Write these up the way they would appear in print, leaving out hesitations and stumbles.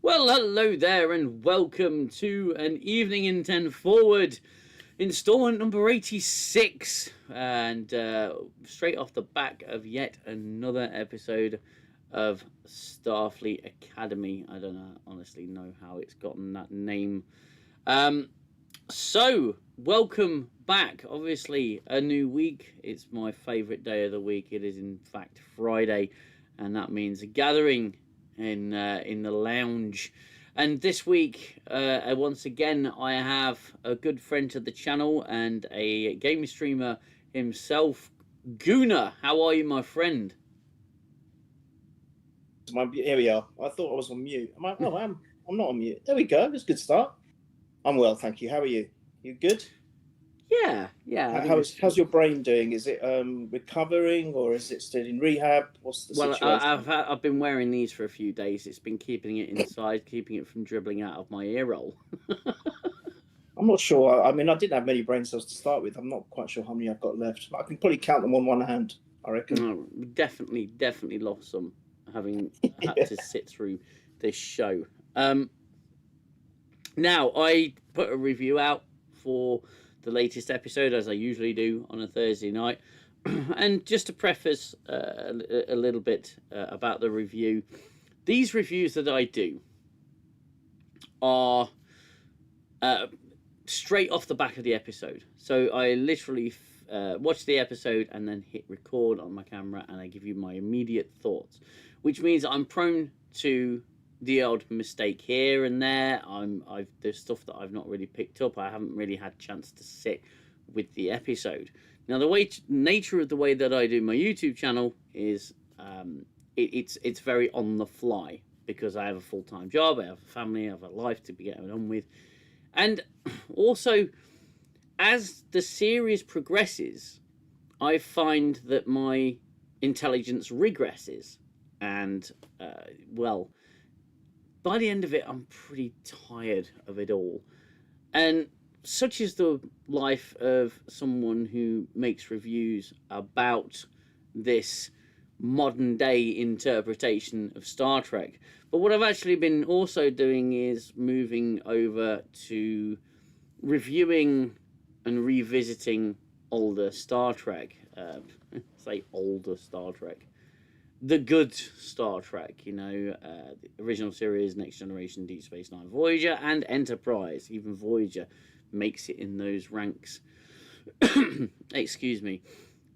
Well, hello there, and welcome to an Evening in 10 Forward, installment number 86, and straight off the back of yet another episode of Starfleet Academy. I don't honestly know how it's gotten that name. So, welcome back. Obviously, a new week. It's my favourite day of the week. It is, in fact, Friday, and that means a gathering in the lounge. And this week, once again, I have a good friend to the channel and a gaming streamer himself, Gooner. How are you, my friend? Here we are. I thought I was on mute. I'm not on mute. There we go. That's a good start. I'm well, thank you. How are you? You good? Yeah. How's your brain doing? Is it recovering, or is it still in rehab? What's the situation? I've been wearing these for a few days. It's been keeping it inside, keeping it from dribbling out of my ear roll. I'm not sure. I mean, I didn't have many brain cells to start with. I'm not quite sure how many I've got left. I can probably count them on one hand, I reckon. No, definitely lost some, having had to sit through this show. Now, I put a review out for the latest episode, as I usually do on a Thursday night. And just to preface a little bit about the review, these reviews that I do are straight off the back of the episode. So I literally watch the episode and then hit record on my camera, and I give you my immediate thoughts, which means I'm prone to the odd mistake here and there. There's stuff that I've not really picked up. I haven't really had a chance to sit with the episode. Now, the nature of the way that I do my YouTube channel is it's very on the fly, because I have a full-time job, I have a family, I have a life to be getting on with, and also as the series progresses, I find that my intelligence regresses, and well, by the end of it, I'm pretty tired of it all. And such is the life of someone who makes reviews about this modern day interpretation of Star Trek. But what I've actually been also doing is moving over to reviewing and revisiting older Star Trek. Say older Star Trek. The good Star Trek, the original series, Next Generation, Deep Space Nine, Voyager, and Enterprise. Even Voyager makes it in those ranks. Excuse me.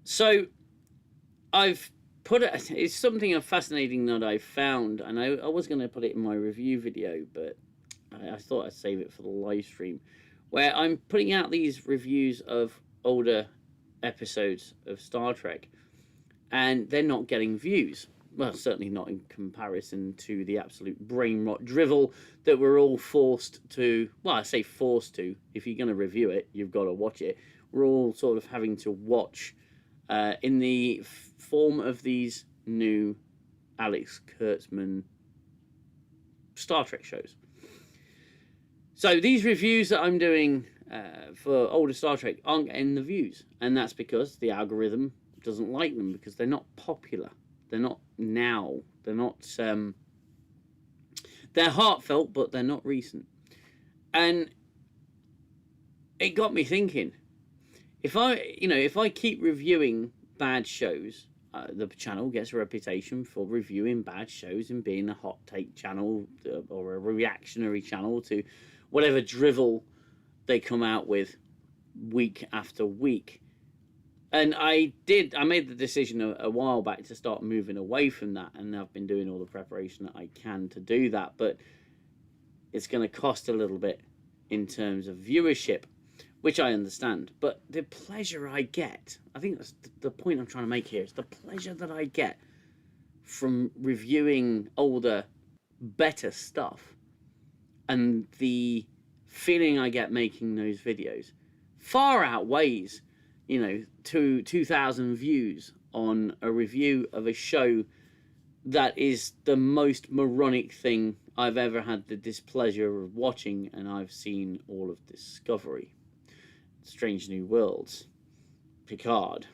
So, it's something fascinating that I found, and I was going to put it in my review video, but I thought I'd save it for the live stream, where I'm putting out these reviews of older episodes of Star Trek, and they're not getting views. Well, certainly not in comparison to the absolute brain rot drivel that we're all forced to... Well, I say forced to. If you're going to review it, you've got to watch it. We're all sort of having to watch in the form of these new Alex Kurtzman Star Trek shows. So these reviews that I'm doing for older Star Trek aren't getting the views. And that's because the algorithm doesn't like them, because they're not popular. They're not now. They're not they're heartfelt, but they're not recent. And it got me thinking, if I keep reviewing bad shows, the channel gets a reputation for reviewing bad shows and being a hot take channel or a reactionary channel to whatever drivel they come out with week after week. And I made the decision a while back to start moving away from that, and I've been doing all the preparation that I can to do that, but it's going to cost a little bit in terms of viewership, which I understand. But the pleasure I get, I think that's the point I'm trying to make here, is the pleasure that I get from reviewing older, better stuff, and the feeling I get making those videos far outweighs 2,000 views on a review of a show that is the most moronic thing I've ever had the displeasure of watching, and I've seen all of Discovery, Strange New Worlds, Picard.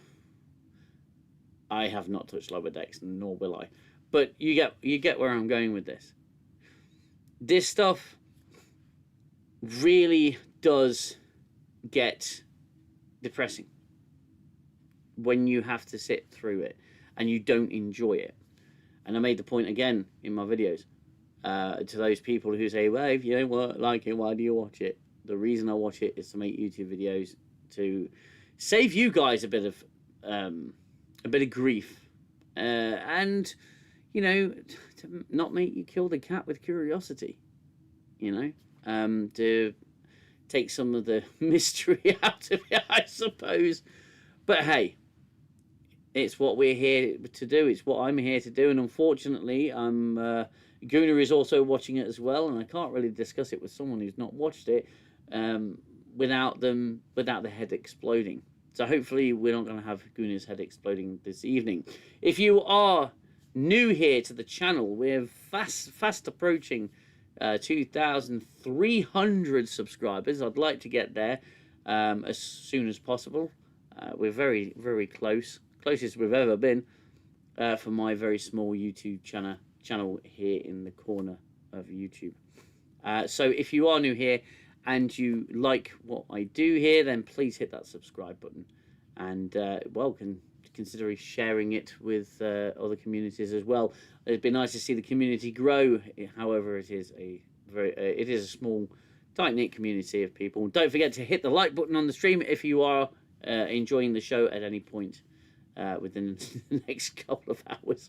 I have not touched Lower Decks, nor will I. But you get where I'm going with this. this stuff really does get depressing when you have to sit through it and you don't enjoy it. And I made the point again in my videos to those people who say, well, if you don't like it, why do you watch it? The reason I watch it is to make YouTube videos, to save you guys a bit of grief, and you know, to not make you kill the cat with curiosity, you know, to take some of the mystery out of it, I suppose. But hey, it's what we're here to do. It's what I'm here to do. And unfortunately, Gooner is also watching it as well. And I can't really discuss it with someone who's not watched it without the head exploding. So hopefully we're not going to have Gooner's head exploding this evening. If you are new here to the channel, we're fast approaching 2,300 subscribers. I'd like to get there as soon as possible. We're very, very close. Closest we've ever been for my very small YouTube channel here in the corner of YouTube. So if you are new here and you like what I do here, then please hit that subscribe button, and consider sharing it with other communities as well. It'd be nice to see the community grow. However, it is a small, tight-knit community of people. Don't forget to hit the like button on the stream if you are enjoying the show at any point within the next couple of hours.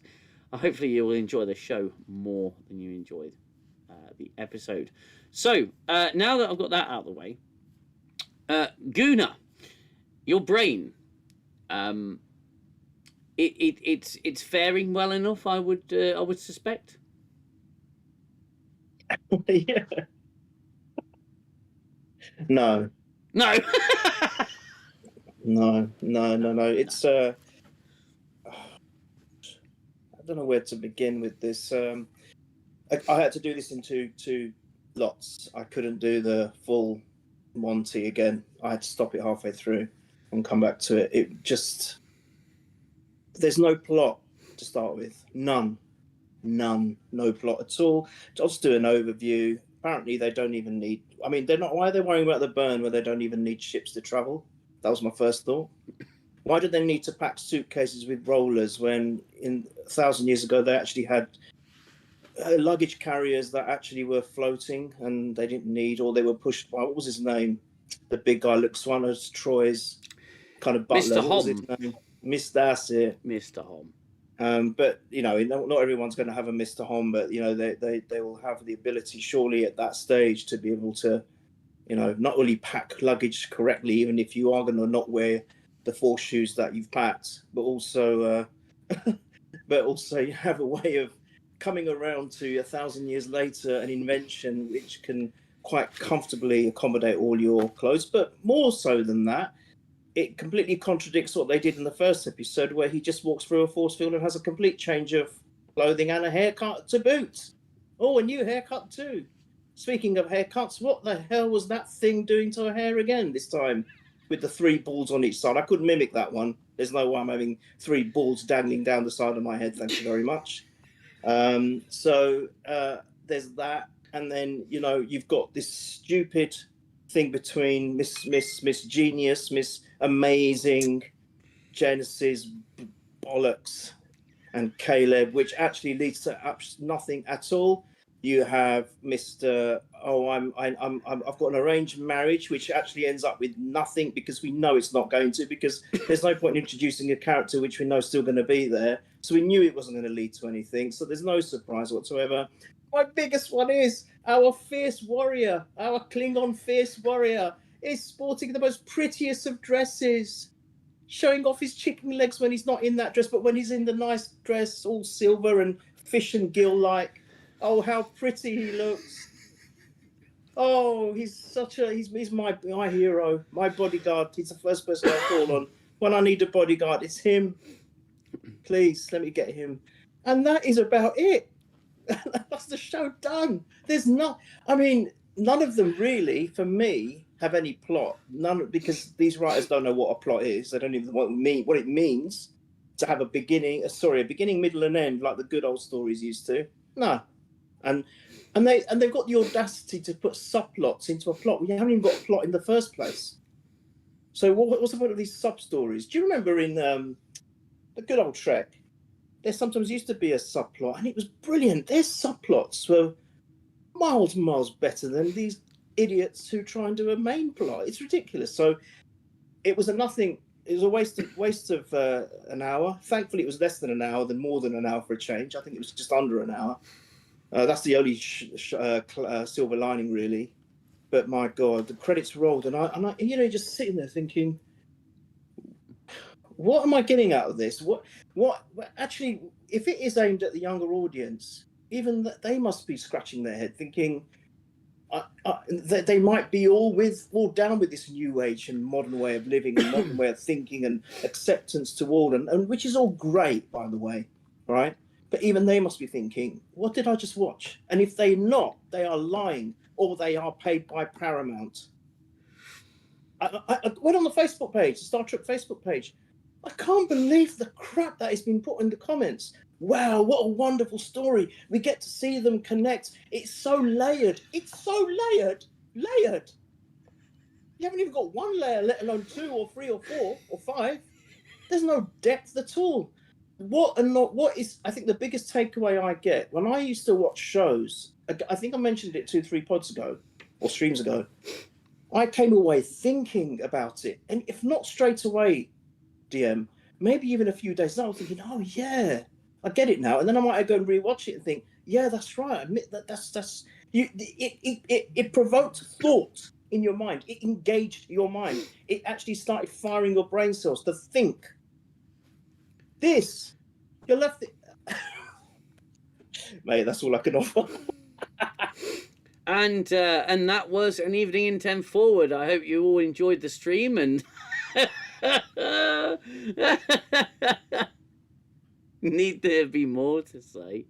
Hopefully you will enjoy the show more than you enjoyed the episode. So now that I've got that out of the way, Gooner, your brain, it's faring well enough, I would suspect. Yeah. No. No. No. It's I don't know where to begin with this. I had to do this in two lots. I couldn't do the full Monty again. I had to stop it halfway through and come back to it. It just, there's no plot to start with. None. No plot at all. Just do an overview. Apparently they don't even need, I mean, they're not, why are they worrying about the burn where they don't even need ships to travel? That was my first thought. Why do they need to pack suitcases with rollers when 1,000 years ago they actually had luggage carriers that actually were floating and they didn't need, or they were pushed by, what was his name? The big guy looks one of Troy's kind of butler. Mr. Hom. That's it. Mr. Hom. But you know, not everyone's going to have a Mr. Hom, but you know, they will have the ability, surely, at that stage to be able to, you know, not only pack luggage correctly, even if you are going to not wear the 4 shoes that you've packed, but also you have a way of coming around to 1,000 years later an invention which can quite comfortably accommodate all your clothes. But more so than that, it completely contradicts what they did in the first episode, where he just walks through a force field and has a complete change of clothing and a haircut to boot. Oh, a new haircut too. Speaking of haircuts, what the hell was that thing doing to her hair again this time? With the 3 balls on each side. I couldn't mimic that one. There's no way I'm having 3 balls dangling down the side of my head. Thank you very much. So there's that. And then, you know, you've got this stupid thing between Miss Genius, Miss Amazing, Genesis bollocks, and Caleb, which actually leads to nothing at all. You have Mr. I've got an arranged marriage, which actually ends up with nothing, because we know it's not going to, because there's no point in introducing a character which we know is still going to be there. So we knew it wasn't going to lead to anything. So there's no surprise whatsoever. My biggest one is our fierce warrior, our Klingon fierce warrior, is sporting the most prettiest of dresses, showing off his chicken legs when he's not in that dress, but when he's in the nice dress, all silver and fish and gill-like. Oh, how pretty he looks. Oh, he's my hero, my bodyguard. He's the first person I call on when I need a bodyguard. It's him. Please, let me get him. And that is about it. That's the show done. None of them really, for me, have any plot. None, because these writers don't know what a plot is. They don't even know what it means to have a beginning, middle, and end, like the good old stories used to. No. And And they've got the audacity to put subplots into a plot when you haven't even got a plot in the first place. So what's the point of these sub stories? Do you remember in the good old Trek, there sometimes used to be a subplot, and it was brilliant. Their subplots were miles and miles better than these idiots who try and do a main plot. It's ridiculous. So it was a nothing. It was a waste of an hour. Thankfully, it was less than an hour than more than an hour for a change. I think it was just under an hour. That's the only silver lining, really. But my God, the credits rolled, and I just sitting there thinking, what am I getting out of this? What actually, if it is aimed at the younger audience, even that they must be scratching their head, thinking they might be all down with this new age and modern way of living and modern way of thinking and acceptance to all, and which is all great, by the way, right? But even they must be thinking, what did I just watch? And if they're not, they are lying, or they are paid by Paramount. I went on the Facebook page, the Star Trek Facebook page. I can't believe the crap that has been put in the comments. Wow, what a wonderful story. We get to see them connect. It's so layered. It's so layered. Layered. You haven't even got one layer, let alone 2 or 3 or 4 or 5. There's no depth at all. What is, I think, the biggest takeaway I get when I used to watch shows, I think I mentioned it 2-3 pods ago or streams ago, I came away thinking about it. And if not straight away, DM, maybe even a few days later, I was thinking, oh yeah, I get it now. And then I might go and rewatch it and think, yeah, that's right. I admit that's you. It provoked thought in your mind. It engaged your mind. It actually started firing your brain cells to think. This, you're left. Mate, that's all I can offer. And that was an evening in 10 forward. I hope you all enjoyed the stream and. Need there be more to say?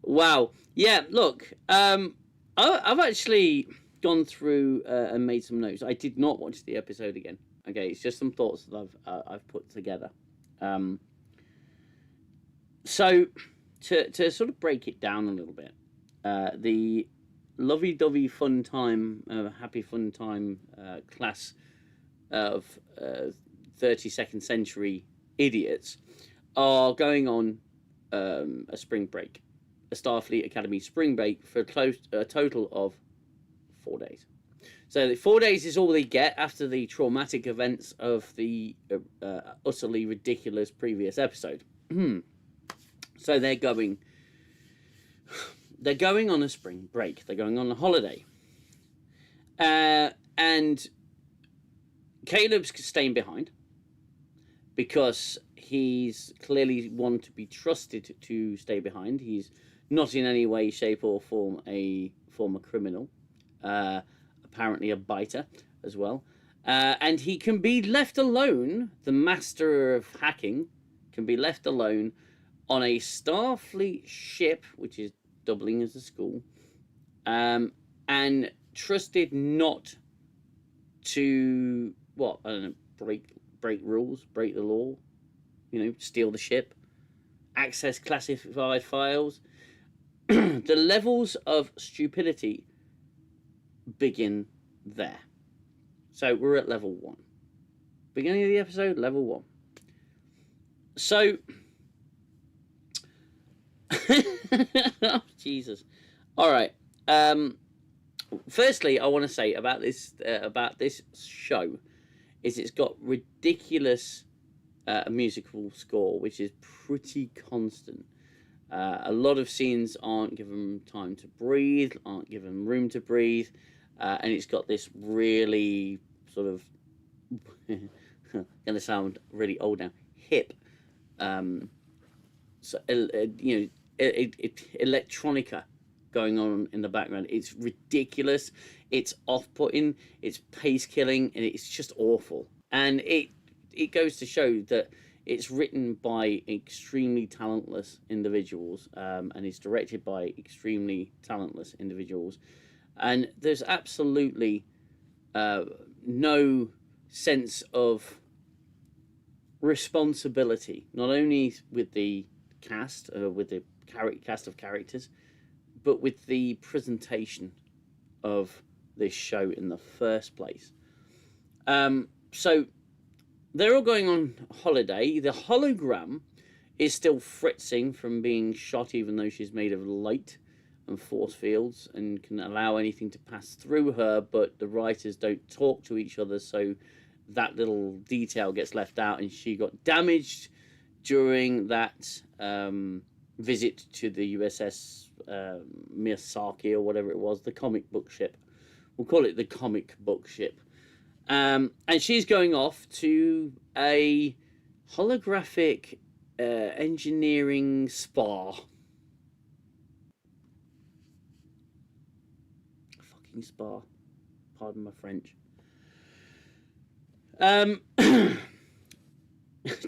Wow. Yeah, look, I've actually gone through and made some notes. I did not watch the episode again. Okay, it's just some thoughts that I've put together. So to sort of break it down a little bit, the lovey-dovey fun time, happy fun time class of 32nd century idiots are going on a spring break, a Starfleet Academy spring break for a total of 4 days. So the 4 days is all they get after the traumatic events of the utterly ridiculous previous episode. So they're going on a spring break. They're going on a holiday. And Caleb's staying behind because he's clearly one to be trusted to stay behind. He's not in any way, shape, or form a former criminal. Apparently a biter as well. And he can be left alone, the master of hacking can be left alone on a Starfleet ship, which is doubling as a school, and trusted not to, I don't know, break rules, break the law, steal the ship, access classified files. The levels of stupidity begin there. So we're at level 1. Beginning of the episode, level 1. So, oh, Jesus. All right. Firstly, I want to say about this show is it's got ridiculous musical score, which is pretty constant. A lot of scenes aren't given time to breathe, aren't given room to breathe, and it's got this really sort of going to sound really old now, hip, electronica going on in the background. It's ridiculous, it's off-putting, it's pace-killing, and it's just awful. And it goes to show that it's written by extremely talentless individuals, and it's directed by extremely talentless individuals. And there's absolutely no sense of responsibility, not only with the cast, with the cast of characters, but with the presentation of this show in the first place. So they're all going on holiday. The hologram is still fritzing from being shot, even though she's made of light and force fields and can allow anything to pass through her, but the writers don't talk to each other, so that little detail gets left out, and she got damaged during that visit to the USS Miyazaki, or whatever it was, the comic book ship. We'll call it the comic book ship. And she's going off to a holographic engineering spa. Fucking spa. Pardon my French.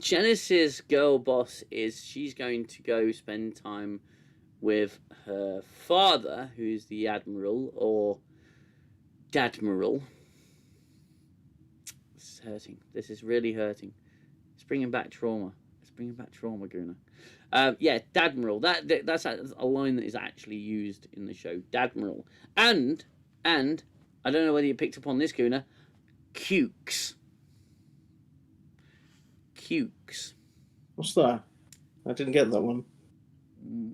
Genesis' girl boss she's going to go spend time with her father, who's the Admiral, or Dadmiral. This is hurting. This is really hurting. It's bringing back trauma. It's bringing back trauma, Gooner. Yeah, Dadmiral. That's a line that is actually used in the show. Dadmiral. And I don't know whether you picked up on this, Gooner. Cukes. Cukes. What's that? I didn't get that one.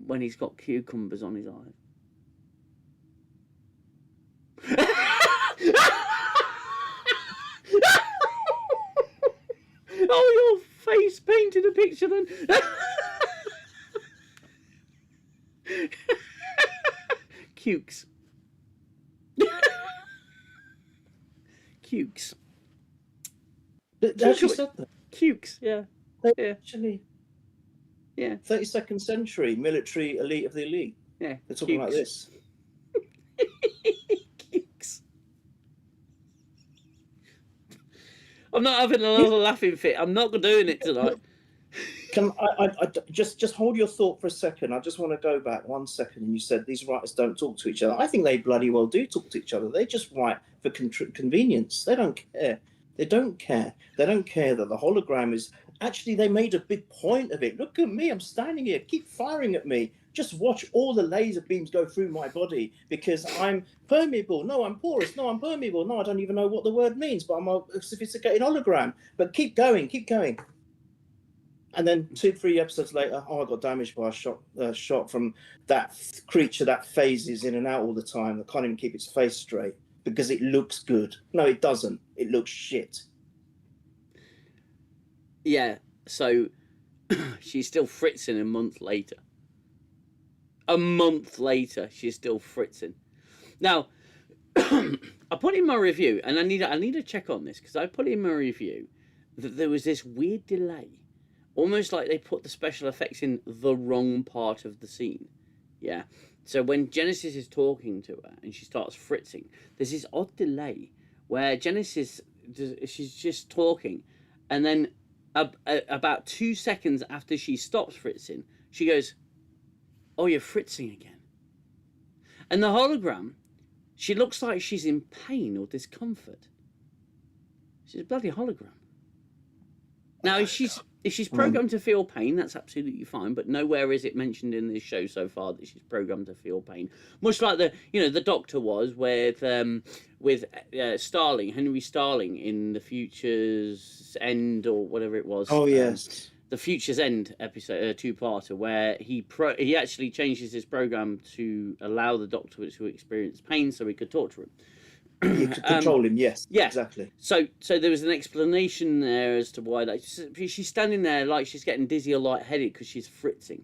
When he's got cucumbers on his eyes. Oh, your face painted a picture then. Cukes. Cukes. They actually said that. Cukes, yeah. They actually. Yeah. 32nd century military elite of the elite. Yeah. They're talking like this. Cukes. I'm not having another laughing fit. I'm not doing it tonight. Can I just hold your thought for a second? I just want to go back 1 second. And you said these writers don't talk to each other. I think they bloody well do talk to each other. They just write for convenience. They don't care. They don't care. They don't care that the hologram is... Actually, they made a big point of it. Look at me. I'm standing here. Keep firing at me. Just watch all the laser beams go through my body because I'm permeable. No, I'm porous. No, I'm permeable. No, I don't even know what the word means, but I'm a sophisticated hologram. But keep going. Keep going. And then 2-3 episodes later, I got damaged by a shot from that creature that phases in and out all the time. That can't even keep its face straight because it looks good. No, it doesn't. It looks shit. Yeah, so she's still fritzing a month later. A month later, she's still fritzing. Now, I put in my review, and I need to check on this, because I put in my review that there was this weird delay. Almost like they put the special effects in the wrong part of the scene. Yeah. So when Genesis is talking to her, and she starts fritzing, there's this odd delay, where Genesis, she's just talking, and then about 2 seconds after she stops fritzing, she goes, "Oh, you're fritzing again." And the hologram, she looks like she's in pain or discomfort. She's a bloody hologram. Now, if she's programmed to feel pain, that's absolutely fine. But nowhere is it mentioned in this show so far that she's programmed to feel pain. Much like the Doctor was with Starling, Henry Starling in the Future's End or whatever it was. Oh yes, the Future's End episode, 2-parter, where he actually changes his program to allow the Doctor to experience pain so he could talk to him. You could control him, yes. Yeah, exactly. So there was an explanation there as to why she's standing there like she's getting dizzy or lightheaded because she's fritzing.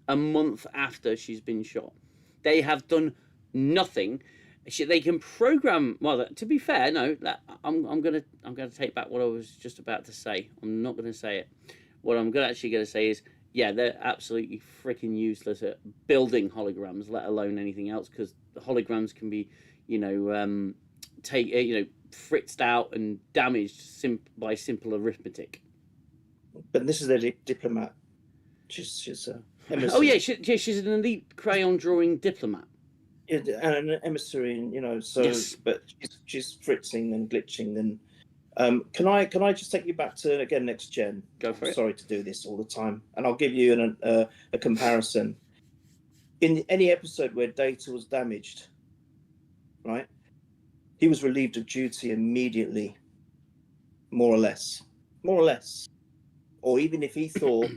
A month after she's been shot, they have done nothing. They can program. Well, to be fair, no. I'm gonna take back what I was just about to say. I'm not gonna say it. What I'm actually gonna say is, yeah, they're absolutely freaking useless at building holograms, let alone anything else, because the holograms can be, fritzed out and damaged by simple arithmetic. But this is a diplomat. She's emissary. Oh yeah, she's an elite crayon drawing diplomat. Yeah, and an emissary, Yes. But she's fritzing and glitching. And can I just take you back to again Next Gen? Go for it. Sorry to do this all the time, and I'll give you a comparison. in any episode where Data was damaged, right, he was relieved of duty immediately, more or less. Or even if he thought,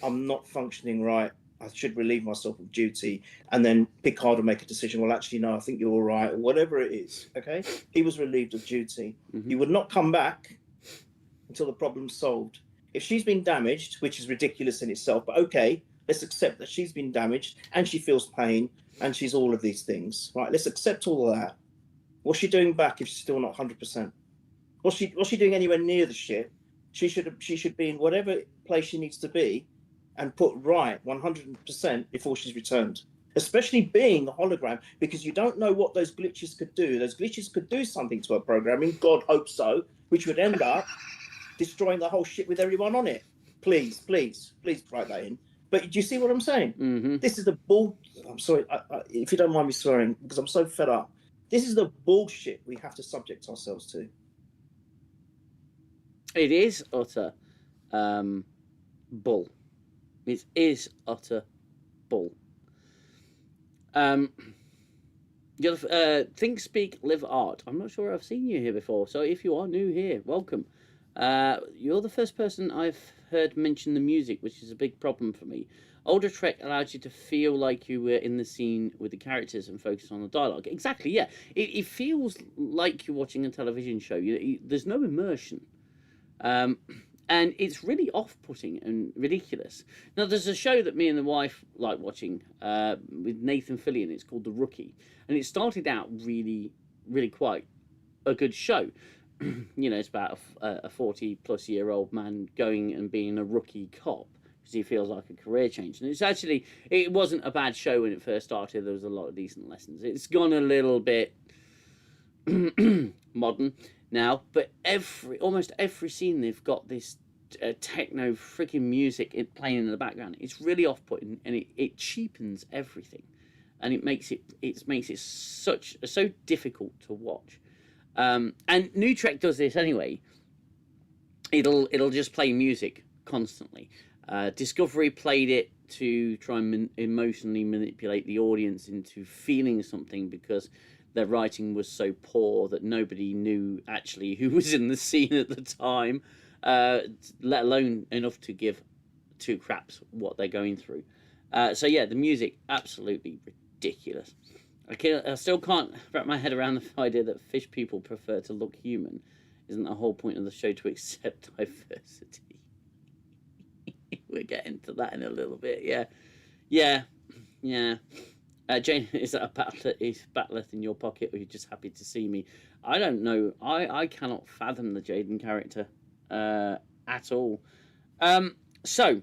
I'm not functioning right, I should relieve myself of duty, and then Picard will make a decision, well, actually, no, I think you're all right, or whatever it is, okay? He was relieved of duty. He would not come back until the problem's solved. If she's been damaged, which is ridiculous in itself, but okay, let's accept that she's been damaged, and she feels pain, and she's all of these things, right? Let's accept all of that. What's she doing back if she's still not 100%? What's she doing anywhere near the ship? She should be in whatever place she needs to be and put right 100% before she's returned. Especially being a hologram, because you don't know what those glitches could do. Those glitches could do something to her programming, God hope so, which would end up destroying the whole ship with everyone on it. Please write that in. But do you see what I'm saying? This is the bull. I'm sorry, if you don't mind me swearing, because I'm so fed up. This is the bullshit we have to subject ourselves to. It is utter bull. It is utter bull. Think, Speak, Live Art. I'm not sure I've seen you here before, so if you are new here, welcome. You're the first person I've heard mention the music, which is a big problem for me. Older Trek allowed you to feel like you were in the scene with the characters and focus on the dialogue. Exactly, yeah. It feels like you're watching a television show. There's no immersion. And it's really off-putting and ridiculous. Now, there's a show that me and the wife like watching with Nathan Fillion. It's called The Rookie. And it started out really, really quite a good show. You know, it's about a 40-plus-year-old man going and being a rookie cop because he feels like a career change. And it wasn't a bad show when it first started. There was a lot of decent lessons. It's gone a little bit modern now, but almost every scene they've got this techno freaking music playing in the background. It's really off-putting, and it cheapens everything, and it makes it so difficult to watch. And New Trek does this anyway. It'll just play music constantly. Discovery played it to try and emotionally manipulate the audience into feeling something because their writing was so poor that nobody knew actually who was in the scene at the time, let alone enough to give two craps what they're going through. So yeah, the music, absolutely ridiculous. I still can't wrap my head around the idea that fish people prefer to look human. Isn't the whole point of the show to accept diversity? We'll get into that in a little bit. Yeah. Jane, is that a bat'leth in your pocket, or are you just happy to see me? I don't know. I cannot fathom the Jaden character at all. So,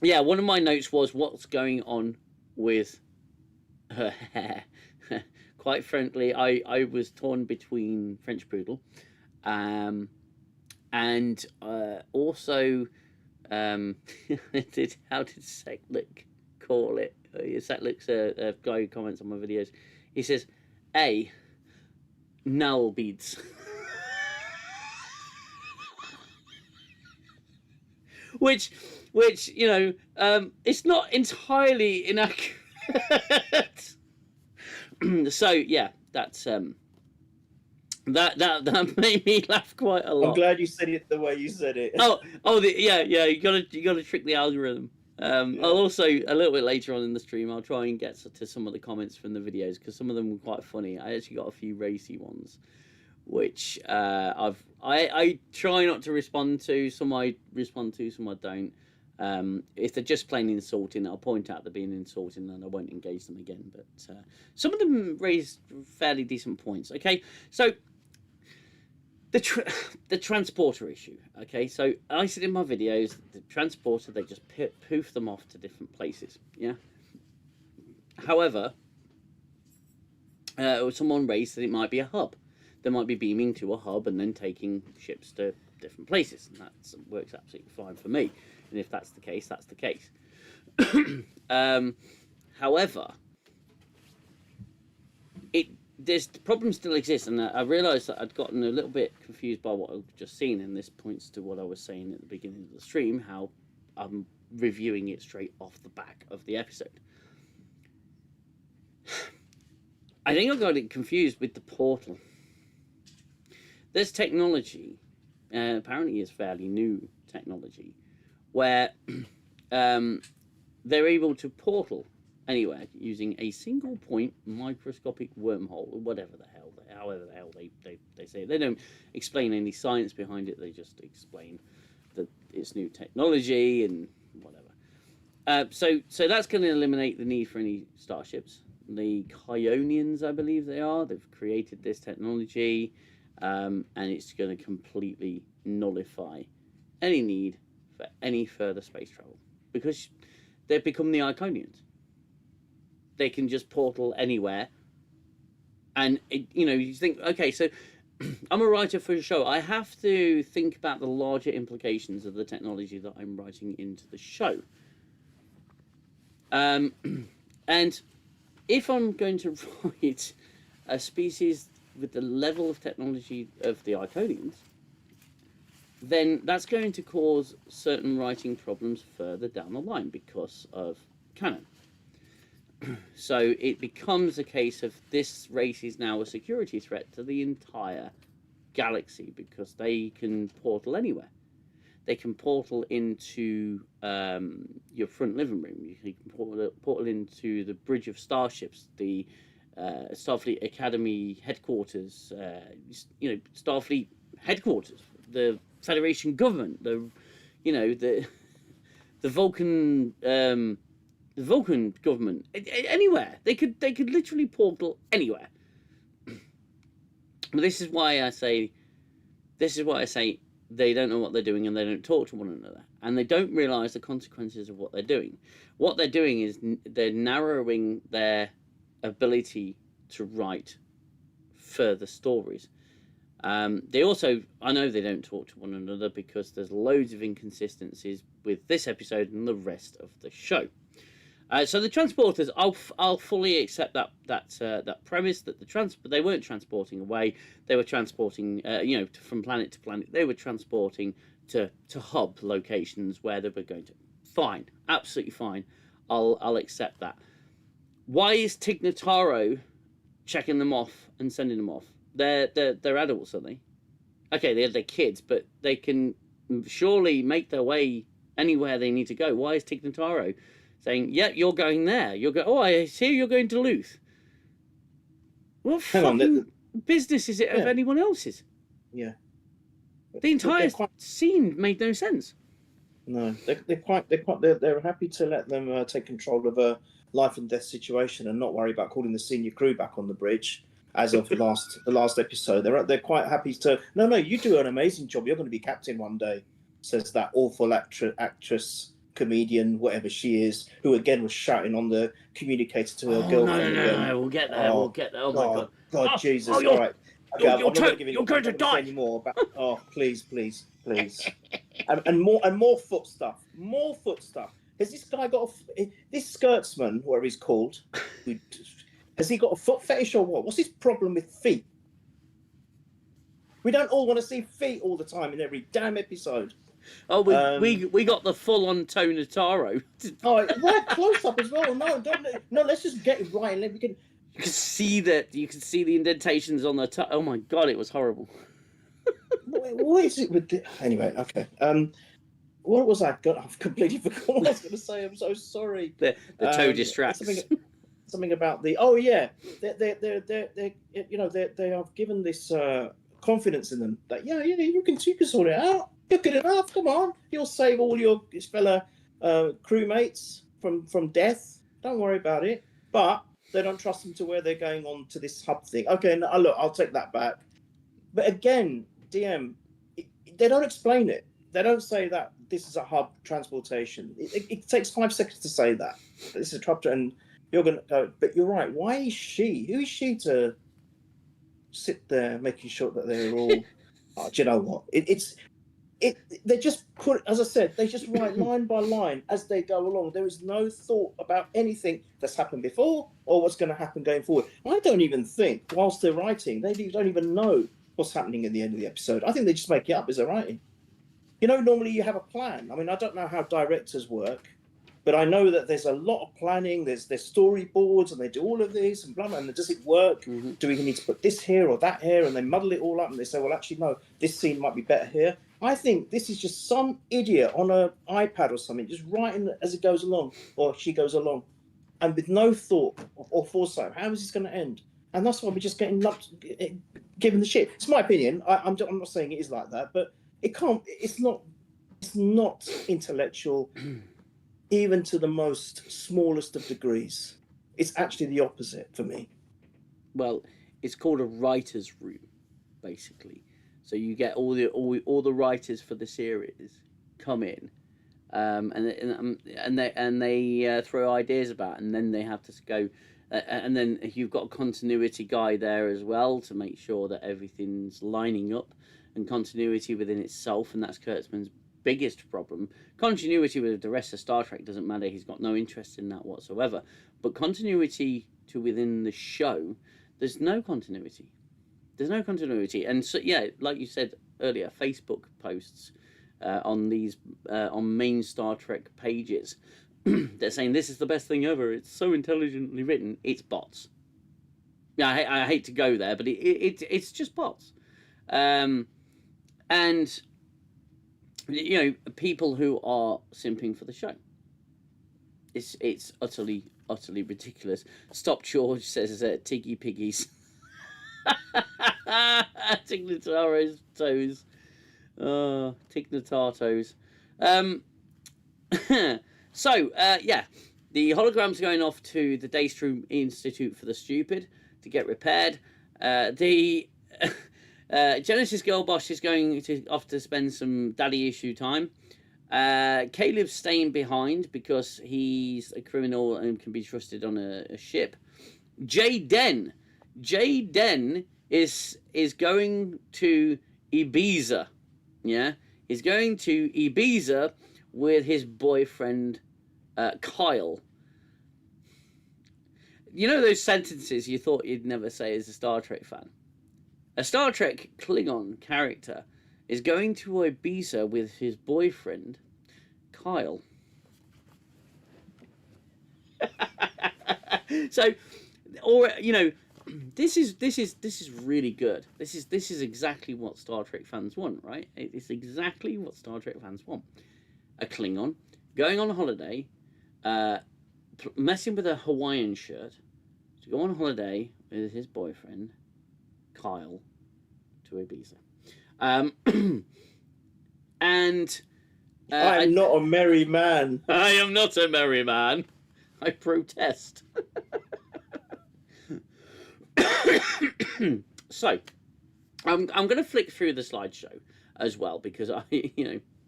yeah, one of my notes was what's going on with her hair. Quite frankly, I was torn between French Poodle and also how did Seklik call it? Seklik's a guy who comments on my videos. He says, null beads. which you know, it's not entirely inaccurate. So yeah, that's that made me laugh quite a lot. I'm glad you said it the way you said it. Yeah. You gotta trick the algorithm. I'll also, a little bit later on in the stream, I'll try and get to some of the comments from the videos because some of them were quite funny. I actually got a few racy ones, which I try not to respond to. Some I respond to, some I don't. If they're just plain insulting, I'll point out they're being insulting and I won't engage them again. But some of them raise fairly decent points. Okay, so the transporter issue. Okay, so I said in my videos, the transporter, they just poof them off to different places. Yeah. However, someone raised that it might be a hub. They might be beaming to a hub and then taking ships to different places, and that works absolutely fine for me. And if that's the case, that's the case. However, the problem still exists, and I realised that I'd gotten a little bit confused by what I've just seen, and this points to what I was saying at the beginning of the stream, how I'm reviewing it straight off the back of the episode. I think I got it confused with the portal. There's technology, apparently it's fairly new technology, where they're able to portal anywhere using a single point microscopic wormhole, or whatever the hell, however the hell they say it. They don't explain any science behind it, they just explain that it's new technology and whatever. So that's going to eliminate the need for any starships. The Kyonians, I believe they are, they've created this technology, and it's going to completely nullify any need for any further space travel, because they've become the Iconians. They can just portal anywhere, and you think, okay, so I'm a writer for a show. I have to think about the larger implications of the technology that I'm writing into the show. And if I'm going to write a species with the level of technology of the Iconians, then that's going to cause certain writing problems further down the line because of canon. So it becomes a case of this race is now a security threat to the entire galaxy, because they can portal anywhere. They can portal into your front living room. You can portal into the bridge of starships, the Starfleet Academy headquarters, Starfleet headquarters, the Federation government, the Vulcan government, anywhere. They could literally portal anywhere. But this is why I say they don't know what they're doing, and they don't talk to one another, and they don't realize the consequences of what they're doing. What they're doing is they're narrowing their ability to write further stories. They also, I know they don't talk to one another because there's loads of inconsistencies with this episode and the rest of the show. So the transporters, I'll fully accept that premise that they weren't transporting away. They were transporting, from planet to planet. They were transporting to hub locations where they were going to. Fine, absolutely fine. I'll accept that. Why is Tig Notaro checking them off and sending them off? They're adults, aren't they? Okay, they're kids, but they can surely make their way anywhere they need to go. Why is Tig Notaro saying, "Yeah, you're going there. Oh, I see you're going to Luth." What fucking business is it of anyone else's? Yeah. The entire scene made no sense. No, they're happy to let them take control of a life and death situation and not worry about calling the senior crew back on the bridge. As of the last episode, they're quite happy to. No, you do an amazing job. You're going to be captain one day, says that awful actress, comedian, whatever she is, who again was shouting on the communicator to her girlfriend. No, we'll get there. We'll get there. Oh my God, Jesus! All right, okay, I'm not going to give you're going to die anymore. But, please. and more foot stuff. More foot stuff. Has this guy got this skirtsman, whatever he's called? Has he got a foot fetish or what? What's his problem with feet? We don't all want to see feet all the time in every damn episode. Oh, we got the full-on Tonataro. Oh, right, close up as well. No, let's just get it right. And we can. You can see that. You can see the indentations on the. Oh my God, it was horrible. What is it with the... Anyway, okay. What was I? I've completely forgotten what I was going to say. I'm so sorry. The toe distracts. Something about the they have given this confidence in them that you can sort it out. You're good enough. Come on, you'll save all your fellow crewmates from death. Don't worry about it. But they don't trust them to where they're going on to this hub thing. Okay, no, look, I'll take that back. But again, DM, they don't explain it. They don't say that this is a hub transportation. It takes 5 seconds to say that. This is a hub, and you're going to go, but you're right. Why is she? Who is she to sit there making sure that they're all... do you know what? They just put, as I said, they just write line by line as they go along. There is no thought about anything that's happened before or what's going to happen going forward. I don't even think, whilst they're writing, they don't even know what's happening at the end of the episode. I think they just make it up as they're writing. Normally you have a plan. I mean, I don't know how directors work, But I know that there's a lot of planning. There's storyboards, and they do all of this and blah blah. And does it work? Mm-hmm. Do we need to put this here or that here? And they muddle it all up, and they say, well, actually, no, this scene might be better here. I think this is just some idiot on an iPad or something, just writing as it goes along, or she goes along, and with no thought or foresight. How is this going to end? And that's why we're just getting given the shit. It's my opinion. I'm not saying it is like that, but it can't. It's not intellectual, even to the most smallest of degrees. It's actually the opposite for me. Well, it's called a writer's room, basically. So you get all the writers for the series come in, and they throw ideas about, and then they have to go, and then you've got a continuity guy there as well to make sure that everything's lining up, and continuity within itself, and that's Kurtzman's biggest problem. Continuity with the rest of Star Trek doesn't matter. He's got no interest in that whatsoever. But continuity to within the show, there's no continuity. There's no continuity. And so, yeah, like you said earlier, Facebook posts on these on main Star Trek pages, they're saying this is the best thing ever. It's so intelligently written. It's bots. Yeah, I hate to go there, but it's just bots. And you know, people who are simping for the show. It's utterly ridiculous. Stop George says Tiggy Piggies. Tignataro's toes. Tignatatos. So, yeah, the holograms are going off to the Daystrom Institute for the Stupid to get repaired. The Genesis Girl Boss is going off to spend some daddy issue time. Caleb's staying behind because he's a criminal and can be trusted on a ship. Jayden is going to Ibiza. Yeah, he's going to Ibiza with his boyfriend Kyle. You know those sentences you thought you'd never say as a Star Trek fan? A Star Trek Klingon character is going to Ibiza with his boyfriend Kyle. So, or you know, this is really good. This is exactly what Star Trek fans want, right? It's exactly what Star Trek fans want. A Klingon going on holiday, messing with a Hawaiian shirt to go on holiday with his boyfriend Kyle to Ibiza. And I am not a merry man. I am not a merry man. I protest. So, I'm going to flick through the slideshow as well because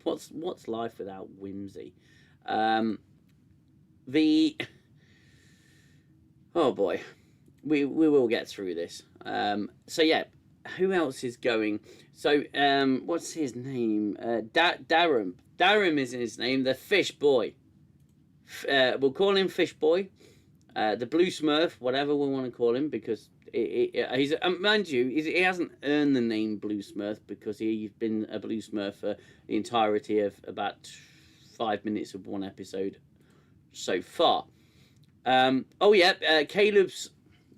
what's life without whimsy? Oh boy, we will get through this. So yeah, who else is going? So what's his name? Darum. Darum is his name. The Fish Boy. We'll call him Fish Boy. The Blue Smurf, whatever we want to call him, because he's mind you, he hasn't earned the name Blue Smurf because he's been a Blue Smurf for the entirety of about 5 minutes of one episode so far. Oh yeah, Caleb's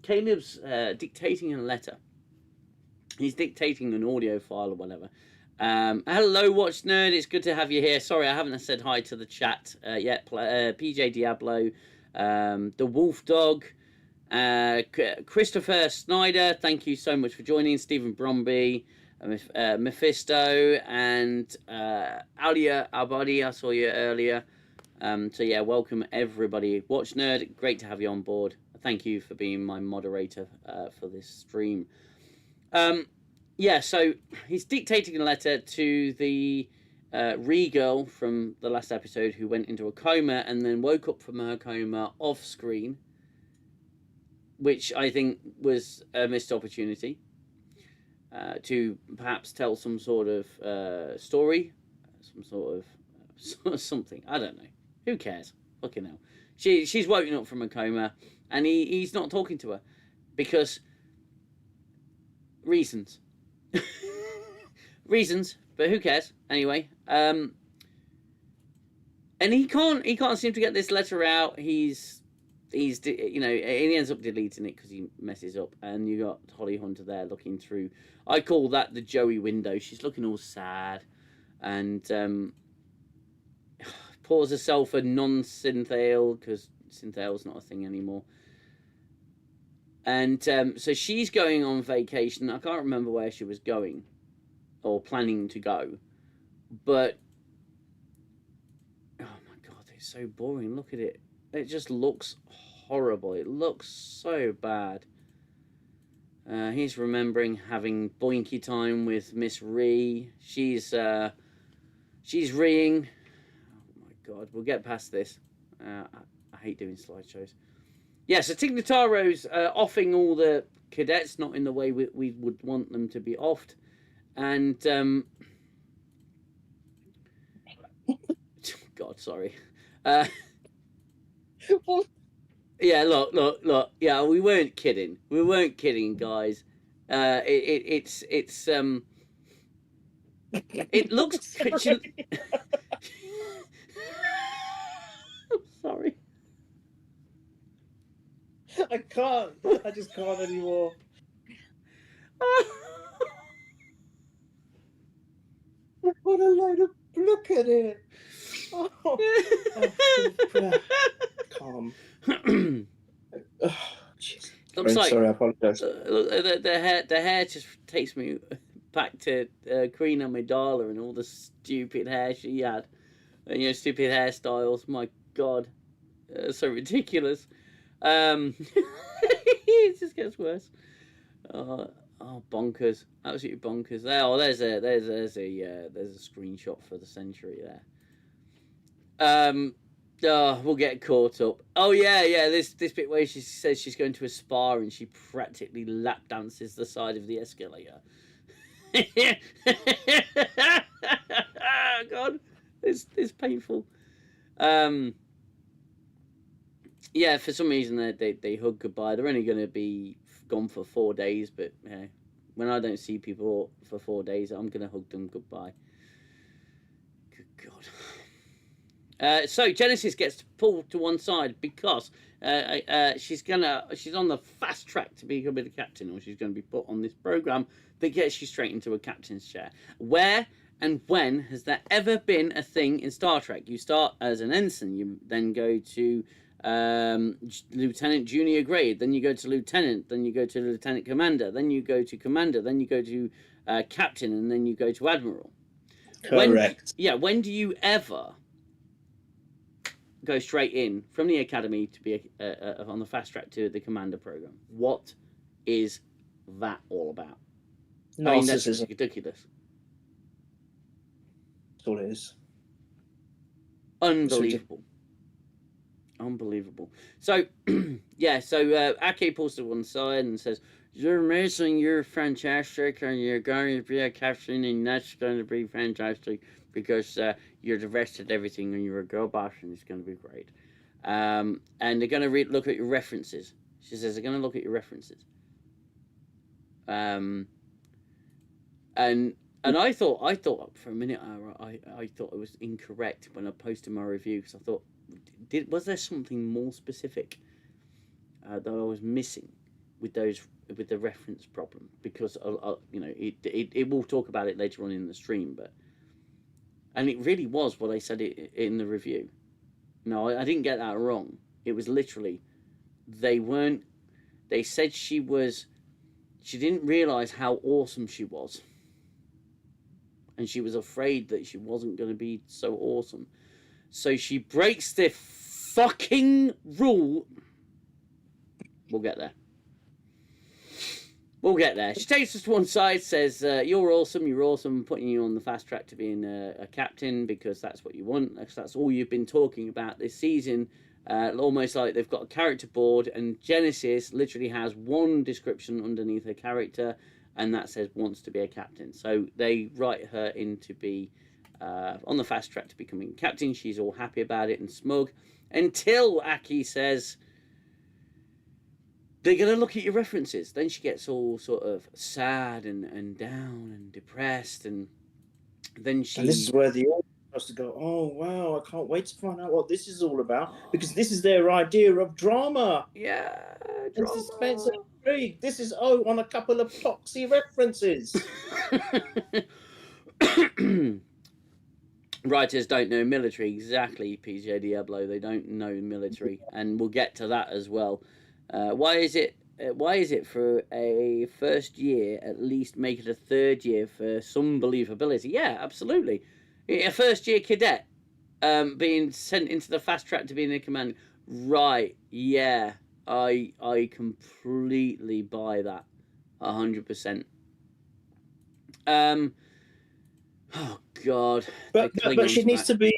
dictating a letter. He's dictating an audio file or whatever. Hello, Watch Nerd. It's good to have you here. Sorry, I haven't said hi to the chat yet. PJ Diablo, the Wolf Dog, Christopher Snyder. Thank you so much for joining. Stephen Bromby, Mephisto, and Alia Abadi. I saw you earlier. So yeah, welcome everybody. Watch Nerd, great to have you on board. Thank you for being my moderator for this stream. Yeah, so he's dictating a letter to the Re-girl from the last episode who went into a coma and then woke up from her coma off screen, which I think was a missed opportunity to perhaps tell some sort of story, some sort of something. I don't know. Who cares? Fucking hell. She's woken up from a coma and he's not talking to her because reasons. Reasons, but who cares? Anyway, And he can't seem to get this letter out. He's you know, he ends up deleting it because he messes up. And you got Holly Hunter there looking through. I call that the Joey window. She's looking all sad, and pours herself a non-synth ale because synth ale's not a thing anymore. And so she's going on vacation. I can't remember where she was going or planning to go, but oh my god, it's so boring. Look at it. It just looks horrible. It looks so bad. He's remembering having boinky time with Miss Ree. She's reeing. Oh my god, we'll get past this. I hate doing slideshows. Yeah, so Tig Notaro's offing all the cadets, not in the way we would want them to be offed. And, God, sorry. Yeah, look. Yeah, we weren't kidding. We weren't kidding, guys. It looks... I'm sorry. I can't. I just can't anymore. What a load of... Look at it. Oh, calm. Oh, jeez. Sorry, I apologize. The hair just takes me back to Queen Amidala and all the stupid hair she had. And, you know, stupid hairstyles. My God. So ridiculous. It just gets worse. Oh, bonkers! Absolutely bonkers. Oh, there's a screenshot for the century there. We'll get caught up. Oh yeah. This bit where she says she's going to a spa and she practically lap dances the side of the escalator. God, it's painful. Yeah, for some reason they hug goodbye. They're only going to be gone for 4 days, but yeah, when I don't see people for 4 days, I'm going to hug them goodbye. Good God. So Genesis gets pulled to one side because she's on the fast track to becoming a captain, or she's going to be put on this program that gets you straight into a captain's chair. Where and when has there ever been a thing in Star Trek? You start as an ensign, you then go to lieutenant junior grade, then you go to lieutenant, then you go to lieutenant commander, then you go to commander, then you go to captain, and then you go to admiral. Correct. When do you ever go straight in from the academy to be on the fast track to the commander program? What is that all about? Narcissism. I mean, that's ridiculous. That's all it is. Unbelievable. So, so Aki pulls to one side and says, "You're amazing, you're fantastic, and you're going to be a captain, and that's going to be fantastic because you're the best at everything, and you're a girl boss, and it's going to be great." And they're going to look at your references. She says they're going to look at your references. And I thought for a minute I thought it was incorrect when I posted my review, because I thought, was there something more specific that I was missing with the reference problem? Because you know, it will talk about it later on in the stream, and it really was what I said in the review. No, I didn't get that wrong. It was literally they said she didn't realize how awesome she was, and she was afraid that she wasn't going to be so awesome. So she breaks the fucking rule. We'll get there. She takes us to one side, says, you're awesome, I'm putting you on the fast track to being a captain because that's what you want. That's all you've been talking about this season. Almost like they've got a character board, and Genesis literally has one description underneath her character, and that says wants to be a captain. So they write her in to be on the fast track to becoming captain. She's all happy about it and smug, until Aki says they're going to look at your references. Then she gets all sort of sad and down and depressed, and then she... And this is where the us to go, oh wow, I can't wait to find out what this is all about, because this is their idea of drama. Yeah, And drama. suspense and intrigue. This is on a couple of Ploxy references. Writers don't know military, exactly, PJ Diablo. They don't know military, and we'll get to that as well. Why is it for a first year at least make it a third year for some believability? Yeah, absolutely. A first year cadet being sent into the fast track to being a command. Right, yeah, I completely buy that 100%. Oh God! But she needs to be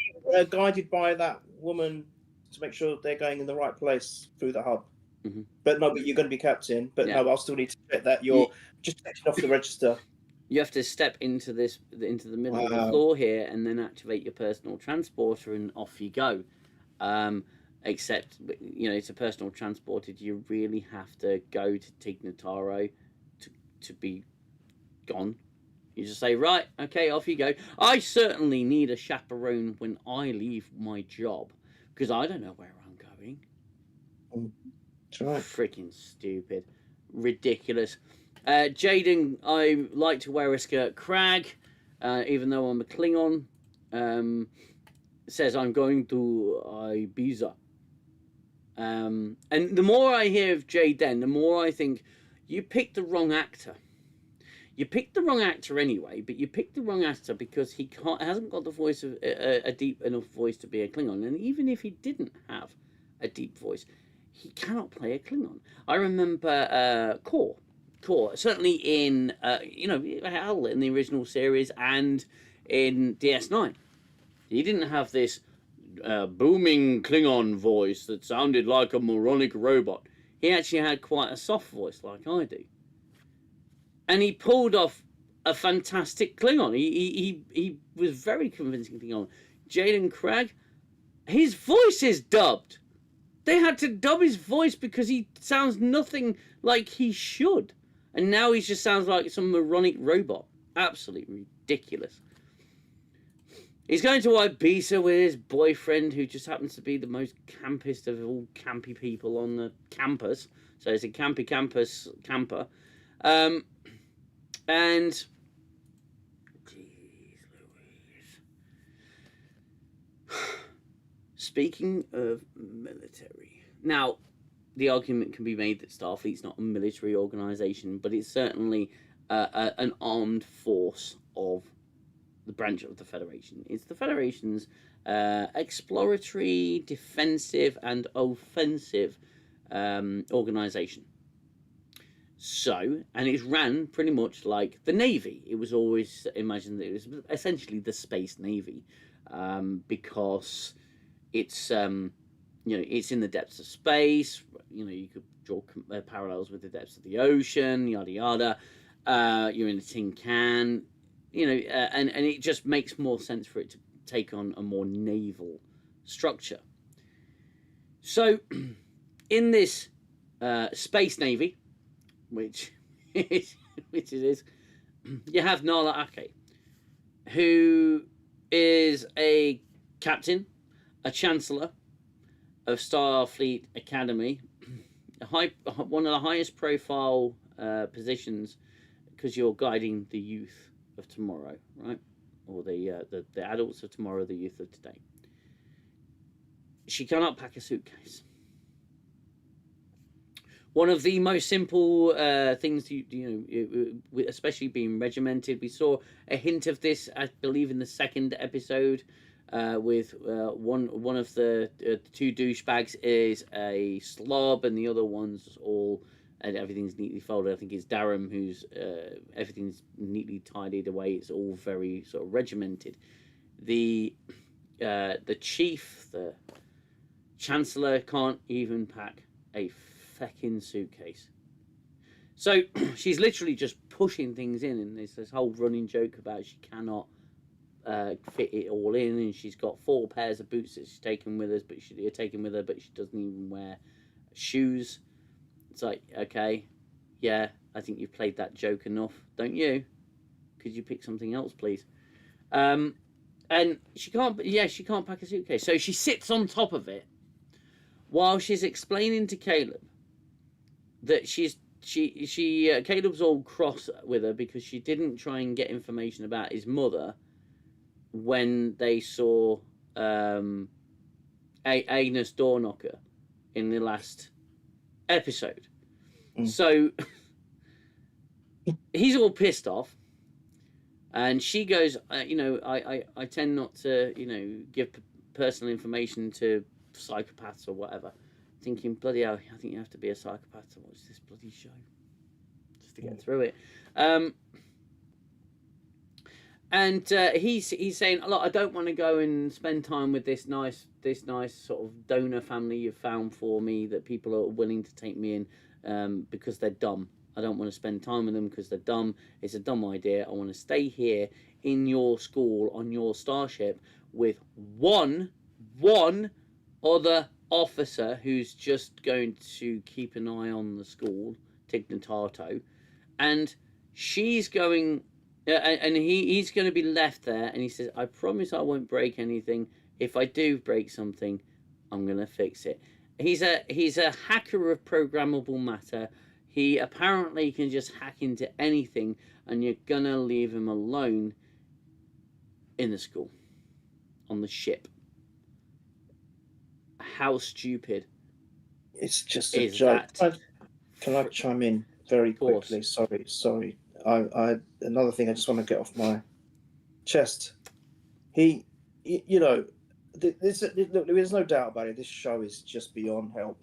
guided by that woman to make sure they're going in the right place through the hub. Mm-hmm. But no, but you're going to be captain. But Yeah. no, I'll still need to check that you're just taking off the register. You have to step into the middle of the floor here, and then activate your personal transporter, and off you go. Except, it's a personal transporter. Do you really have to go to Tignataro to be gone? You just say, right, okay, off you go. I certainly need a chaperone when I leave my job, because I don't know where I'm going. That's right. Freaking stupid. Ridiculous. Jaden, I like to wear a skirt crag, even though I'm a Klingon. Says I'm going to Ibiza. And the more I hear of Jaden, the more I think you picked the wrong actor. You picked the wrong actor anyway, but you picked the wrong actor because he hasn't got the voice of a deep enough voice to be a Klingon. And even if he didn't have a deep voice, he cannot play a Klingon. I remember Core, certainly in hell, in the original series and in DS9. He didn't have this booming Klingon voice that sounded like a moronic robot. He actually had quite a soft voice, like I do. And he pulled off a fantastic Klingon. He was very convincing Klingon. Jaden Cragg, his voice is dubbed. They had to dub his voice because he sounds nothing like he should. And now he just sounds like some moronic robot. Absolutely ridiculous. He's going to Ibiza with his boyfriend, who just happens to be the most campest of all campy people on the campus. So it's a campy campus camper. And jeez Louise. Speaking of military, now the argument can be made that Starfleet's not a military organization, but it's certainly an armed force of the branch of the Federation. It's the Federation's exploratory, defensive, and offensive organization. So, and it's ran pretty much like the Navy. It was always imagined that it was essentially the Space Navy, because it's it's in the depths of space. You could draw parallels with the depths of the ocean, yada yada. You're in a tin can, and it just makes more sense for it to take on a more naval structure. So, in this Space Navy, which it is, you have Nala Ake, who is a captain, a chancellor of Starfleet Academy, one of the highest profile positions, because you're guiding the youth of tomorrow, right? Or the adults of tomorrow, the youth of today. She cannot pack a suitcase. One of the most simple things, especially being regimented. We saw a hint of this, I believe, in the second episode, with one of the two douchebags is a slob, and the other one's and everything's neatly folded. I think it's Darren who's everything's neatly tidied away. It's all very sort of regimented. The chief, the chancellor, can't even pack a feckin' suitcase. So she's literally just pushing things in, and there's this whole running joke about she cannot fit it all in, and she's got 4 pairs of boots that she's taken with her, but she doesn't even wear shoes. It's like, okay, yeah, I think you've played that joke enough, don't you? Could you pick something else, please? And and she can't. Yeah, she can't pack a suitcase, so she sits on top of it while she's explaining to Caleb that Caleb's all cross with her because she didn't try and get information about his mother when they saw Agnes Doorknocker in the last episode. So he's all pissed off, and she goes, I tend not to, give personal information to psychopaths or whatever. Thinking, bloody hell, I think you have to be a psychopath to watch this bloody show just to get through it. And he's saying, look, I don't want to go and spend time with this nice sort of donor family you've found for me that people are willing to take me in because they're dumb. I don't want to spend time with them because they're dumb. It's a dumb idea. I want to stay here in your school on your starship with one other officer who's just going to keep an eye on the school, Tig Notaro, and she's going, and he's going to be left there. And he says, "I promise I won't break anything. If I do break something, I'm going to fix it." He's a hacker of programmable matter. He apparently can just hack into anything, and you're going to leave him alone in the school, on the ship. How stupid it's just a joke. Can I chime in very quickly? Sorry. I another thing I just want to get off my chest. There's no doubt about it. This show is just beyond help.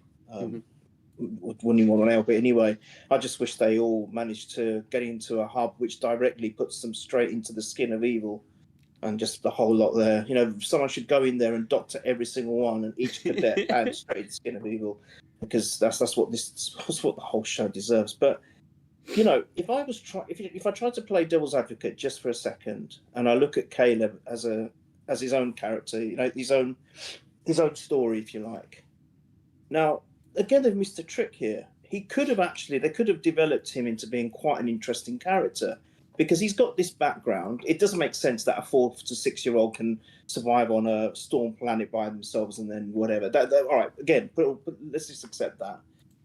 Wouldn't even want to help it anyway. I just wish they all managed to get into a hub which directly puts them straight into the skin of evil. And just the whole lot there. Someone should go in there and doctor every single one, and each cadet and straight to skin of evil, because that's what the whole show deserves. But if I tried to play devil's advocate just for a second, and I look at Caleb as his own character, his own story, if you like. Now, again, they've missed a trick here. They could have developed him into being quite an interesting character. Because he's got this background. It doesn't make sense that a 4 to 6 year old can survive on a storm planet by themselves and then whatever. All right, again, but let's just accept that.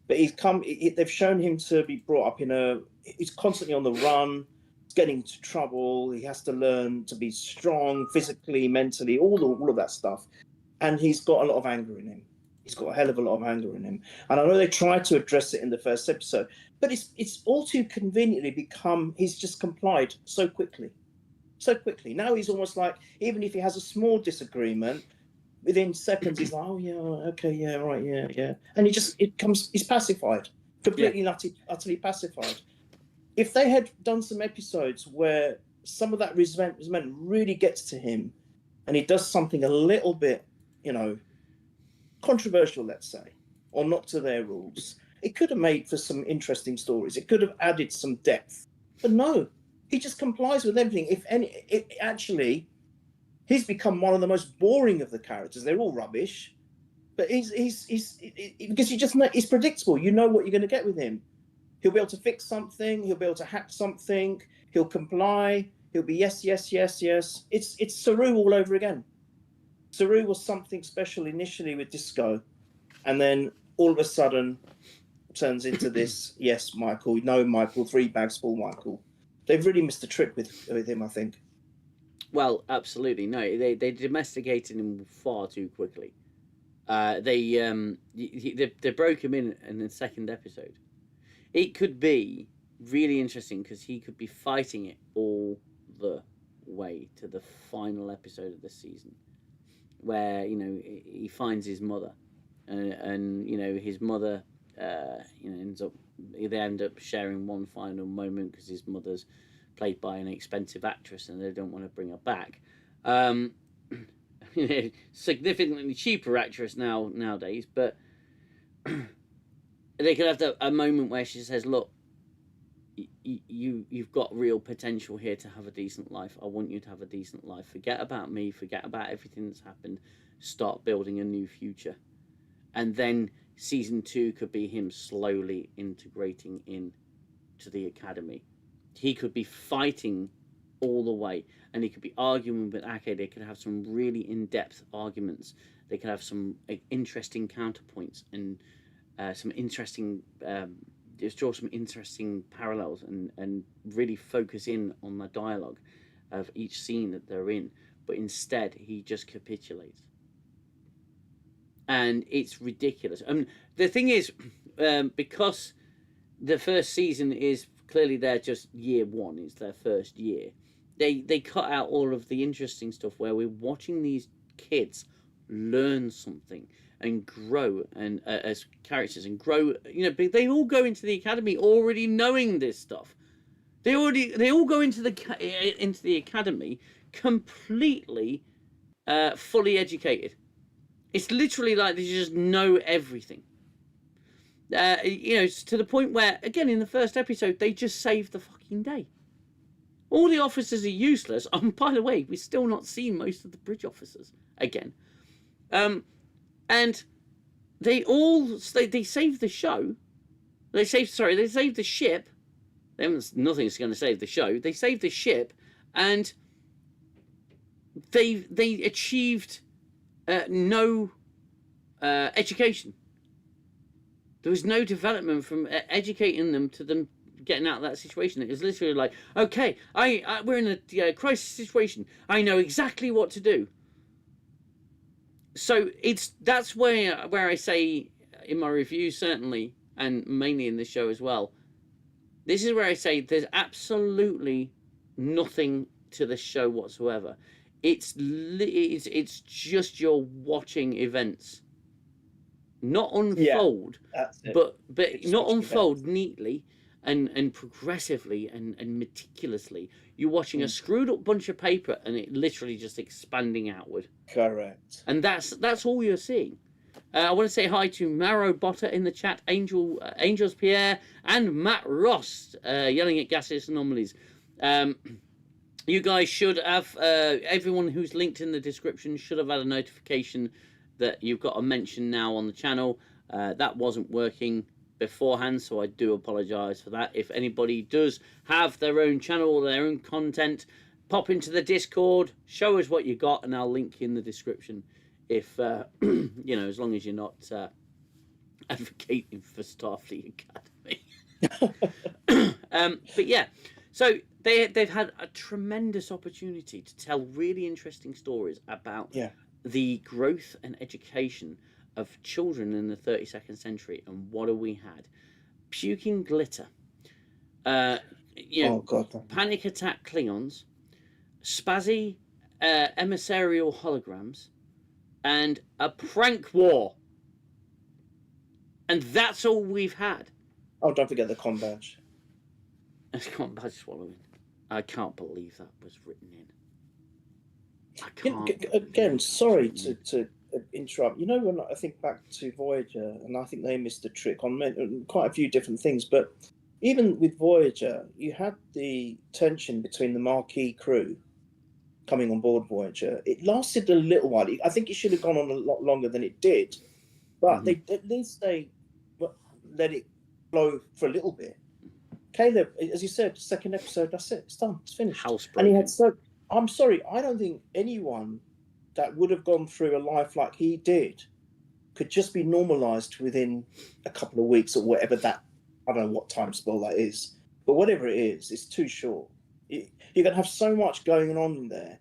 But they've shown him to be brought up he's constantly on the run, he's getting into trouble, he has to learn to be strong physically, mentally, all of that stuff. And he's got a lot of anger in him. He's got a hell of a lot of anger in him. And I know they tried to address it in the first episode, but it's all too conveniently he's just complied so quickly. So quickly. Now he's almost like, even if he has a small disagreement, within seconds he's like, oh yeah, okay, yeah, right, yeah. And he's pacified. Completely utterly pacified. If they had done some episodes where some of that resentment really gets to him and he does something a little bit, controversial, let's say, or not to their rules, it could have made for some interesting stories. It could have added some depth. But no, he just complies with everything. He's become one of the most boring of the characters. They're all rubbish, but he's because he's predictable. You know what you're going to get with him. He'll be able to fix something. He'll be able to hack something. He'll comply. He'll be yes. It's Saru all over again. Saru was something special initially with Disco, and then all of a sudden turns into this, yes, Michael, no, Michael, 3 bags full, Michael. They've really missed the trick with him, I think. Well, absolutely. No, they domesticated him far too quickly. They broke him in the second episode. It could be really interesting because he could be fighting it all the way to the final episode of the season, where he finds his mother, and his mother they end up sharing one final moment because his mother's played by an expensive actress and they don't want to bring her back. Significantly cheaper actress nowadays, but they could have a moment where she says, "Look, you've got real potential here to have a decent life. I want you to have a decent life. Forget about me. Forget about everything that's happened. Start building a new future." And then season 2 could be him slowly integrating into the academy. He could be fighting all the way, and he could be arguing with Ake. They could have some really in-depth arguments. They could have some interesting counterpoints and some interesting just draw some interesting parallels and really focus in on the dialogue of each scene that they're in. But instead, he just capitulates, and it's ridiculous. The thing is, because the first season is clearly they're just year one, it's their first year, they cut out all of the interesting stuff where we're watching these kids learn something and grow and as characters and grow. They all go into the academy already knowing this stuff. They all go into the academy completely fully educated. It's literally like they just know everything. To the point where, again, in the first episode, they just saved the fucking day. All the officers are useless. By the way, we've still not seen most of the bridge officers again. And they saved the show. They saved the ship. Nothing's going to save the show. They saved the ship, and they achieved no education. There was no development from educating them to them getting out of that situation. It was literally like, okay, we're in a crisis situation. I know exactly what to do. So that's where I say in my review, certainly, and mainly in this show as well, this is where I say there's absolutely nothing to the show whatsoever. It's just you're watching events, not unfold, but not unfold events neatly and progressively and meticulously. You're watching a screwed up bunch of paper and it literally just expanding outward. Correct. And that's all you're seeing. I want to say hi to Maro Botta in the chat, Angels Pierre, and Matt Ross yelling at gaseous anomalies. You guys should have, everyone who's linked in the description should have had a notification that you've got a mention now on the channel. That wasn't working beforehand, so I do apologise for that. If anybody does have their own channel or their own content, pop into the Discord, show us what you got, and I'll link in the description. If as long as you're not advocating for Starfleet Academy. But yeah, so they've had a tremendous opportunity to tell really interesting stories about the growth and education of children in the 32nd century. And what have we had? Puking glitter. Oh God! Panic attack Klingons, spazzy emissarial holograms, and a prank war. And that's all we've had. Oh, don't forget the comm badge. Comm badge swallowing. I can't believe that was written in. I can't. Again, sorry to interrupt. When I think back to Voyager, and I think they missed a trick on quite a few different things, but even with Voyager, you had the tension between the Marquis crew coming on board Voyager. It lasted a little while. I think it should have gone on a lot longer than it did, but at least they let it flow for a little bit. Caleb, as you said, second episode, that's it. It's done. It's finished. And he had I'm sorry, I don't think anyone that would have gone through a life like he did could just be normalized within a couple of weeks or whatever that, I don't know what time spell that is, but whatever it is, it's too short. You're going to have so much going on in there.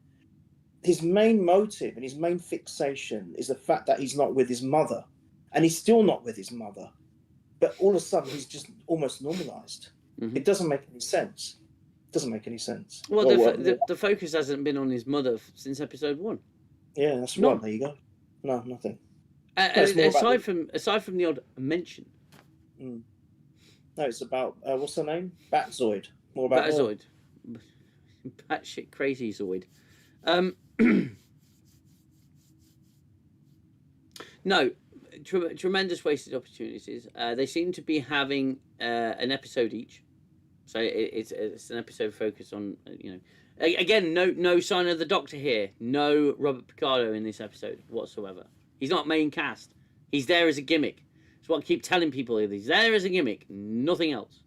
His main motive and his main fixation is the fact that he's not with his mother, and he's still not with his mother, but all of a sudden he's just almost normalized. It doesn't make any sense. Well, the focus hasn't been on his mother since episode 1. Yeah, that's right. There you go. No, nothing. Aside from the odd mention. No, it's about what's her name? Batzoid. More about Batzoid. Batshit crazy Zoid. No, tremendous wasted opportunities. They seem to be having an episode each. So it's an episode focused on, again, no sign of the Doctor here. No Robert Picardo in this episode whatsoever. He's not main cast. He's there as a gimmick. That's what I keep telling people. He's there as a gimmick. Nothing else.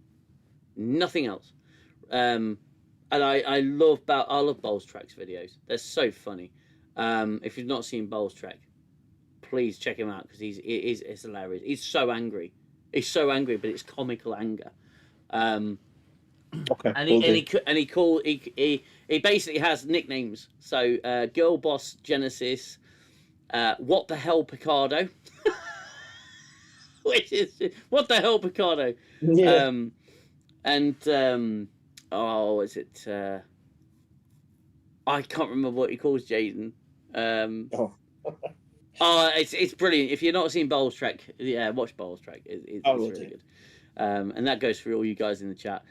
And I love Bowles Track's videos. They're so funny. If you've not seen Bowles Track, please check him out because it's hilarious. He's so angry. He's so angry, but it's comical anger. Okay. And he basically has nicknames. So Girl Boss Genesis, What the Hell Picardo, which is What the Hell Picardo. Yeah. Oh, is it? I can't remember what he calls Jaden. Oh, it's brilliant. If you're not seen Bowles Track, yeah, watch Bowles Track. It's really good. And that goes for all you guys in the chat.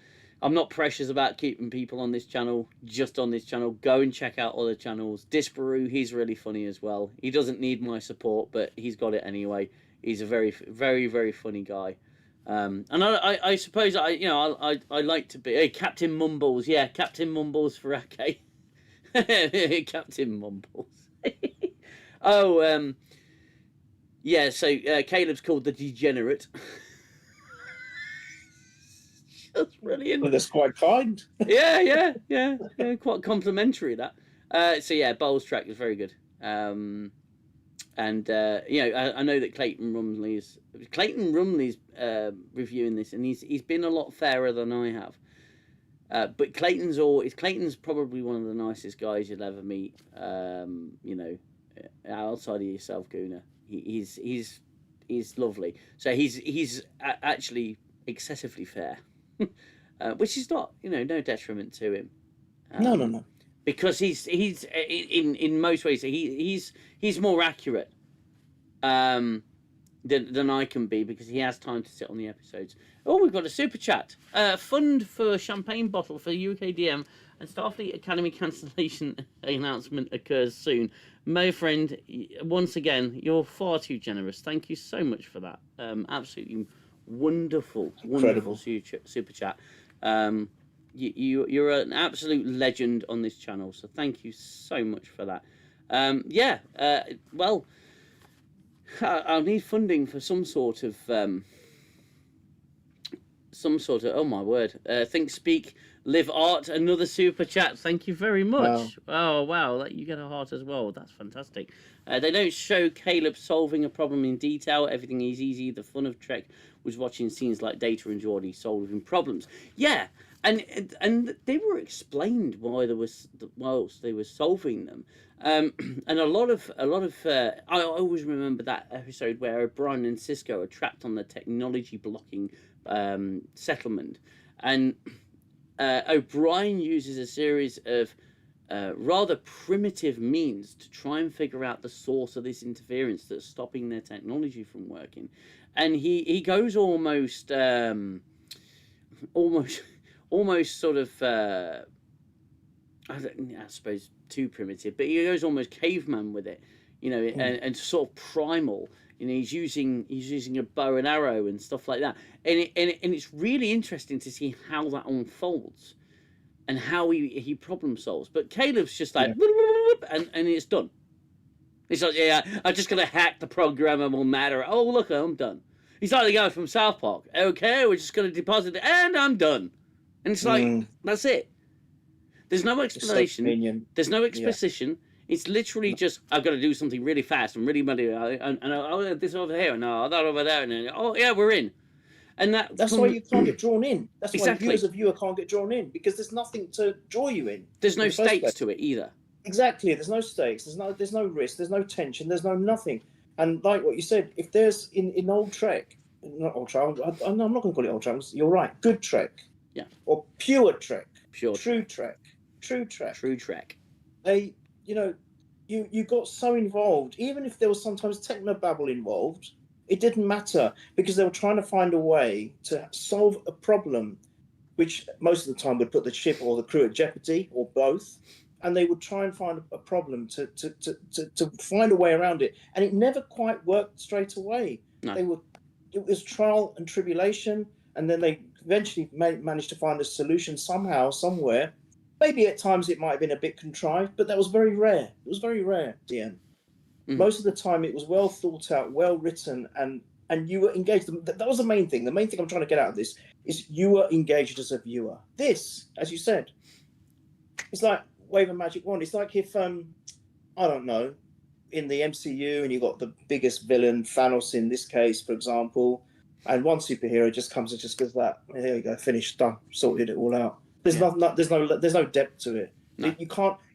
I'm not precious about keeping people on this channel, just on this channel. Go and check out other channels. Disparu, he's really funny as well. He doesn't need my support, but he's got it anyway. He's a very, very, very funny guy. And I suppose I like to be Captain Mumbles. Yeah, Captain Mumbles for Ake. Captain Mumbles. Yeah. So Caleb's called the Degenerate. That's brilliant. Well, that's quite kind. Yeah. Quite complimentary that. So yeah, Bowles Track is very good. I know that Clayton Rumley's reviewing this, and he's been a lot fairer than I have. But Clayton's probably one of the nicest guys you'll ever meet. Outside of yourself, Gooner, he's lovely. So he's actually excessively fair. Which is not, no detriment to him. No. Because he's in most ways he's more accurate than I can be because he has time to sit on the episodes. Oh, we've got a super chat. Fund for champagne bottle for UKDM and Starfleet Academy cancellation announcement occurs soon. My friend, once again, you're far too generous. Thank you so much for that. Absolutely wonderful super chat. You're an absolute legend on this channel, so thank you so much for that. Well, I'll need funding for some sort of oh my word, think, speak, live art. Another super chat, thank you very much. Wow. Oh wow, you get a heart as well. That's fantastic. They don't show Caleb solving a problem in detail. Everything is easy. The fun of Trek was watching scenes like Data and Geordi solving problems. Yeah, and they were explained whilst they were solving them. And a lot of I always remember that episode where O'Brien and Sisko are trapped on the technology blocking settlement, and O'Brien uses a series of rather primitive means to try and figure out the source of this interference that's stopping their technology from working. And he goes almost sort of I suppose too primitive, but he goes almost caveman with it, and sort of primal. He's using a bow and arrow and stuff like that, and it's really interesting to see how that unfolds and how he problem solves. But Caleb's just like and it's done. It's like, yeah, I'm just going to hack the programmable matter. Oh, look, I'm done. He's like the guy from South Park. Okay, we're just going to deposit it, and I'm done. And it's like, that's it. There's no explanation. There's no exposition. Yeah. It's literally just, I've got to do something really fast and really muddy. And this over here, and that over there. And yeah, we're in. And that's why you can't get drawn in. That's exactly why you as a viewer can't get drawn in, because there's nothing to draw you in. There's no stakes to it either. Exactly. There's no stakes. There's no risk. There's no tension. There's no nothing. And like what you said, if there's in old Trek, not old Trek, I'm not going to call it old Trek. You're right. Good Trek. Yeah. Or pure Trek. True Trek. They, you got so involved, even if there was sometimes technobabble involved, it didn't matter, because they were trying to find a way to solve a problem, which most of the time would put the ship or the crew at jeopardy, or both. And they would try and find a problem to find a way around it, and it never quite worked straight away. No. It was trial and tribulation, and then they eventually managed to find a solution somehow, somewhere. Maybe at times it might have been a bit contrived, but that was very rare. It was very rare at the end. Most of the time it was well thought out, well written, and you were engaged. That was the main thing. The main thing I'm trying to get out of this is you were engaged as a viewer. This, as you said, it's like wave a magic wand. It's like if I don't know, in the MCU, and you got the biggest villain, Thanos in this case, for example, and one superhero just comes and just goes that, here you go, finished, done, sorted it all out. There's there's no depth to it. No.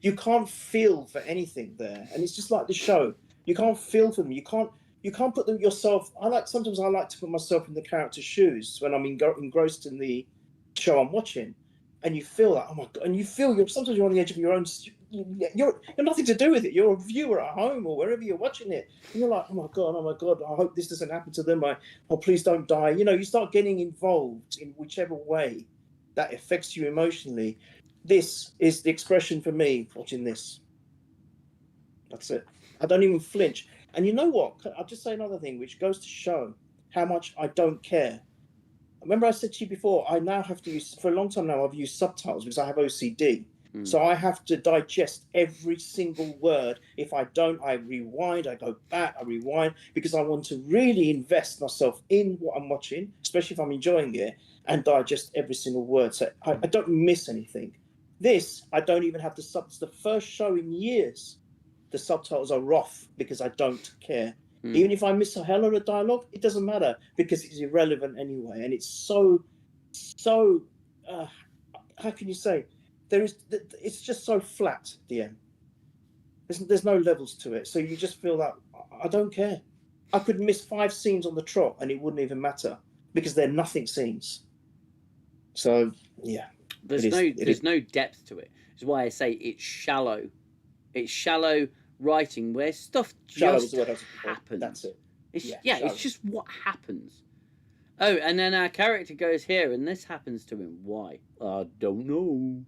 You can't feel for anything there, and it's just like the show. You can't feel for them. You can't put them yourself. Sometimes I like to put myself in the character's shoes when I'm engrossed in the show I'm watching, and you feel that, oh my god, and you feel sometimes you're on the edge of your own. You're nothing to do with it. You're a viewer at home or wherever you're watching it, and you're like, oh my god, I hope this doesn't happen to them. Please don't die. You start getting involved in whichever way that affects you emotionally. This is the expression for me watching this. That's it. I don't even flinch. And you know what? I'll just say another thing, which goes to show how much I don't care. Remember I said to you before, I now have to use, for a long time now, I've used subtitles because I have OCD. So I have to digest every single word. If I don't, I rewind, I go back, I rewind, because I want to really invest myself in what I'm watching, especially if I'm enjoying it, and digest every single word. So I don't miss anything. This, I don't even have the subs. The first show in years, the subtitles are off because I don't care. Even if I miss a hell of a dialogue, it doesn't matter because it's irrelevant anyway. And it's so, how can you say? It's just so flat, the end. There's no levels to it. So you just feel like, I don't care. I could miss 5 scenes on the trot and it wouldn't even matter because they're nothing scenes. So, yeah. There's no depth to it. It's why I say it's shallow. It's shallow writing where stuff just happens. That's it. It's just what happens. Oh, and then our character goes here and this happens to him. Why? I don't know.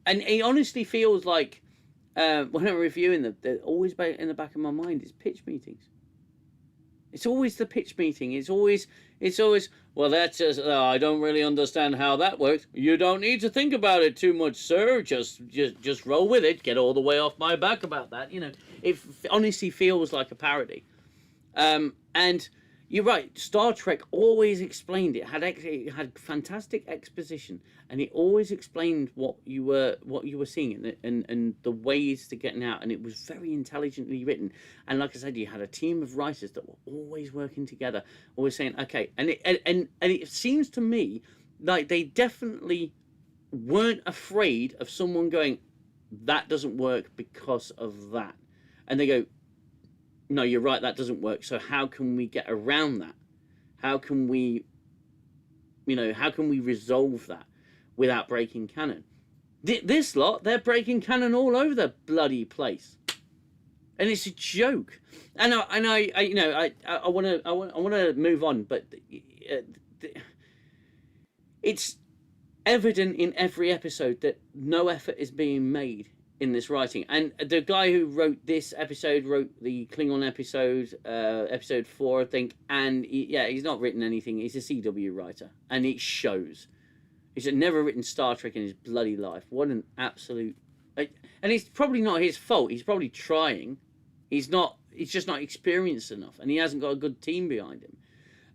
And it honestly feels like when I'm reviewing them, they're always in the back of my mind is pitch meetings. It's always the pitch meeting. It's always, well, that's just, I don't really understand how that works. You don't need to think about it too much, sir. Just roll with it. Get all the way off my back about that. It honestly feels like a parody. And you're right. Star Trek always explained it. It had fantastic exposition, and it always explained what you were seeing and the ways to getting out. And it was very intelligently written. And like I said, you had a team of writers that were always working together, always saying, okay. And it seems to me like they definitely weren't afraid of someone going, that doesn't work because of that, and they go, no, you're right, that doesn't work. So how can we get around that? How can we resolve that without breaking canon? This lot, they're breaking canon all over the bloody place, and it's a joke. And I want to move on, but it's evident in every episode that no effort is being made in this writing. And the guy who wrote this episode wrote the Klingon episode, episode 4, I think, and he's not written anything. He's a CW writer, and it shows. He's never written Star Trek in his bloody life. What an absolute... And it's probably not his fault. He's probably trying. He's just not experienced enough, and he hasn't got a good team behind him.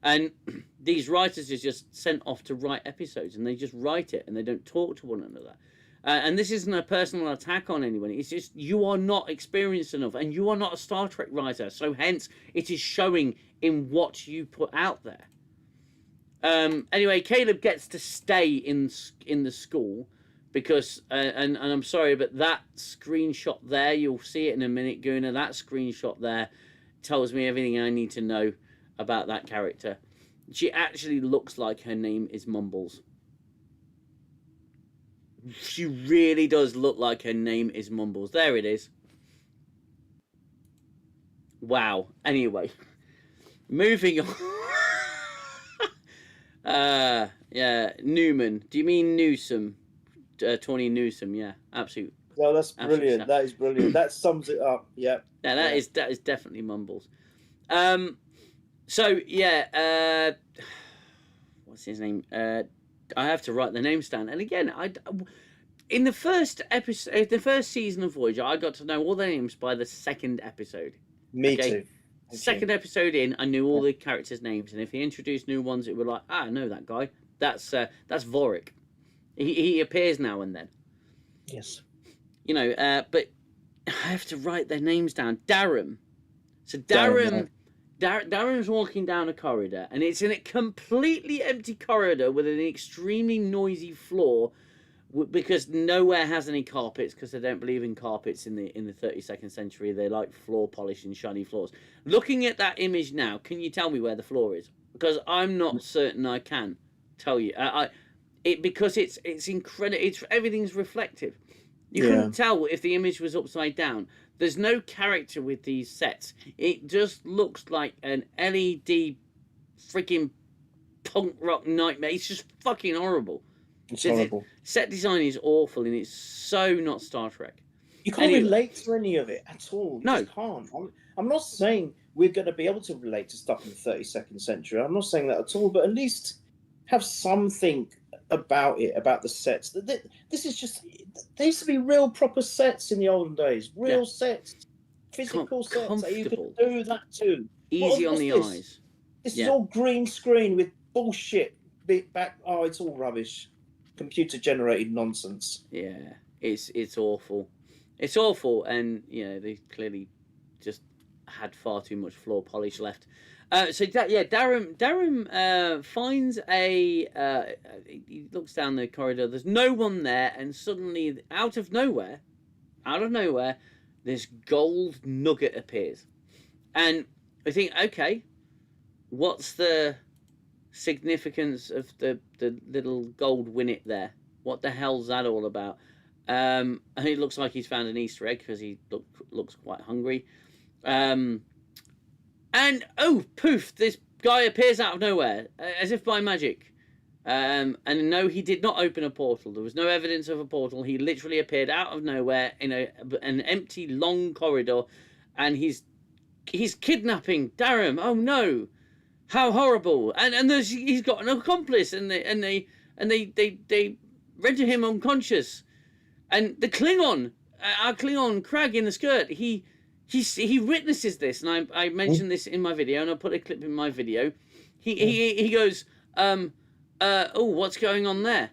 And these writers are just sent off to write episodes, and they just write it, and they don't talk to one another. And this isn't a personal attack on anyone. It's just you are not experienced enough, and you are not a Star Trek writer. So hence, it is showing in what you put out there. Anyway, Caleb gets to stay in the school because, and I'm sorry, but that screenshot there, you'll see it in a minute, Gooner. That screenshot there tells me everything I need to know about that character. She actually looks like her name is Mumbles. She really does look like her name is Mumbles. There it is. Wow. Anyway, moving on. Yeah, Newman. Do you mean Newsom? Tawny Newsom. Yeah, absolutely. Well, that's brilliant. That is brilliant. That sums it up. Yeah. Yeah, that is definitely Mumbles. So yeah, what's his name? I have to write the names down. And again, in the first episode, the first season of Voyager, I got to know all the names by the second episode. Me too. Second episode in, I knew all the characters' names, and if he introduced new ones, it would like, I know that guy. That's Vorik. He appears now and then. Yes. You know, but I have to write their names down. Darum. So Darren, Darren's walking down a corridor, and it's in a completely empty corridor with an extremely noisy floor, because nowhere has any carpets, because they don't believe in carpets in the 32nd century. They like floor polish and shiny floors. Looking at that image now, can you tell me where the floor is? Because I'm not certain I can tell you. Because it's incredible. It's everything's reflective. You couldn't tell if the image was upside down. There's no character with these sets. It just looks like an LED freaking punk rock nightmare. It's just fucking horrible. It's horrible. Set design is awful, and it's so not Star Trek. You can't relate to any of it at all. You No. just can't. I'm not saying we're going to be able to relate to stuff in the 32nd century. I'm not saying that at all, but at least have something about it, about the sets. This is just, there used to be real proper sets in the olden days. Real sets. Physical sets that you could do that too. Easy on the eyes. This is all green screen with bullshit. It's all rubbish. Computer generated nonsense. Yeah, it's awful. It's awful, and you know they clearly just had far too much floor polish left. Darum finds he looks down the corridor. There's no one there, and suddenly, out of nowhere, this gold nugget appears, and I think, okay, what's the significance of the little gold winnet there? What the hell's that all about? And it looks like he's found an Easter egg, because he looks quite hungry. And oh, poof! This guy appears out of nowhere, as if by magic. And no, he did not open a portal. There was no evidence of a portal. He literally appeared out of nowhere in an empty, long corridor, and he's kidnapping Darum. Oh no! How horrible! And he's got an accomplice, and they render him unconscious. And the Klingon, our Klingon Crag in the skirt, he witnesses this, and I mentioned this in my video, and I put a clip in my video. He goes, oh, what's going on there?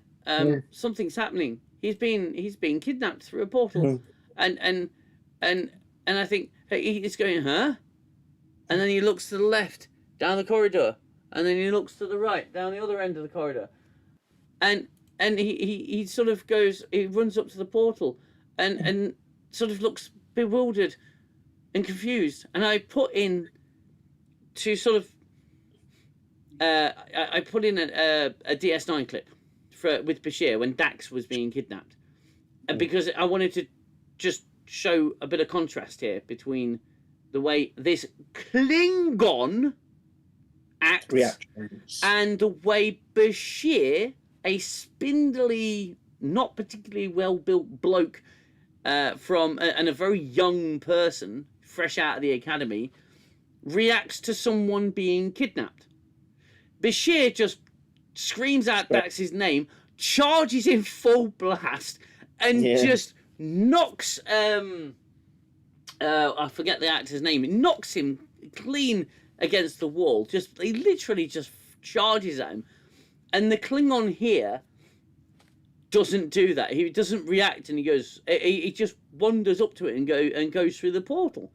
Something's happening. He's been kidnapped through a portal, and I think he's going, huh? And then he looks to the left down the corridor, and then he looks to the right down the other end of the corridor, and he sort of goes, he runs up to the portal, and sort of looks bewildered and confused. And I put in to sort of I put in a DS9 clip with Bashir when Dax was being kidnapped, and because I wanted to just show a bit of contrast here between the way this Klingon acts and the way Bashir, a spindly, not particularly well-built bloke and a very young person, fresh out of the academy, reacts to someone being kidnapped. Bashir just screams out Dax's name, charges in full blast, and just knocks I forget the actor's name. It knocks him clean against the wall. He literally just charges at him. And the Klingon here doesn't do that. He doesn't react, and he goes. He just wanders up to it and goes through the portal.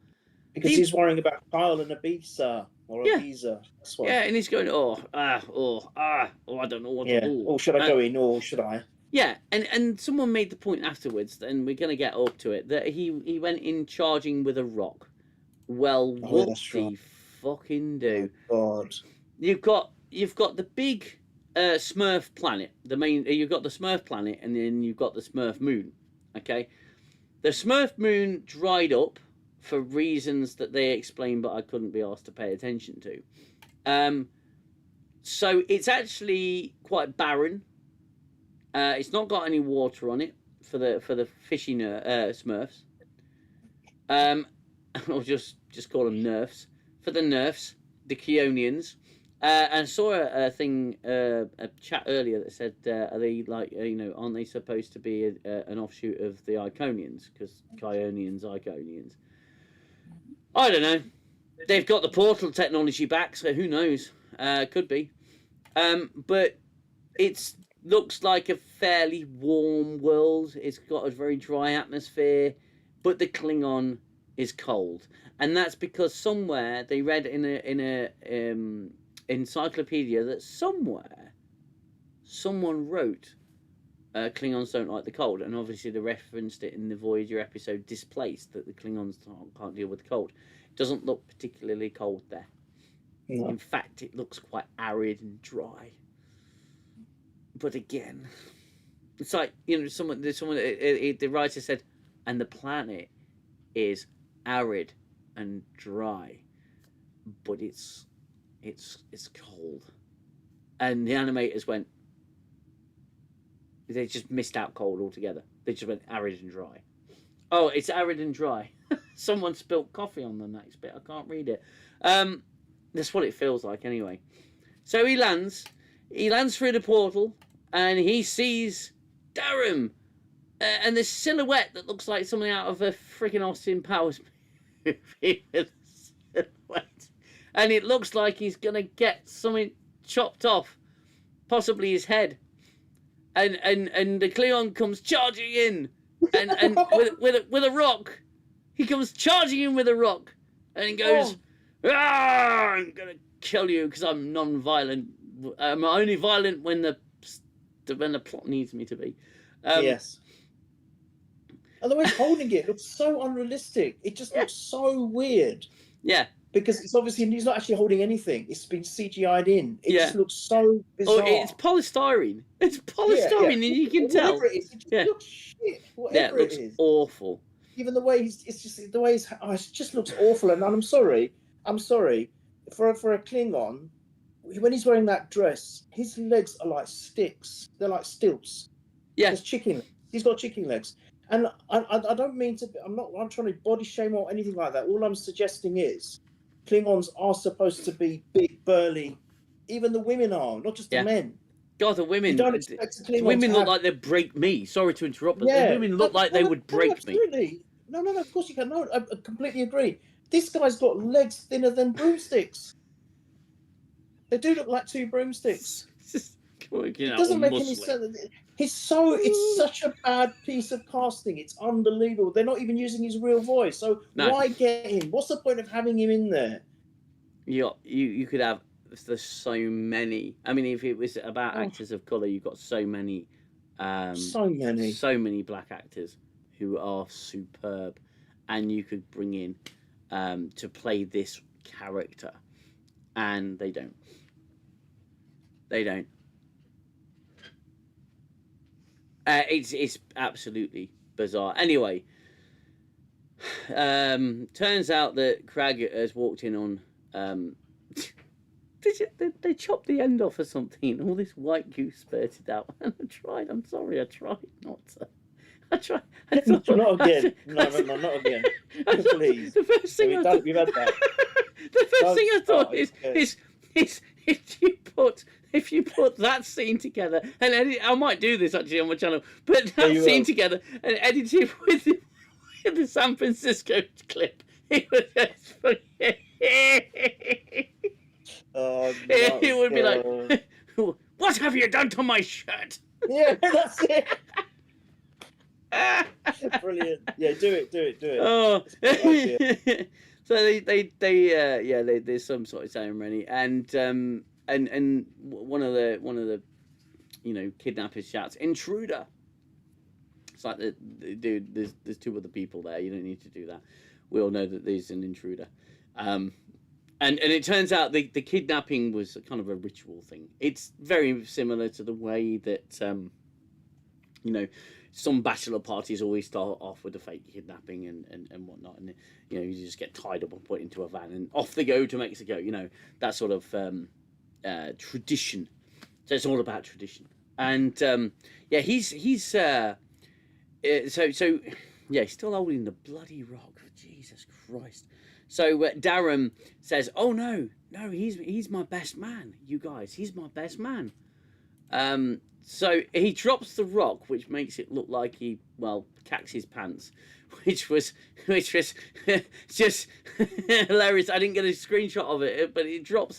Because he's worrying about Kyle and Abisa or Abisa. That's why. Yeah, and he's going, I don't know what to do. Or should I go in, or should I? Yeah, and someone made the point afterwards, and we're going to get up to it, that he went in charging with a rock. Well, what the fucking do? Oh, God. You've got the big Smurf planet. You've got the Smurf planet, and then you've got the Smurf moon. Okay, the Smurf moon dried up for reasons that they explained, but I couldn't be asked to pay attention to. So it's actually quite barren. It's not got any water on it for the fishy Smurfs. Or just call them nerfs. For the nerfs, the Keonians. And I saw a chat earlier that said, are they aren't they supposed to be an offshoot of the Iconians? Because Iconians. I don't know. They've got the portal technology back, so who knows? Could be. But it's looks like a fairly warm world. It's got a very dry atmosphere, but the Klingon is cold, and that's because somewhere they read in a encyclopedia that somewhere someone wrote Klingons don't like the cold, and obviously they referenced it in the Voyager episode Displaced, that the Klingons can't deal with the cold. It doesn't look particularly cold there. No. In fact, it looks quite arid and dry. But again, it's like, you know, the writer said, and the planet is arid and dry, but it's cold. And the animators went, they just missed out cold altogether. They just went arid and dry. Oh, it's arid and dry. Someone spilt coffee on the next bit. I can't read it. That's what it feels like anyway. So he lands through the portal, and he sees Darren and this silhouette that looks like something out of a freaking Austin Powers movie. And it looks like he's gonna get something chopped off, possibly his head. And the Klingon comes charging in, and with a rock. He comes charging in with a rock, and he goes, "Ah, I'm gonna kill you because I'm non-violent. I'm only violent when the plot needs me to be." Yes. And the way he's holding it looks so unrealistic. It just looks so weird. Yeah. Because it's obviously, he's not actually holding anything. It's been CGI'd in. It just looks so bizarre. Oh, it's polystyrene. It's polystyrene, and you can tell. Whatever it is, it just looks shit. Whatever it looks awful. Even the way it just looks awful. And I'm sorry. For a Klingon, when he's wearing that dress, his legs are like sticks. They're like stilts. Yeah. There's chicken. He's got chicken legs. And I don't mean to. I'm trying to body shame or anything like that. All I'm suggesting is, Klingons are supposed to be big, burly. Even the women are, not just the men. God, the women. You don't expect the women look like they'd break me. Sorry to interrupt, but the women look like they would break me. Absolutely. No, of course you can. No, I completely agree. This guy's got legs thinner than broomsticks. They do look like two broomsticks. It doesn't make any sense. It's such a bad piece of casting. It's unbelievable. They're not even using his real voice. So why get him? What's the point of having him in there? You could have. There's so many. I mean, if it was about actors of color, you've got so many black actors who are superb, and you could bring in to play this character, and they don't. It's absolutely bizarre. Anyway, turns out that Crag has walked in on. They chopped the end off or something. All this white goose spurted out, and I tried. I'm sorry, I tried not to. I tried. Not again. No, not again. Please. The first thing we've had that. The first thing I thought is if you put that scene together and edit, I might do this actually on my channel, put that scene together and edit it with the San Francisco clip. It was just funny. It would be like, what have you done to my shirt? Yeah, that's it. Brilliant. Yeah, do it. Oh. So there's some sort of ceremony, and one of the kidnappers shouts, "Intruder!" It's like the dude. There's two other people there. You don't need to do that. We all know that there's an intruder. And it turns out the kidnapping was kind of a ritual thing. It's very similar to the way that some bachelor parties always start off with a fake kidnapping and whatnot, and you just get tied up and put into a van and off they go to Mexico. That sort of tradition. So it's all about tradition. And he's still holding the bloody rock. Jesus Christ. So Darren says, "Oh no, he's my best man. You guys, he's my best man." So he drops the rock, which makes it look like he cacks his pants, which was just hilarious. I didn't get a screenshot of it, but it drops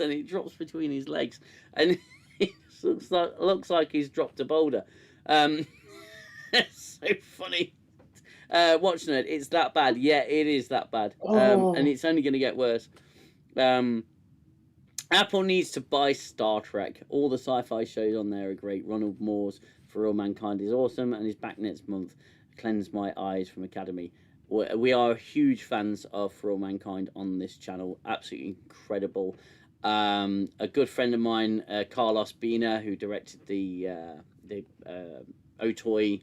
between his legs, and it's looks like he's dropped a boulder. It's so funny. Watch Nerd, it's that bad. Yeah, it is that bad. And it's only going to get worse. Apple needs to buy Star Trek. All the sci-fi shows on there are great. Ronald Moore's For All Mankind is awesome, and he's back next month. Cleanse My Eyes from Academy. We are huge fans of For All Mankind on this channel. Absolutely incredible. A good friend of mine, Carlos Bina, who directed the Otoy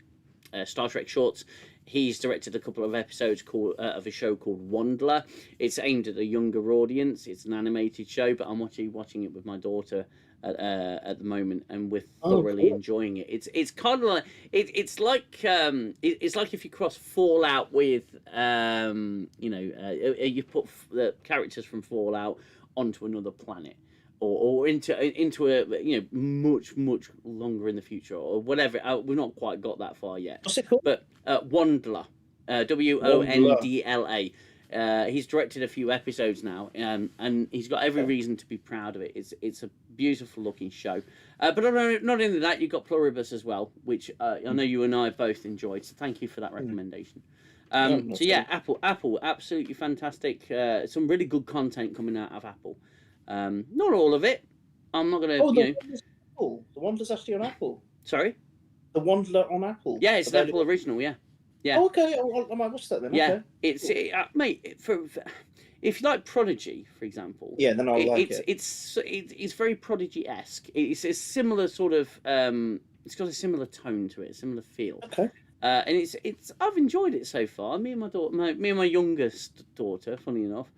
Star Trek shorts, he's directed a couple of episodes of a show called Wandler. It's aimed at a younger audience. It's an animated show, but I'm watching it with my daughter at the moment, and we're thoroughly enjoying it. It's kind of like it's like if you cross Fallout with you put the characters from Fallout onto another planet, or into a much longer in the future, or whatever. We've not quite got that far yet. What's it called? But Wandler, Wondla. He's directed a few episodes now, and he's got every reason to be proud of it. It's a beautiful looking show. But not only that, you've got Pluribus as well, which I know you and I both enjoyed. So thank you for that recommendation. So yeah, Apple, absolutely fantastic. Some really good content coming out of Apple. Not all of it. I'm not gonna. The Wandler's actually on Apple. Sorry. The Wandler on Apple. Yeah, it's an Apple original. Yeah. Yeah. Oh, okay. I might watch that then. Yeah. Okay. Mate. For if you like Prodigy, for example. Yeah, then I'll like it. It's very Prodigy-esque. It's a similar sort of. It's got a similar tone to it, a similar feel. Okay. And it's I've enjoyed it so far. Me and my daughter, me and my youngest daughter, funny enough,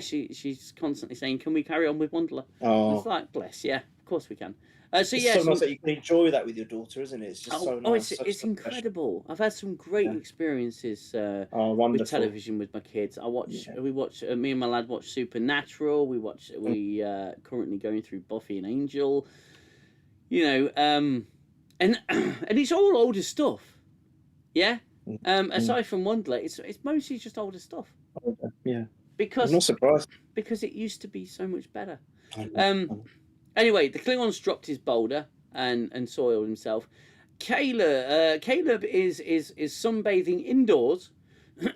she's constantly saying, "Can we carry on with Wandler?" Oh, it's like, bless, yeah, of course we can. it's so nice that you can enjoy that with your daughter, isn't it? It's just so nice. It's incredible. I've had some great experiences with television with my kids. We watch. Me and my lad watch Supernatural. We currently going through Buffy and Angel. And it's all older stuff. Yeah. Aside from Wandler, it's mostly just older stuff. Yeah. Because I'm not surprised. Because it used to be so much better. Anyway, the Klingon's dropped his boulder and soiled himself. Caleb is sunbathing indoors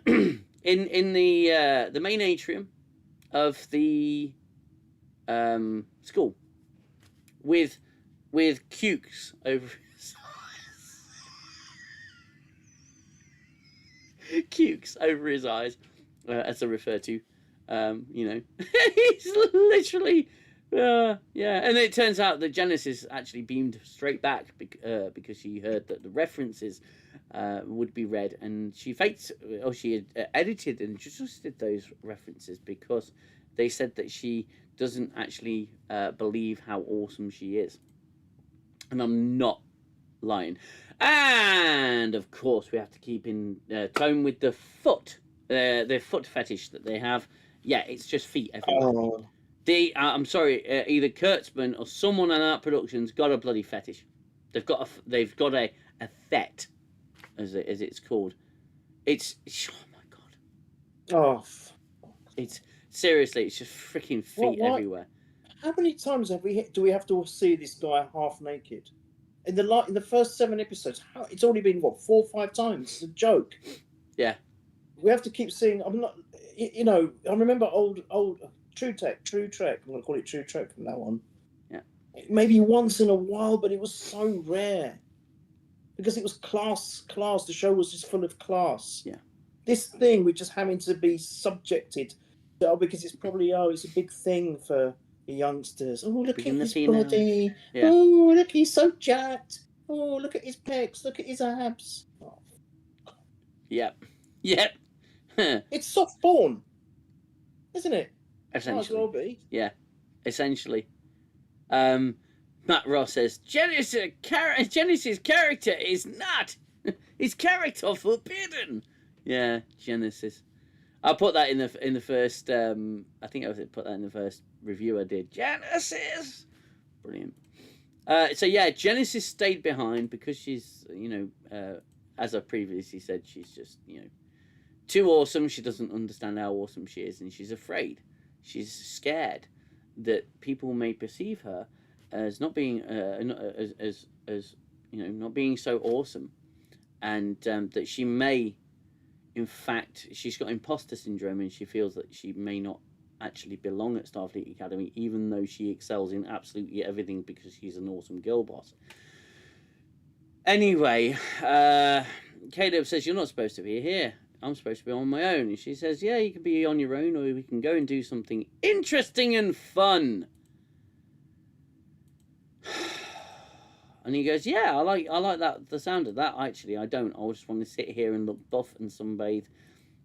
in the main atrium of the school with cukes over his eyes. Cukes over his eyes, as I refer to. He's literally. And it turns out that Genesis actually beamed straight back because she heard that the references would be read, and she had edited and adjusted those references because they said that she doesn't actually believe how awesome she is. And I'm not lying. And of course, we have to keep in tone with the foot fetish that they have. Yeah, it's just feet everywhere. I'm sorry, either Kurtzman or someone on Art Productions got a bloody fetish. They've got a thet, as it's called. It's oh my god. It's seriously, it's just freaking feet everywhere. How many times do we have to see this guy half naked? In the first 7 episodes, it's already been 4 or 5 times. It's a joke. Yeah. We have to keep seeing. I'm not. I remember old. True Trek. I'm going to call it True Trek from that one. Yeah. Maybe once in a while, but it was so rare. Because it was class. The show was just full of class. Yeah. This thing, we're just having to be subjected to, because it's probably, it's a big thing for the youngsters. Oh, look at his body. Yeah. Oh, look, he's so jacked. Oh, look at his pecs. Look at his abs. Oh. Yep. It's soft porn, isn't it? Essentially. Might as well be. Yeah, essentially. Matt Ross says Genesis' character is not his character forbidden. Yeah, Genesis. I put that in the first. I think I put that in the first review I did. Genesis, brilliant. So yeah, Genesis stayed behind because she's as I previously said, she's just too awesome. She doesn't understand how awesome she is, and she's afraid. She's scared that people may perceive her as not being as not being so awesome, and that she may, in fact, she's got imposter syndrome, and she feels that she may not actually belong at Starfleet Academy, even though she excels in absolutely everything because she's an awesome girl boss. Anyway, Caleb says, "You're not supposed to be here. I'm supposed to be on my own." And she says, "Yeah, you can be on your own, or we can go and do something interesting and fun." And he goes, "Yeah, I like that, the sound of that. Actually, I don't. I just want to sit here and look buff and sunbathe."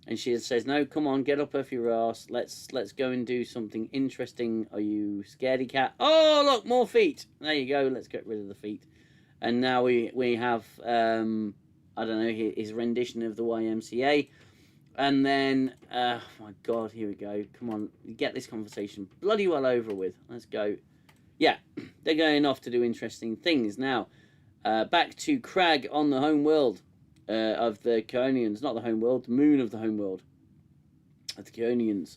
And she says, "No, come on, get up off your ass. Let's go and do something interesting. Are you scaredy cat? Oh, look, more feet. There you go. Let's get rid of the feet." And now we have I don't know, his rendition of the YMCA. And then my God, here we go. Come on, get this conversation bloody well over with. Let's go. Yeah, they're going off to do interesting things now. Back to Crag on the home world of the Keonians, not the home world, the moon of the home world of the Keonians.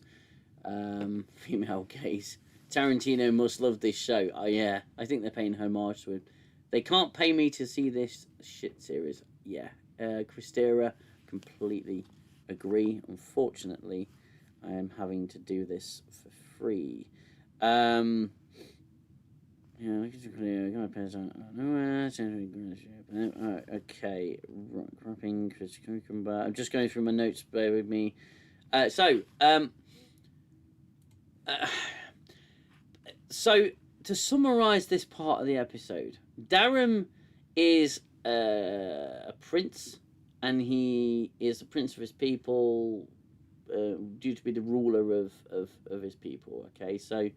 Female gaze. Tarantino must love this show. Oh yeah, I think they're paying homage to it. They can't pay me to see this shit series. Yeah, Christera, completely agree. Unfortunately, I am having to do this for free. Okay, wrapping. I'm just going through my notes. Bear with me. So to summarize this part of the episode, Darum is a prince, and he is the prince of his people, due to be the ruler of his people. Okay, so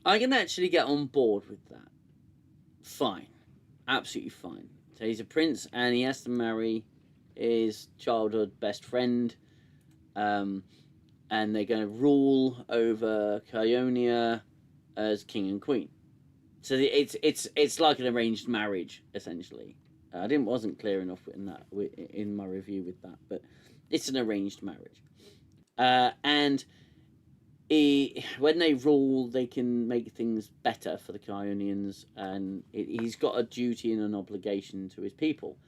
I can actually get on board with that. Fine. Absolutely fine. So he's a prince, and he has to marry his childhood best friend, and they're going to rule over Keonia as king and queen. So it's like an arranged marriage, essentially. I wasn't clear enough in my review with that, but it's an arranged marriage. And when they rule, they can make things better for the Keonians, and he's got a duty and an obligation to his people.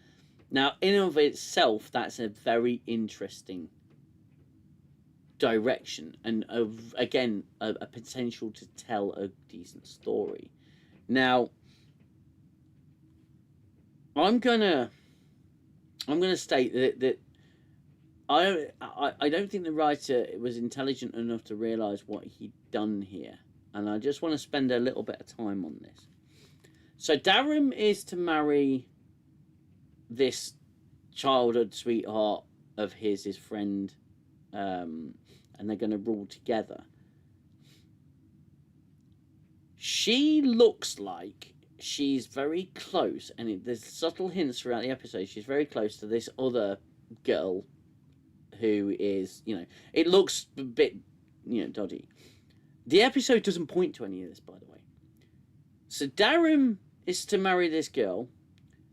Now, in and of itself, that's a very interesting direction, and again, a potential to tell a decent story. Now, I'm gonna state that I don't think the writer was intelligent enough to realise what he'd done here, and I just want to spend a little bit of time on this. So Darum is to marry this childhood sweetheart of his friend, and they're going to rule together. She looks like she's very close, and there's subtle hints throughout the episode. She's very close to this other girl who is, it looks a bit, dodgy. The episode doesn't point to any of this, by the way. So Darum is to marry this girl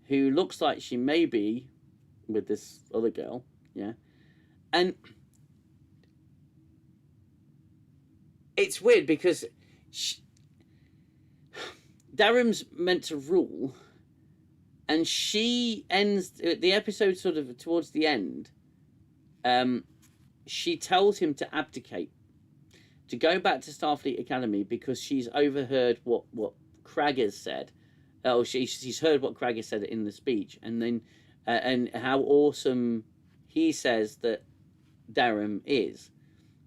who looks like she may be with this other girl, yeah? And it's weird because Darum's meant to rule, and she ends the episode sort of towards the end. She tells him to abdicate, to go back to Starfleet Academy, because she's overheard what Crag has said. Oh, she's heard what Crag has said in the speech, and then and how awesome he says that Darum is.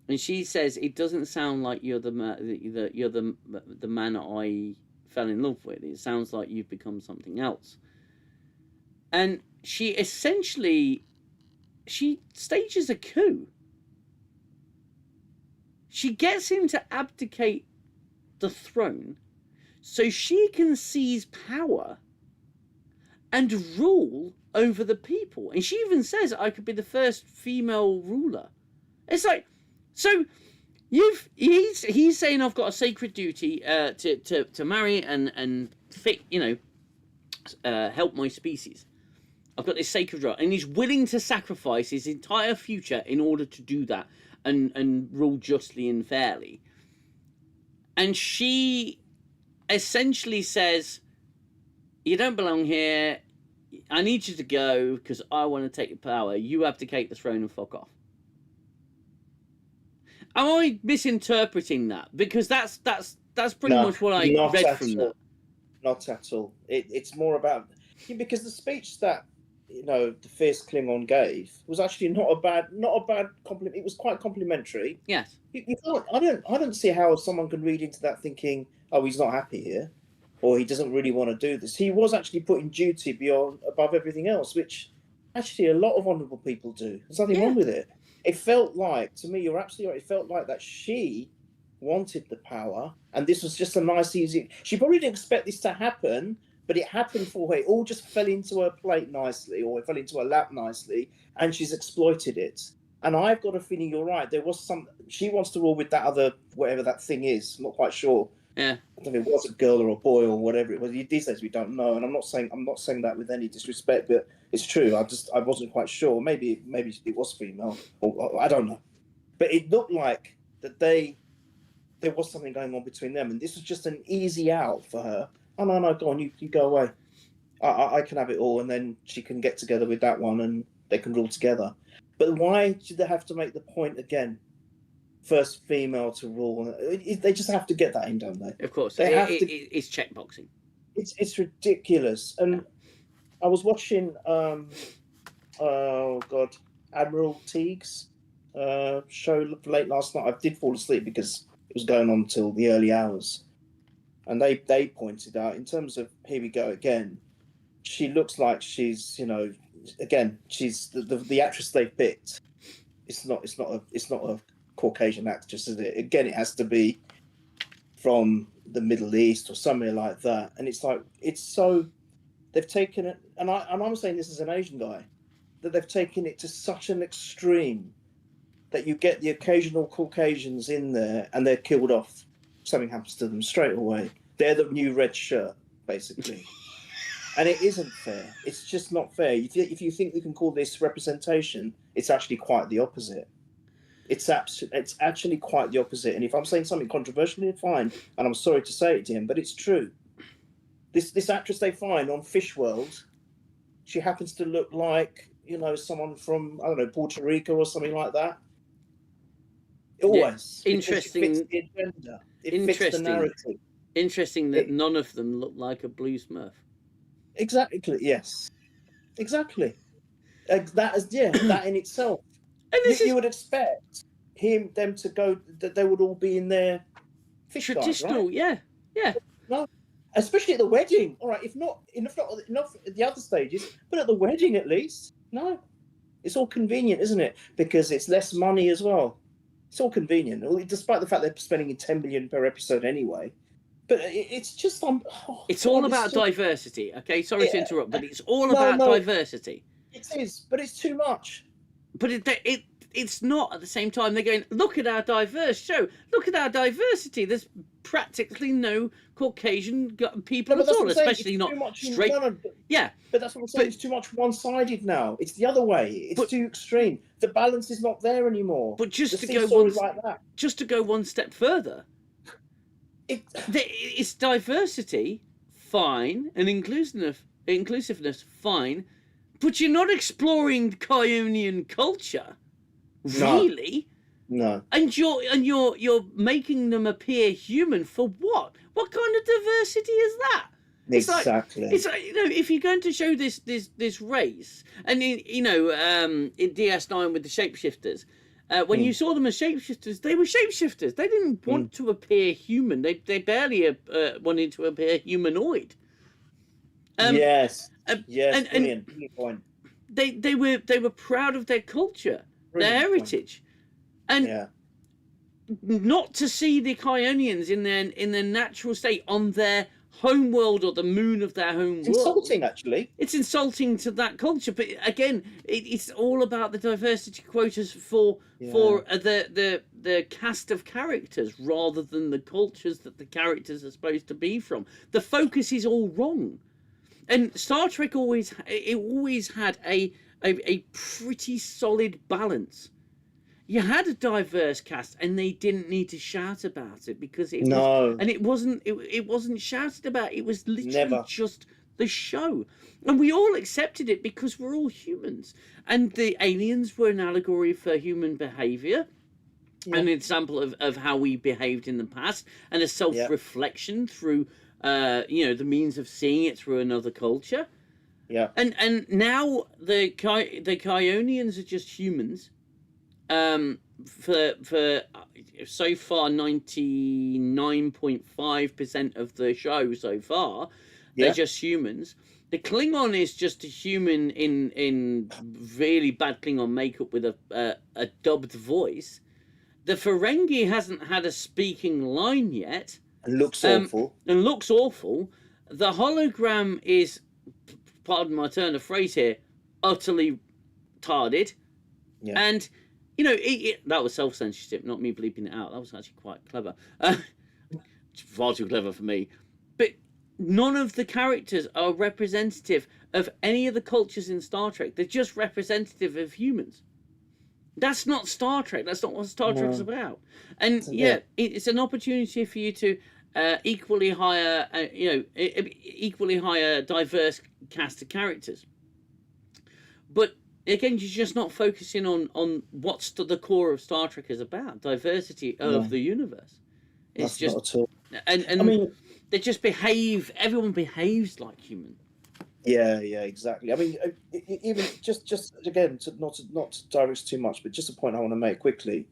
And she says, "It doesn't sound like you're the man I fell in love with. It sounds like you've become something else." And she essentially, she stages a coup. She gets him to abdicate the throne so she can seize power and rule over the people. And she even says, "I could be the first female ruler." It's like, so he's saying, "I've got a sacred duty to marry and fit, help my species. I've got this sacred right," and he's willing to sacrifice his entire future in order to do that and rule justly and fairly. And she essentially says, you don't belong here. I need you to go because I want to take your power. You abdicate the throne and fuck off. Am I misinterpreting that? Because that's pretty much what I read from that. Not at all. It's more about because the speech that the fierce Klingon gave was actually not a bad compliment. It was quite complimentary. Yes. You can't, I don't see how someone can read into that thinking, oh, he's not happy here, or he doesn't really want to do this. He was actually putting duty above everything else, which actually a lot of honourable people do. There's nothing wrong with it. It felt like, to me, you're absolutely right. It felt like that she wanted the power, and this was just a nice, easy. She probably didn't expect this to happen, but it happened for her. It all just fell into her plate nicely, or it fell into her lap nicely, and she's exploited it. And I've got a feeling you're right. There was she wants to rule with that other, whatever that thing is. I'm not quite sure. Yeah. I don't know if it was a girl or a boy or whatever it was. These days we don't know, and I'm not saying that with any disrespect, but it's true. I wasn't quite sure. Maybe it was female, or I don't know. But it looked like that there was something going on between them, and this was just an easy out for her. Oh no, go on, you go away. I can have it all, and then she can get together with that one, and they can rule together. But why did they have to make the point again? First female to rule. They just have to get that in, don't they? Of course. It's checkboxing. It's ridiculous. And I was watching Admiral Teague's show late last night. I did fall asleep because it was going on till the early hours. And they pointed out, in terms of here we go again, she looks like she's, again, she's the actress they picked. It's not a Caucasian actress, is it? Again, it has to be from the Middle East or somewhere like that. And it's like, they've taken it, and I'm saying this as an Asian guy, that they've taken it to such an extreme that you get the occasional Caucasians in there and they're killed off. Something happens to them straight away. They're the new red shirt, basically. And it isn't fair. It's just not fair. If you think we can call this representation, it's actually quite the opposite. It's actually quite the opposite. And if I'm saying something controversial, fine. And I'm sorry to say it to him, but it's true. This actress they find on Fish World, she happens to look like, someone from, I don't know, Puerto Rico or something like that. Always. Yeah, interesting. It fits the agenda. It fits the narrative. Interesting that none of them look like a blue Smurf. Exactly. Yes. Exactly. That in itself. And you would expect them to go. That they would all be in their fish traditional. Guys, right? Yeah. No, especially at the wedding. All right, if not at the other stages, but at the wedding at least. No, it's all convenient, isn't it? Because it's less money as well. It's all convenient, despite the fact they're spending 10 million per episode anyway. But it's just it's all about diversity. Okay, sorry to interrupt, but it's all about diversity. It is, but it's too much. But it's not at the same time. They're going, look at our diverse show. Look at our diversity. There's practically no Caucasian people at all, especially not straight. Yeah. But that's what I'm saying. It's too much one-sided now. It's the other way. It's too extreme. The balance is not there anymore. But just to go one step further, it's diversity, fine, and inclusiveness, fine. But you're not exploring Kionian culture, really. No. And you're making them appear human for what? What kind of diversity is that? Exactly. It's like if you're going to show this race, and in DS9 with the shapeshifters, when you saw them as shapeshifters, they were shapeshifters. They didn't want to appear human. They barely wanted to appear humanoid. Yes. Yes. Brilliant point. They were proud of their culture, their heritage, and not to see the Kionians in their natural state on their home world or the moon of their home world. Insulting, actually. It's insulting to that culture. But again, it's all about the diversity quotas for the cast of characters rather than the cultures that the characters are supposed to be from. The focus is all wrong. And Star Trek always had a pretty solid balance. you had a diverse cast, and they didn't need to shout about it because it was, No, and it wasn't shouted about. It was literally never. just the show, and we all accepted it because we're all humans, and the aliens were an allegory for human behavior. Yeah. An example of how we behaved in the past, and a self-reflection through the means of seeing it through another culture. Yeah. And now the Kionians are just humans. For so far 99.5% of the show so far, they're just humans. The Klingon is just a human in really bad Klingon makeup with a dubbed voice. The Ferengi hasn't had a speaking line yet. And looks awful. And looks awful. The hologram is, pardon my turn of phrase here, utterly tarded. Yeah. And, that was self-censorship, not me bleeping it out. That was actually quite clever. Far too clever for me. But none of the characters are representative of any of the cultures in Star Trek. They're just representative of humans. That's not Star Trek. That's not what Star Trek's about. And it's an opportunity for you to equally hire diverse cast of characters. But again, you're just not focusing on what's the core of Star Trek is about. Diversity of the universe. It's That's just not at all. and I mean, they just behave. Everyone behaves like human. Yeah, exactly. I mean, even just again, not to direct too much, but just a point I want to make quickly.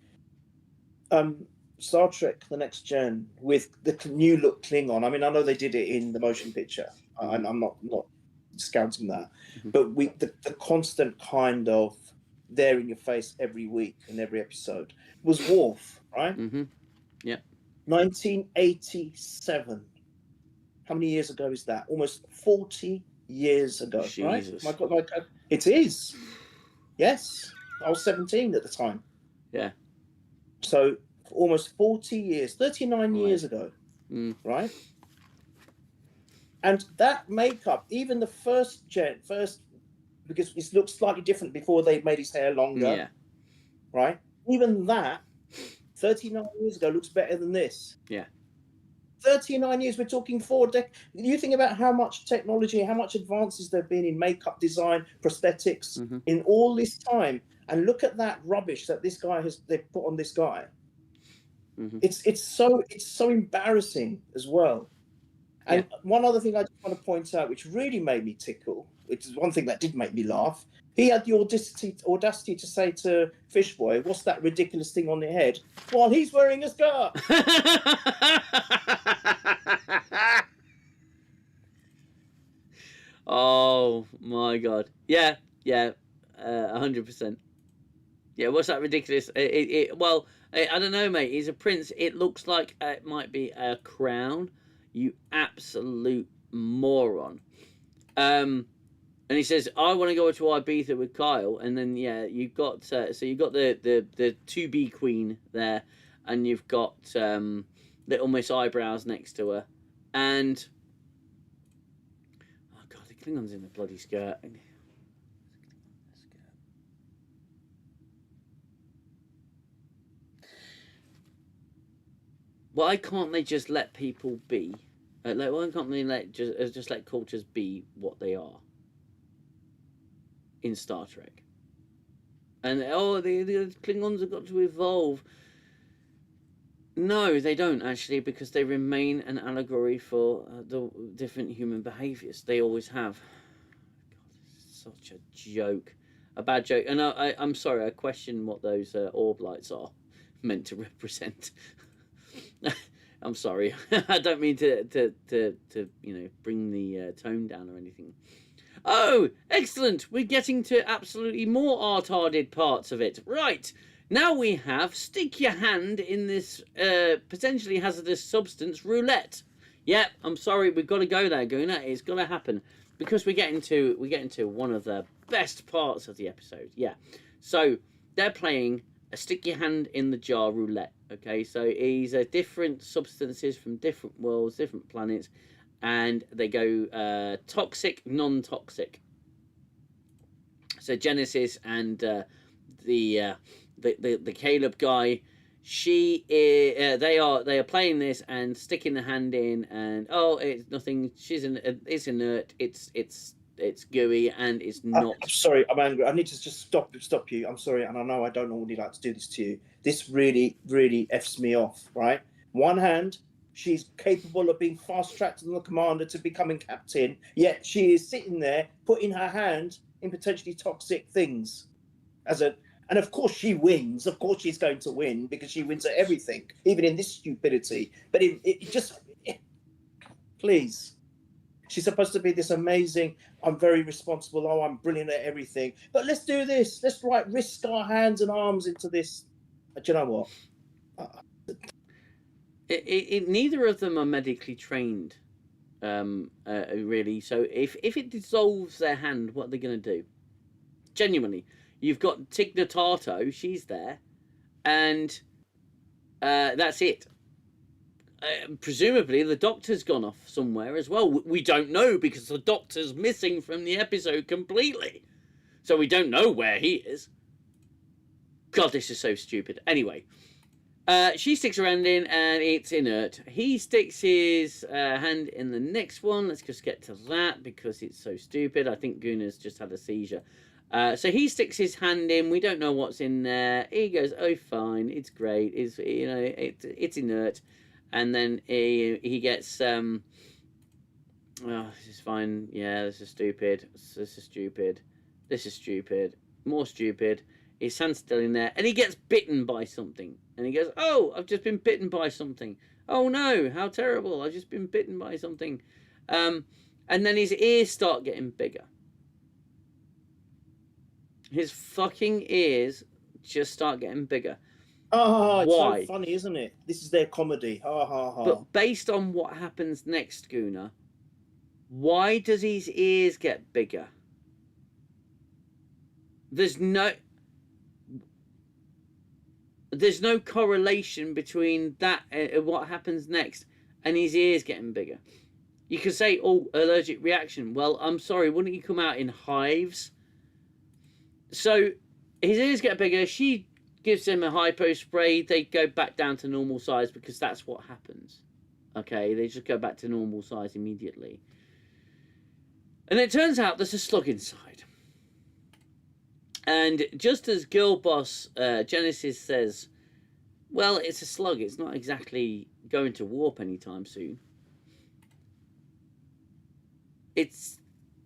Star Trek: The Next Gen with the new look Klingon. I mean, I know they did it in the motion picture. I'm not discounting that, but the constant kind of there in your face every week in every episode was Worf, right? Yeah. 1987. How many years ago is that? Almost 40 years ago, Jesus. right? My God, it is. Yes, I was 17 at the time. Yeah. So almost 40 years, 39 years ago, right? And that makeup, even the first, because it looked slightly different before they made his hair longer, right? Even that, 39 years ago, looks better than this. Yeah. 39 years, we're talking 4 decades. You think about how much technology, how much advances there have been in makeup design, prosthetics, in all this time, and look at that rubbish that they put on this guy. It's so embarrassing as well. And one other thing I just want to point out, which really made me tickle, which is one thing that did make me laugh. He had the audacity to say to Fishboy, "What's that ridiculous thing on your head?" While he's wearing a skirt. Oh my God! Yeah, 100%. Yeah, what's that ridiculous? Well, I don't know, mate. He's a prince. It looks like it might be a crown. You absolute moron. And he says, "I want to go to Ibiza with Kyle." And then you've got the 2B queen there, and you've got Little Miss Eyebrows next to her, and oh God, the Klingon's in the bloody skirt. Why can't they just let people be? Why can't they just let cultures be what they are in Star Trek? And the Klingons have got to evolve. No, they don't actually, because they remain an allegory for the different human behaviours. They always have. God, it's such a joke, a bad joke. And I'm sorry, I question what those orb lights are meant to represent. I'm sorry. I don't mean to bring the tone down or anything. Oh, excellent. We're getting to absolutely more art-harded parts of it. Right. Now we have stick your hand in this potentially hazardous substance roulette. Yep, I'm sorry. We've got to go there, Gooner. It's got to happen because we're getting to one of the best parts of the episode. Yeah. So they're playing a stick your hand in the jar roulette. Okay, so these are different substances from different worlds, different planets, and they go toxic, non-toxic. So Genesis and the the Caleb guy. She is, they are playing this and sticking the hand in, and oh, it's nothing. It's inert. It's gooey, and it's not. I'm sorry, I'm angry. I need to just stop you. I'm sorry, and I know I don't normally like to do this to you. This really, really f's me off. Right, one hand, she's capable of being fast-tracked on the commander to becoming captain, yet she is sitting there putting her hand in potentially toxic things. And of course she wins. Of course she's going to win because she wins at everything, even in this stupidity. But please. She's supposed to be this amazing, I'm very responsible, oh, I'm brilliant at everything. But let's do this. Let's risk our hands and arms into this. Do you know what? Neither of them are medically trained, really. So if it dissolves their hand, what are they going to do? Genuinely. You've got Tig Notaro, she's there, and that's it. Presumably the doctor's gone off somewhere as well. We don't know because the doctor's missing from the episode completely. So we don't know where he is. God, this is so stupid. Anyway, she sticks her hand in and it's inert. He sticks his hand in the next one. Let's just get to that because it's so stupid. I think Gooner's just had a seizure. So he sticks his hand in. We don't know what's in there. He goes, "Oh, fine, it's great. It's it's inert." And then he gets oh, this is fine. Yeah, this is stupid. This is stupid. This is stupid. More stupid. His hand's still in there, and he gets bitten by something. And he goes, "Oh, I've just been bitten by something. Oh no, how terrible! I've just been bitten by something." And then his ears start getting bigger. His fucking ears just start getting bigger. Oh, it's Why? so funny, isn't it? This is their comedy. Ha ha ha. But based on what happens next, Gooner, why does his ears get bigger? There's no correlation between that what happens next and his ears getting bigger. You could say, "Oh, allergic reaction." Well, I'm sorry, wouldn't he come out in hives? So his ears get bigger. She gives him a hypo spray. They go back down to normal size because that's what happens. Okay, they just go back to normal size immediately. And it turns out there's a slug inside. And just as girl boss Genesis says, well, it's a slug. It's not exactly going to warp anytime soon.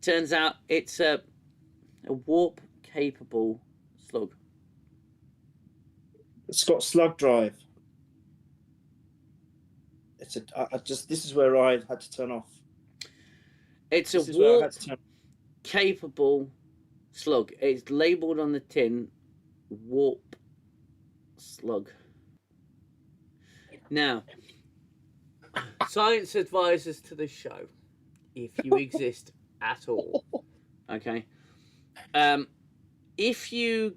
Turns out it's a warp-capable slug. It's got slug drive. This is where I had to turn off. It's a warp-capable slug. It's labelled on the tin, Warp Slug. Now, science advisors to the show, if you exist at all, okay? If you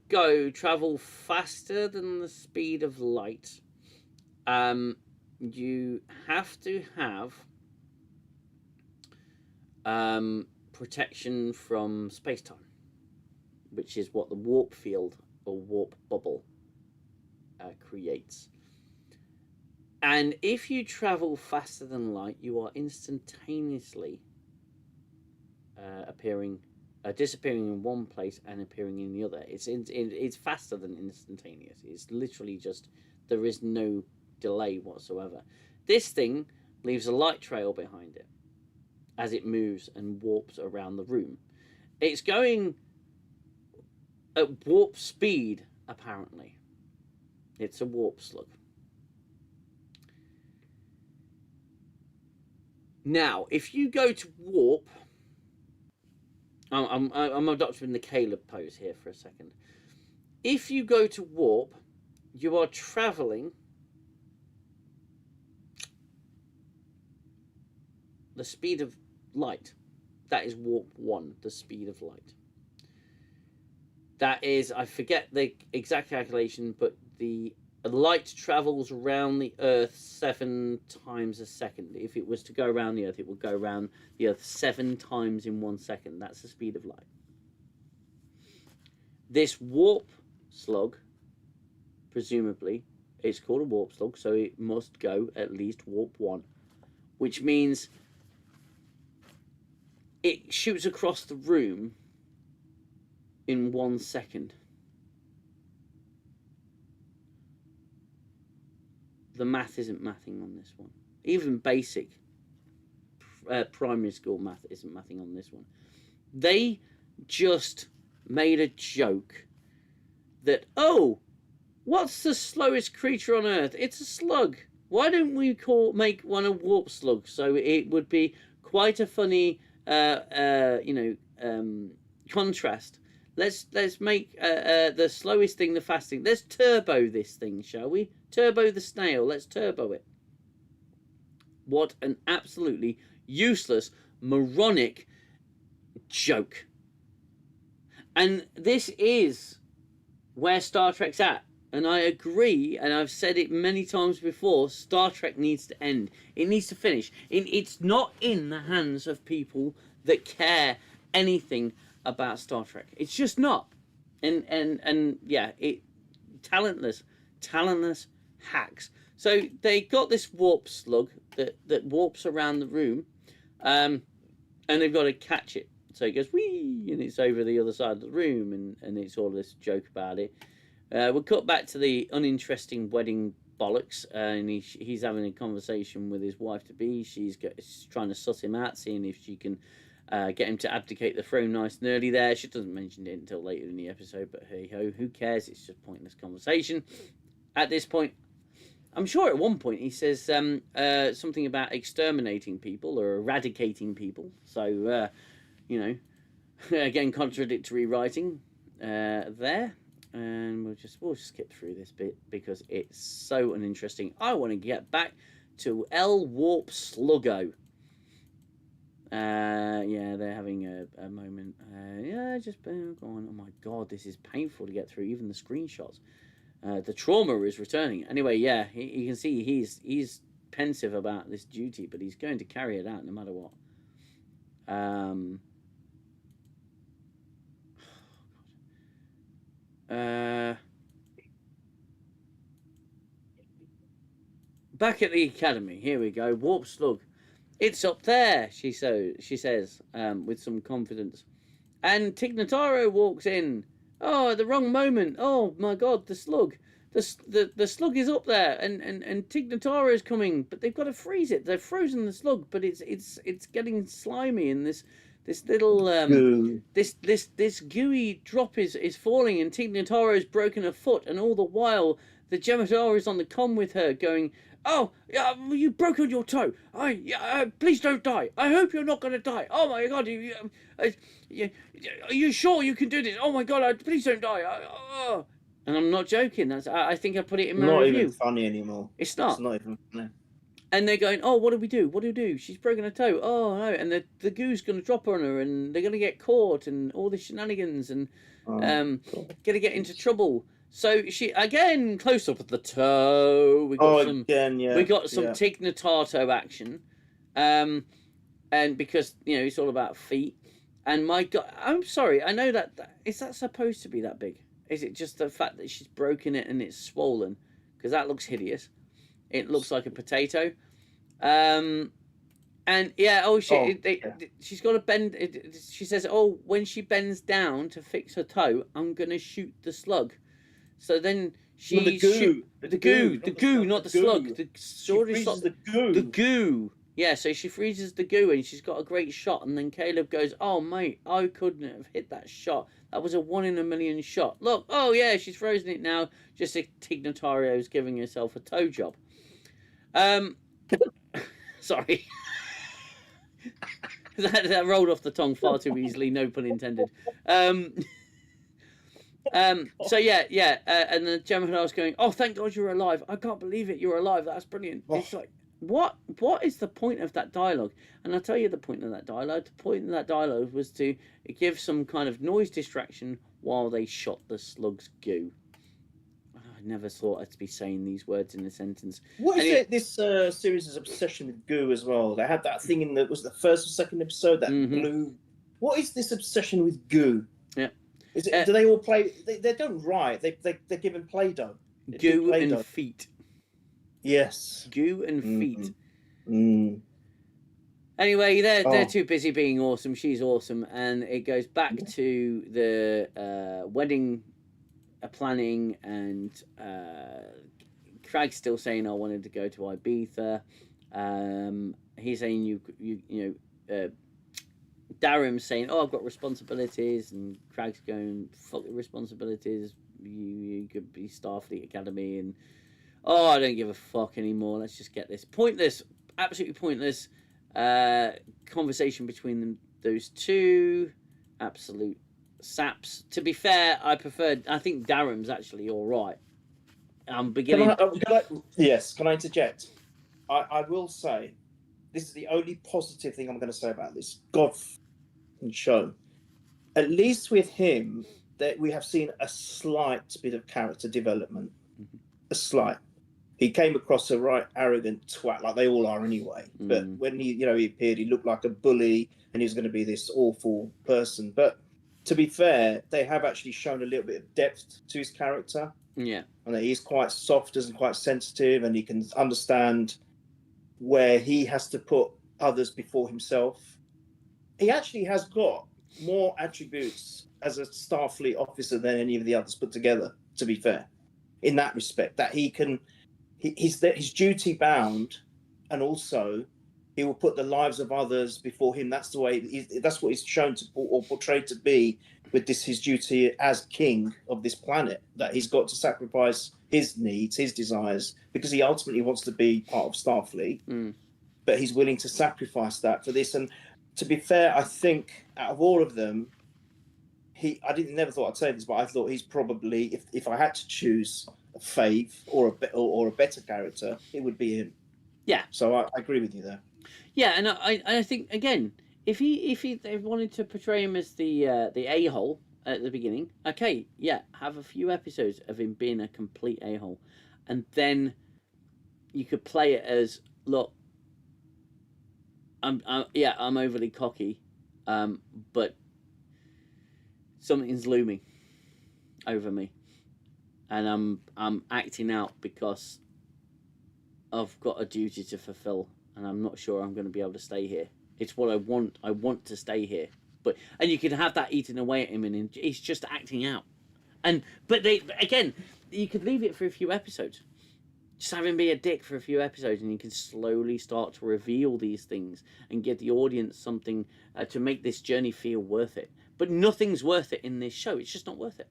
travel faster than the speed of light, you have to have protection from space-time, which is what the warp field or warp bubble creates. And if you travel faster than light, you are instantaneously disappearing in one place and appearing in the other. It's faster than instantaneous. It's literally just, there is no delay whatsoever. This thing leaves a light trail behind it as it moves and warps around the room. It's going at warp speed, apparently. It's a warp slug. Now, if you go to warp, I'm adopting the Caleb pose here for a second. If you go to warp, you are traveling the speed of light. That is warp 1, the speed of light. That is, I forget the exact calculation, but the light travels around the Earth 7 times a second. If it was to go around the Earth, it would go around the Earth 7 times in 1 second. That's the speed of light. This warp slug presumably. It's called a warp slug, so it must go at least warp 1, which means it shoots across the room in 1 second. The math isn't mathing on this one. Even basic primary school math isn't mathing on this one. They just made a joke that, oh, what's the slowest creature on Earth? It's a slug. Why don't we make one a warp slug? So it would be quite a funny, contrast. Let's make the slowest thing the fastest thing. Let's turbo this thing, shall we? Turbo the snail. Let's turbo it. What an absolutely useless, moronic joke. And this is where Star Trek's at. And I agree, and I've said it many times before, Star Trek needs to end. It needs to finish. It's not in the hands of people that care anything about Star Trek. It's just not. And yeah, talentless hacks. So they got this warp slug that warps around the room, and they've got to catch it. So it goes whee, and it's over the other side of the room, and it's all this joke about it. We'll cut back to the uninteresting wedding bollocks, and he's having a conversation with his wife-to-be. She's trying to suss him out, seeing if she can get him to abdicate the throne nice and early there. She doesn't mention it until later in the episode, but hey-ho, who cares? It's just pointless conversation. At this point, I'm sure at one point he says something about exterminating people or eradicating people. So, again, contradictory writing there. And we'll just skip through this bit because it's so uninteresting. I want to get back to L Warp Sluggo. Yeah, they're having a moment. Yeah, just go on. Oh my god, this is painful to get through. Even the screenshots. The trauma is returning. Anyway, yeah, you can see he's pensive about this duty, but he's going to carry it out no matter what. Back at the academy, here we go. Warp Slug, it's up there. She says with some confidence, and Tig Notaro walks in. Oh, at the wrong moment. Oh my God, the slug. The slug is up there, and Tig Notaro is coming, but they've got to freeze it. They've frozen the slug, but it's getting slimy, and this little this gooey drop is falling, and Tig Notaro's broken her foot, and all the while the Jemadar is on the comm with her, going, "Oh, you broke on your toe. Please don't die. I hope you're not going to die. Oh my God, are you sure you can do this? Oh my God, please don't die." And I'm not joking. I think I put it in my review. Not even funny anymore. It's not. It's not even funny. And they're going, "Oh, what do we do? What do we do? She's broken her toe. Oh no!" And the goo's going to drop on her, and they're going to get caught, and all the shenanigans, and going to get into trouble. So she again close up at the toe. We got some Tig Notaro action, and because it's all about feet. And my God, I'm sorry. I know is that supposed to be that big? Is it just the fact that she's broken it and it's swollen? Because that looks hideous. It looks like a potato. And yeah, she's got to bend. She says, "Oh, when she bends down to fix her toe, I'm gonna shoot the slug." So then the goo, not the slug. The goo. Yeah, so she freezes the goo, and she's got a great shot. And then Caleb goes, "Oh mate, I couldn't have hit that shot. That was a 1 in a million shot. Look, oh yeah, she's frozen it now. Just as Tig Notario's giving herself a toe job." Sorry. that rolled off the tongue far too easily, no pun intended. So yeah, and the Jemadar was going, "Oh, thank God you're alive. I can't believe it, you're alive. That's brilliant." Oh. It's like, what is the point of that dialogue? And I'll tell you the point of that dialogue. The point of that dialogue was to give some kind of noise distraction while they shot the slug's goo. I never thought I'd be saying these words in a sentence. What is this series' obsession with goo as well? They had that thing was the first or second episode, that blue. What is this obsession with goo? Yeah. Is it? Do they all play? They don't write. They're given Play-Doh. Goo and feet. Yes. Goo and feet. Mm. Anyway, they're too busy being awesome. She's awesome, and it goes back to the wedding planning, and Craig's still saying I wanted to go to Ibiza. He's saying you know. Darren's saying, "Oh, I've got responsibilities," and Craig's going, "Fuck your responsibilities. You could be Starfleet Academy," and I don't give a fuck anymore. Let's just get this pointless, absolutely pointless conversation between those two absolute saps. To be fair, I think Darren's actually all right. I'm beginning. Can I interject? I will say, this is the only positive thing I'm going to say about this show. At least with him, that we have seen a slight bit of character development. Mm-hmm. A slight. He came across a right arrogant twat, like they all are anyway. But when he appeared, he looked like a bully, and he was going to be this awful person. But to be fair, they have actually shown a little bit of depth to his character. Yeah, and that he's quite soft and quite sensitive, and he can understand where he has to put others before himself. He actually has got more attributes as a Starfleet officer than any of the others put together, to be fair, in that respect, that he's duty bound, and also he will put the lives of others before him. That's that's what he's shown to or portrayed to be with his duty as king of this planet, that he's got to sacrifice his needs, his desires, because he ultimately wants to be part of Starfleet, but he's willing to sacrifice that for this. And to be fair, I think out of all of them, never thought I'd say this, but I thought he's probably, if I had to choose a fave or a better character, it would be him. Yeah. So I agree with you there. Yeah, and I think again, if they wanted to portray him as the a-hole at the beginning, okay, yeah, have a few episodes of him being a complete a-hole, and then you could play it as, look, I'm overly cocky, but something's looming over me, and I'm acting out because I've got a duty to fulfill, and I'm not sure I'm going to be able to stay here. It's what I want. I want to stay here, and you can have that eating away at him, and he's just acting out. But you could leave it for a few episodes. Just have him be a dick for a few episodes, and you can slowly start to reveal these things and give the audience something to make this journey feel worth it. But nothing's worth it in this show. It's just not worth it.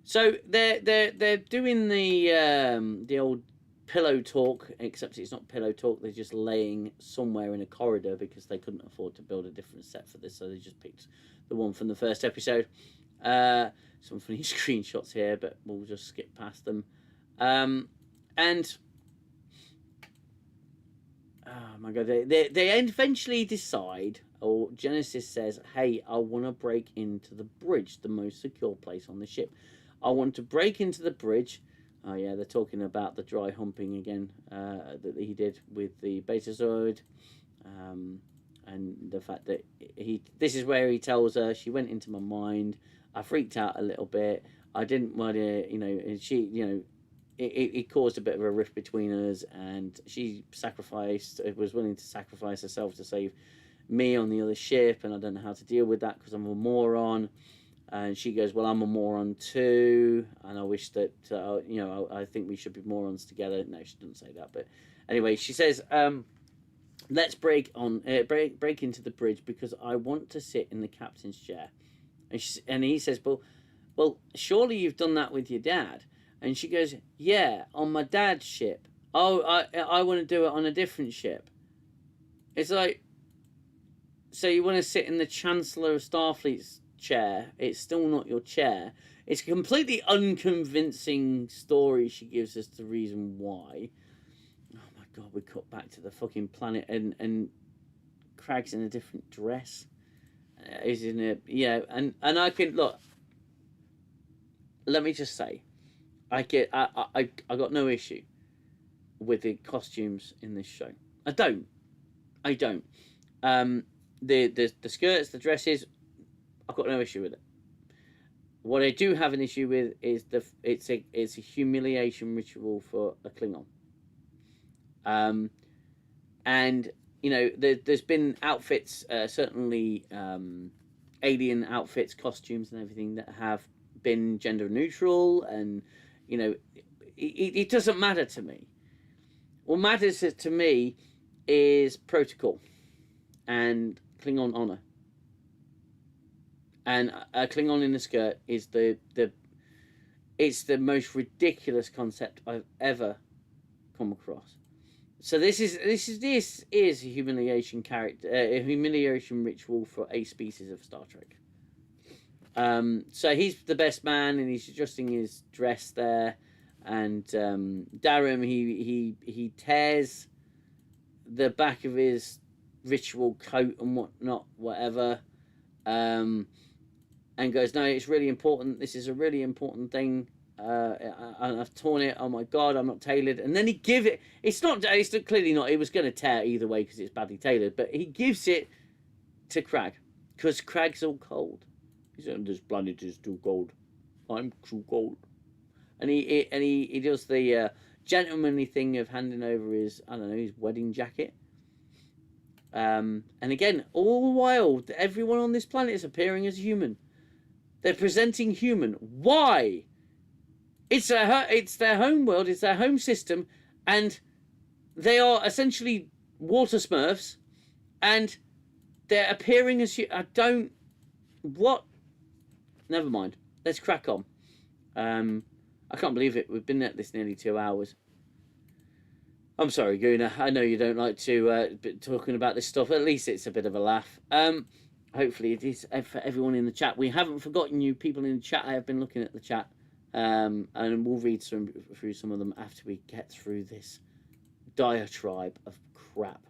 So they're doing the old pillow talk, except it's not pillow talk. They're just laying somewhere in a corridor because they couldn't afford to build a different set for this, so they just picked the one from the first episode. Some funny screenshots here, but we'll just skip past them. And oh my god, they eventually decide, or Genesis says, hey, I want to break into the bridge, the most secure place on the ship. I want to break into the bridge. Oh yeah, they're talking about the dry humping again that he did with the Betazoid, and the fact that this is where he tells her, she went into my mind, I freaked out a little bit, I didn't want to, and she, it caused a bit of a rift between us, and she was willing to sacrifice herself to save me on the other ship, and I don't know how to deal with that because I'm a moron. And she goes, well, I'm a moron too, and I wish that, I think we should be morons together. No, she doesn't say that, but anyway, she says, let's break into the bridge because I want to sit in the captain's chair. And he says, well, surely you've done that with your dad. And she goes, yeah, on my dad's ship. Oh, I want to do it on a different ship. It's like, so you want to sit in the Chancellor of Starfleet's chair? It's still not your chair. It's a completely unconvincing story she gives us the reason why. Oh my god, we cut back to the fucking planet, and Craig's in a different dress. He's in a, and I can look. Let me just say, I got no issue with the costumes in this show. I don't. The skirts, the dresses, I've got no issue with it. What I do have an issue with is it's a humiliation ritual for a Klingon. And you know, there's been outfits, certainly alien outfits, costumes, and everything that have been gender neutral, and you know, it doesn't matter to me. What matters to me is protocol and Klingon honor. And a Klingon in a skirt is it's the most ridiculous concept I've ever come across. So this is a humiliation a humiliation ritual for a species of Star Trek. So he's the best man, and he's adjusting his dress there, and Darum he tears the back of his ritual coat and whatnot, whatever, and goes, no, it's really important. This is a really important thing. I've torn it. Oh my god, I'm not tailored. And then he give it. It's clearly not. It was going to tear either way because it's badly tailored. But he gives it to Crag because Crag's all cold. He said, "This planet is too cold. I'm too cold." And he does the gentlemanly thing of handing over his his wedding jacket. And again, all the while, everyone on this planet is appearing as human. They're presenting human. Why? It's their home world, it's their home system, and they are essentially water smurfs, and they're appearing as what? Never mind. Let's crack on. I can't believe it. We've been at this nearly 2 hours. I'm sorry, Gooner. I know you don't like to be talking about this stuff. At least it's a bit of a laugh. Hopefully it is for everyone in the chat. We haven't forgotten you, people in the chat. I have been looking at the chat. And we'll read through some of them after we get through this diatribe of crap.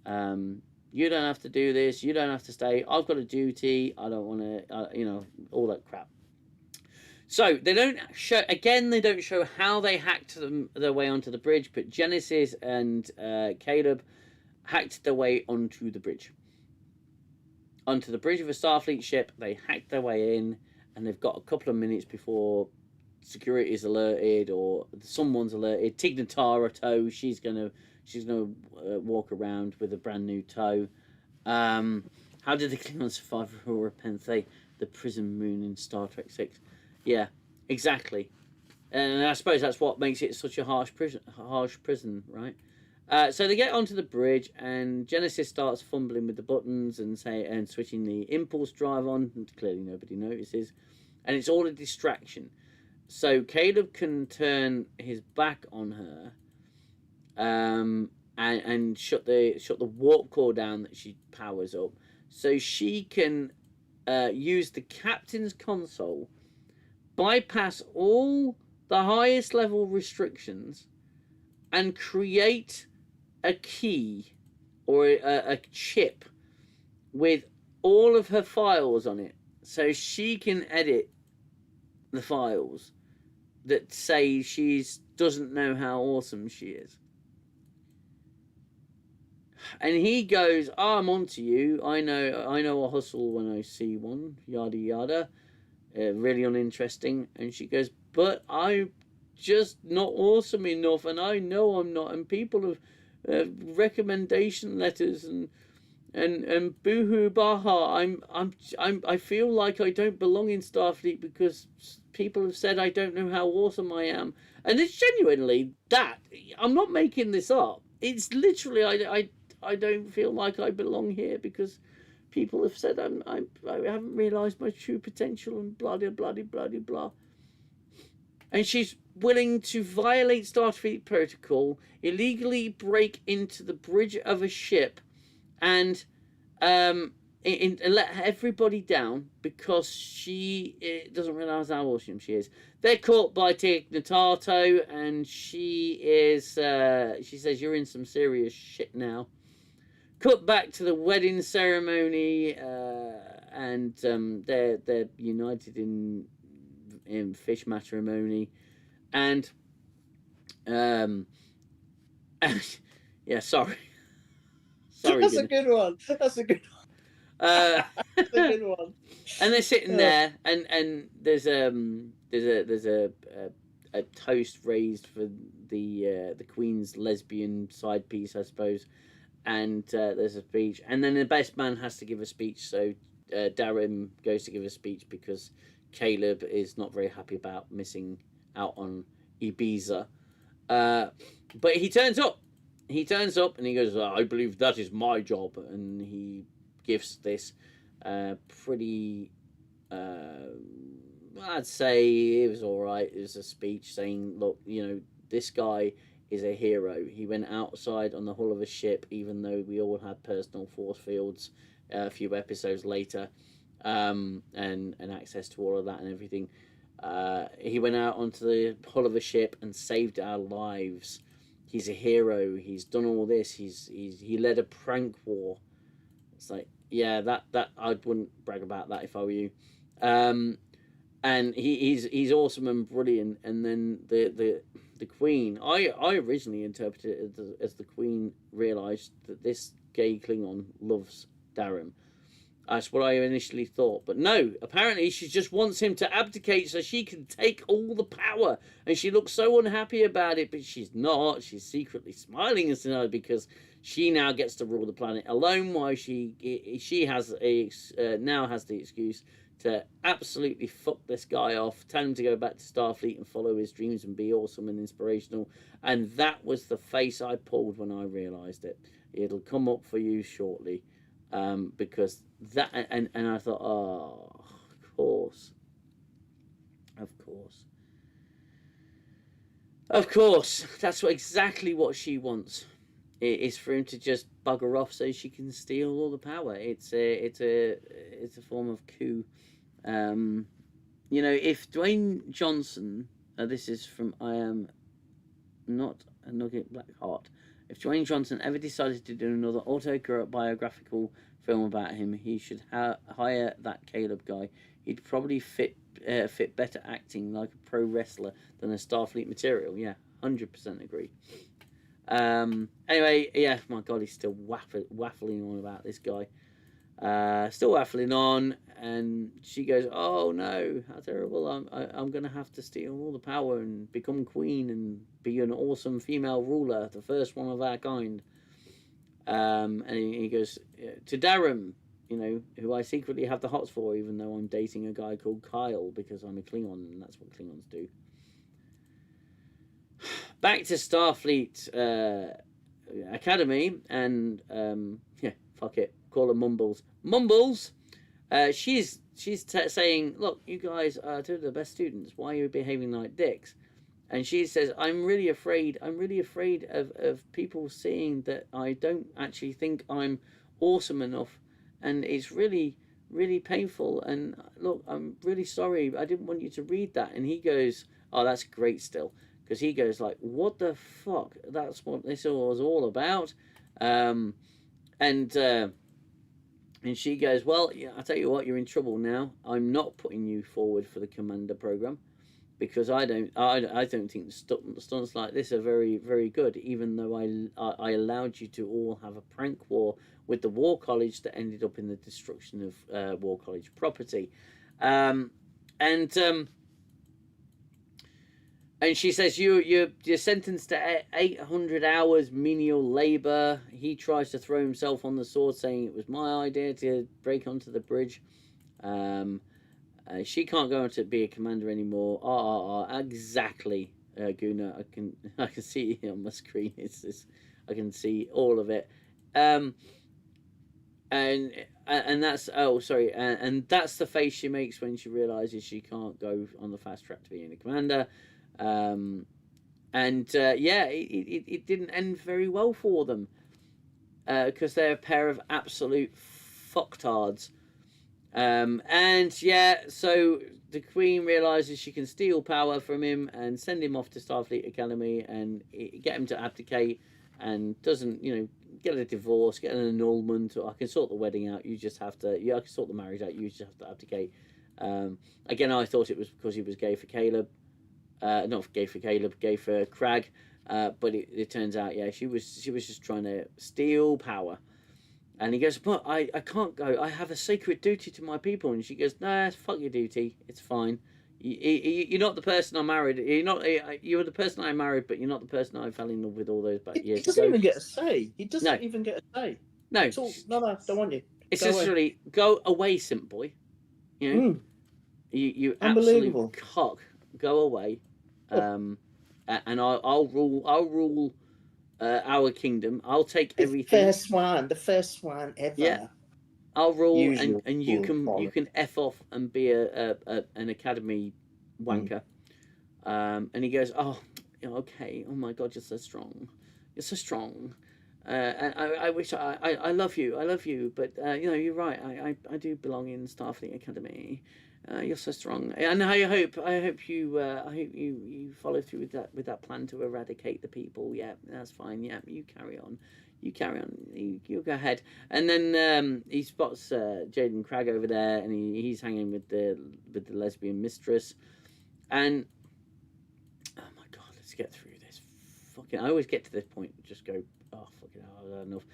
You don't have to do this. You don't have to stay. I've got a duty. I don't want to, all that crap. So they don't show, again, they don't show how they hacked their way onto the bridge, but Genesis and Caleb hacked their way onto the bridge. Onto the bridge of a Starfleet ship. They hacked their way in, and they've got a couple of minutes before security is alerted or someone's alerted. Tig Notara tow. She's gonna walk around with a brand new tow. How did the Klingons survive Aurora Penthe, the prison moon in Star Trek 6? Yeah, exactly. And I suppose that's what makes it such a harsh prison, right? So they get onto the bridge, and Genesis starts fumbling with the buttons and switching the impulse drive on. And clearly nobody notices, and it's all a distraction. So Caleb can turn his back on her, and shut the warp core down that she powers up, so she can use the captain's console, bypass all the highest level restrictions, and create a key or a chip with all of her files on it, so she can edit the files that say she doesn't know how awesome she is. And he goes, oh, I'm onto you. I know a hustle when I see one. Yada yada. Really uninteresting. And she goes, but I'm just not awesome enough, and I know I'm not. And people have recommendation letters and boohoo baha. I feel like I don't belong in Starfleet because people have said I don't know how awesome I am. And it's genuinely that. I'm not making this up. It's literally I don't feel like I belong here because people have said I haven't realised my true potential and blah blah blah blah blah. And she's willing to violate Starfleet protocol, illegally break into the bridge of a ship, and let everybody down because she doesn't realise how awesome she is. They're caught by Tig Notara, and she says, you're in some serious shit now. Cut back to the wedding ceremony, and they're united in fish matrimony, and yeah, sorry. That's a good one. That's a good one. And they're sitting there, and there's a toast raised for the Queen's lesbian side piece, I suppose. And there's a speech, and then the best man has to give a speech. So Darren goes to give a speech because Caleb is not very happy about missing out on Ibiza. But he turns up. He turns up and he goes, I believe that is my job. And he gives this pretty, I'd say it was all right. It was a speech saying, look, this guy is a hero. He went outside on the hull of a ship, even though we all had personal force fields a few episodes later, and access to all of that and everything. He went out onto the hull of a ship and saved our lives. He's a hero. He's done all this. He led a prank war. It's like, yeah, that I wouldn't brag about that if I were you. And he's awesome and brilliant. And then the Queen, I originally interpreted it as the Queen realised that this gay Klingon loves Darren. That's what I initially thought. But no, apparently she just wants him to abdicate so she can take all the power. And she looks so unhappy about it, but she's not. She's secretly smiling at her because she now gets to rule the planet alone, while she has now has the excuse to absolutely fuck this guy off, tell him to go back to Starfleet and follow his dreams and be awesome and inspirational. And that was the face I pulled when I realised it. It'll come up for you shortly. Because that, and I thought, oh, of course, that's exactly what she wants. It is for him to just bugger off so she can steal all the power. It's a form of coup. If Dwayne Johnson, this is from I Am Not a Nugget Blackheart. If Dwayne Johnson ever decided to do another autobiographical film about him, he should hire that Caleb guy. He'd probably fit better acting like a pro wrestler than a Starfleet material. Yeah, 100% agree. Anyway, yeah, my God, he's still waffling on about this guy. Still waffling on, and she goes, "Oh no, how terrible! I'm gonna have to steal all the power and become queen and be an awesome female ruler, the first one of our kind." And he goes to Darren, who I secretly have the hots for, even though I'm dating a guy called Kyle because I'm a Klingon, and that's what Klingons do. Back to Starfleet Academy, and fuck it, call her Mumbles. Mumbles, she's saying, look, you guys are two of the best students. Why are you behaving like dicks? And she says, I'm really afraid of people seeing that I don't actually think I'm awesome enough, and it's really, really painful. And look, I'm really sorry. I didn't want you to read that. And he goes, oh, that's great still. Because he goes like, what the fuck? That's what this was all about. And she goes, well, yeah, I'll tell you what, you're in trouble now. I'm not putting you forward for the commander program because I don't think stunts like this are very, very good, even though I allowed you to all have a prank war with the War College that ended up in the destruction of War College property. And she says, you're sentenced to 800 hours menial labour. He tries to throw himself on the sword, saying it was my idea to break onto the bridge. She can't go on to be a commander anymore. Exactly, Gooner. I can see it on my screen. I can see all of it. And that's and that's the face she makes when she realises she can't go on the fast track to being a commander. It didn't end very well for them because they're a pair of absolute fucktards. So the Queen realizes she can steal power from him and send him off to Starfleet Academy and get him to abdicate, and doesn't get a divorce, get an annulment, or I can sort the wedding out, you just have to, I can sort the marriage out, you just have to abdicate. Again, I thought it was because he was gay for Caleb. Not gay for Caleb, gay for Crag, but it turns out, yeah, she was just trying to steal power. And he goes, but I can't go. I have a sacred duty to my people. And she goes, nah, fuck your duty. It's fine. You're not the person I married. You're the person I married, but you're not the person I fell in love with all those years He doesn't ago. even get a say. He doesn't No. even get a say. No. No, don't want you. It's Go literally, away. go away, simp boy. You know? You Unbelievable. absolute cock. Go away. And I'll rule our kingdom. I'll take everything. The first one ever. Yeah. I'll rule, Usual and you can F off and be an academy wanker. And he goes, oh, okay. Oh my God, you're so strong. You're so strong. And I wish I love you, but you're right. I do belong in Starfleet Academy. You're so strong, and I hope you follow through with that plan to eradicate the people. Yeah, that's fine. Yeah, you carry on. You go ahead. And then he spots Jaden Cragg over there, and he's hanging with the lesbian mistress. And oh my God, let's get through this. Fucking, I always get to this point and just go, oh fucking hell, enough.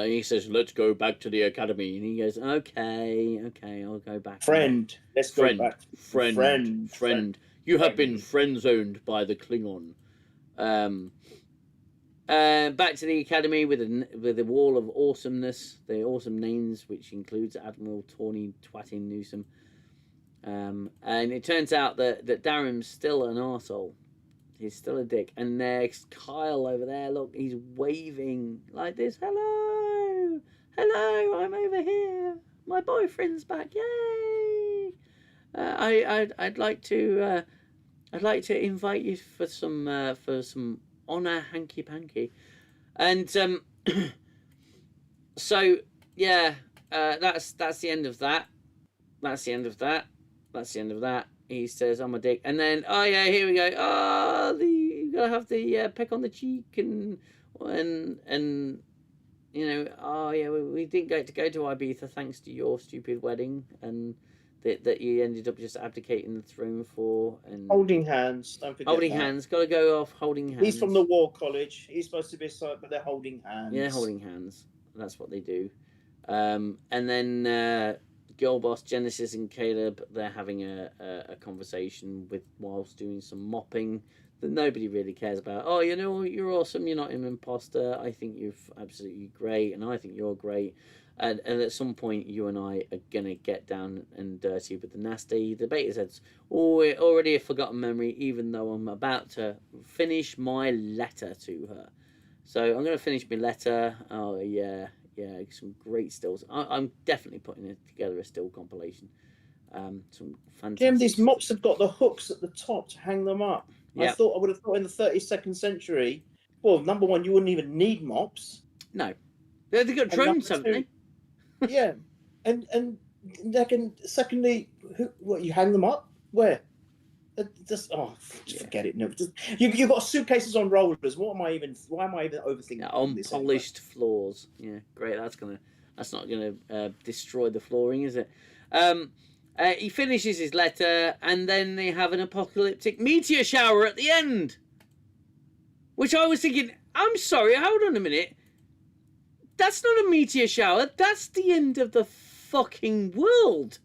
He says, let's go back to the academy. And he goes, okay, I'll go back. Let's go back. Friend. You have been friend-zoned by the Klingon. Back to the academy with a wall of awesomeness. The awesome names, which includes Admiral Tawny Twatting Newsom. And it turns out that Darren's still an arsehole. He's still a dick. And there's Kyle over there. Look, he's waving like this. Hello, I'm over here. My boyfriend's back. Yay! I'd like to invite you for some honor hanky panky. And so yeah, that's the end of that. That's the end of that. He says, I'm a dick. And then, oh yeah, here we go. Oh, you gotta have the peck on the cheek and oh yeah, we didn't get to go to Ibiza thanks to your stupid wedding, and that you ended up just abdicating the throne for. And holding hands. Don't forget holding hands. Gotta go off holding hands. He's from the War College. He's supposed to be a but they're holding hands. Yeah, holding hands. That's what they do. And then girl boss Genesis and Caleb, they're having a conversation whilst doing some mopping that nobody really cares about. Oh, you're awesome. You're not an imposter. I think you're absolutely great, and I think you're great. And at some point, you and I are gonna get down and dirty with the nasty. The beta says, already a forgotten memory, even though I'm about to finish my letter to her. So I'm gonna finish my letter. Oh yeah. Yeah, some great stills. I'm definitely putting together a still compilation. Some fantastic. Jim, these mops have got the hooks at the top to hang them up. Yeah. I would have thought in the 32nd century, well, number one, you wouldn't even need mops. No, they've got drones, haven't they? Yeah, and secondly, what you hang them up? Where? Just forget it. No, you got suitcases on rollers. Why am I even overthinking? Yeah, on polished floors. Yeah, great. That's not gonna destroy the flooring, is it? He finishes his letter, and then they have an apocalyptic meteor shower at the end. Which I was thinking, I'm sorry, hold on a minute. That's not a meteor shower. That's the end of the fucking world.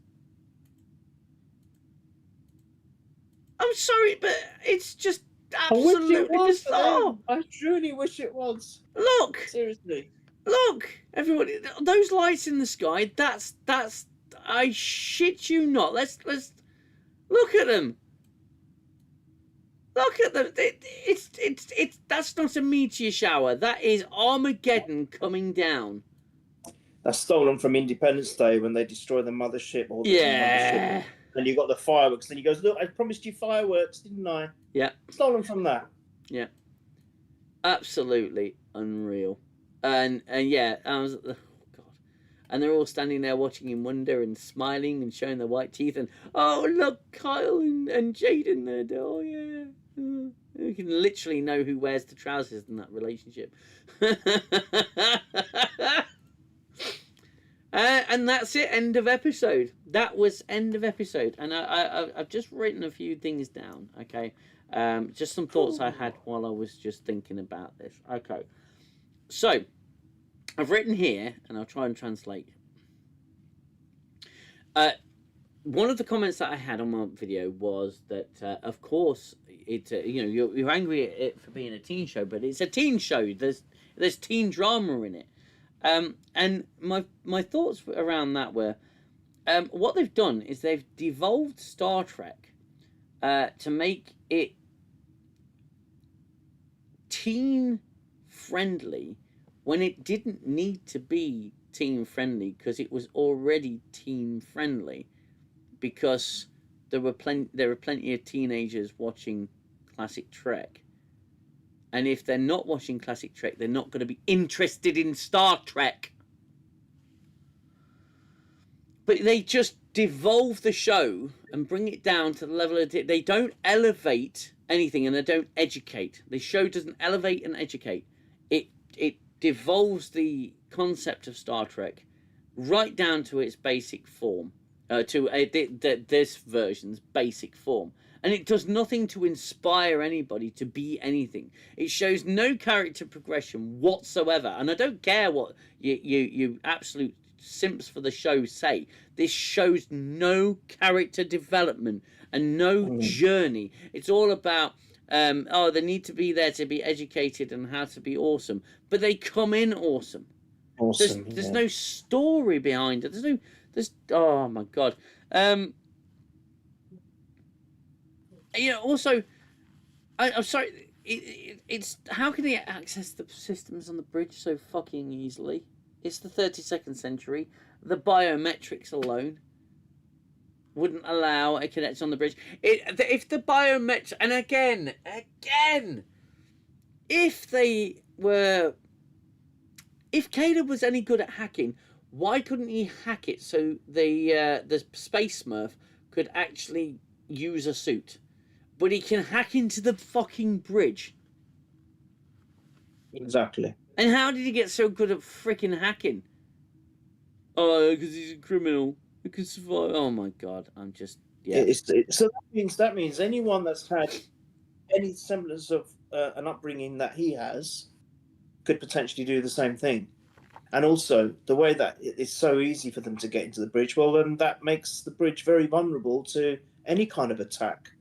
I'm sorry, but it's just absolutely bizarre. I truly wish it was. Look, seriously. Look, everybody. Those lights in the sky. That's. I shit you not. Let's look at them. Look at them. It's. That's not a meteor shower. That is Armageddon coming down. That's stolen from Independence Day when they destroy the mothership. Or the mothership. And you got the fireworks. Then he goes, look, I promised you fireworks, didn't I? Yeah. Stolen from that. Yeah. Absolutely unreal. And yeah, I was, oh God. And they're all standing there watching in wonder and smiling and showing their white teeth. And, oh, look, Kyle and Jaden there. Oh, yeah. You can literally know who wears the trousers in that relationship. And that's it. End of episode. That was end of episode. And I've just written a few things down. Okay, just some thoughts I had while I was just thinking about this. Okay, so I've written here, and I'll try and translate. One of the comments that I had on my video was that, of course, it's you're angry at it for being a teen show, but it's a teen show. There's teen drama in it, and my thoughts around that were, what they've done is they've devolved Star Trek to make it teen friendly when it didn't need to be teen friendly, because it was already teen friendly, because there were plenty of teenagers watching classic Trek, and if they're not watching classic Trek, they're not going to be interested in Star Trek. But they just devolve the show and bring it down to the level of they don't elevate anything, and they don't educate. The show doesn't elevate and educate. It devolves the concept of Star Trek right down to its basic form, this version's basic form, and it does nothing to inspire anybody to be anything. It shows no character progression whatsoever, and I don't care what you absolute simps for the show say. This shows no character development and no journey. It's all about they need to be there to be educated and how to be awesome, but they come in awesome. There's no story behind it. Oh my god. Also, I'm sorry. It's how can they access the systems on the bridge so fucking easily? It's the 32nd century. The biometrics alone wouldn't allow a connection on the bridge. If the biometrics, and again, if Caleb was any good at hacking, why couldn't he hack it so the space Smurf could actually use a suit? But he can hack into the fucking bridge. Exactly. And how did he get so good at freaking hacking? Oh, because he's a criminal. He can survive. Oh my god, I'm just So that means anyone that's had any semblance of an upbringing that he has could potentially do the same thing. And also the way that it's so easy for them to get into the bridge, well, then that makes the bridge very vulnerable to any kind of attack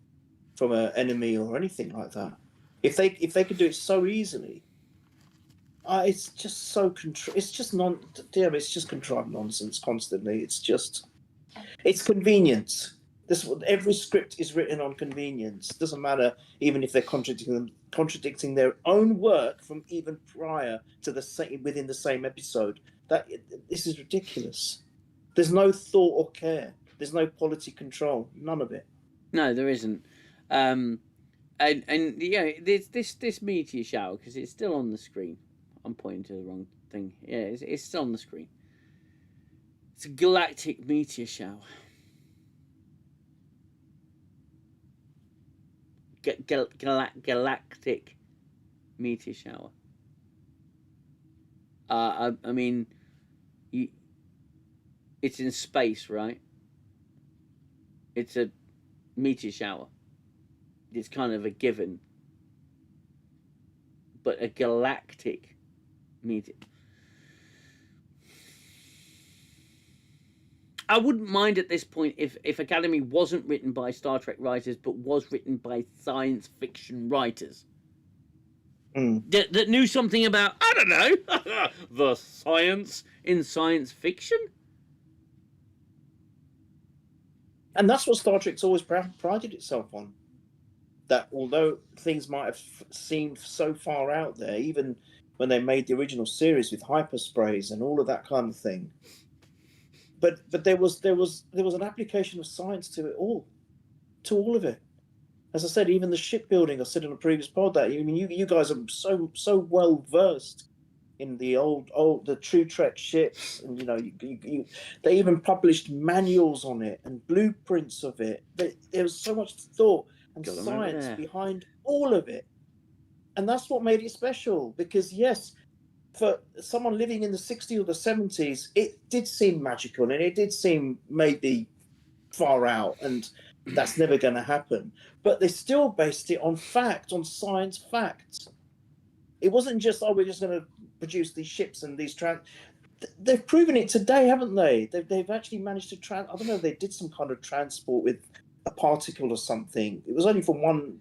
from an enemy or anything like that. If they could do it so easily, it's just so it's just it's just contrived nonsense constantly. It's convenience. Every script is written on convenience. Doesn't matter even if they're contradicting their own work from even prior to within the same episode. This is ridiculous. There's no thought or care. There's no quality control. None of it. No, there isn't. And this meteor shower, because it's still on the screen. I'm pointing to the wrong thing. Yeah, it's still on the screen. It's a galactic meteor shower. Galactic meteor shower. I mean, it's in space, right? It's a meteor shower. It's kind of a given. But a galactic meteor. I wouldn't mind at this point if Academy wasn't written by Star Trek writers, but was written by science fiction writers. That knew something about, I don't know, the science in science fiction. And that's what Star Trek's always prided itself on. That although things might have seemed so far out there, even when they made the original series with hypersprays and all of that kind of thing, but there was an application of science to it all, to all of it. As I said, even the shipbuilding. I said in a previous pod that you guys are so well versed in the true Trek ships, and they even published manuals on it and blueprints of it. There was so much thought and science behind all of it, and that's what made it special. Because yes, for someone living in the 60s or the 70s, it did seem magical and it did seem maybe far out, and that's never going to happen. But they still based it on fact, on science facts. It wasn't just, oh, we're just going to produce these ships and these they've proven it today, haven't they? They've actually managed to I don't know, they did some kind of transport with a particle or something. It was only from one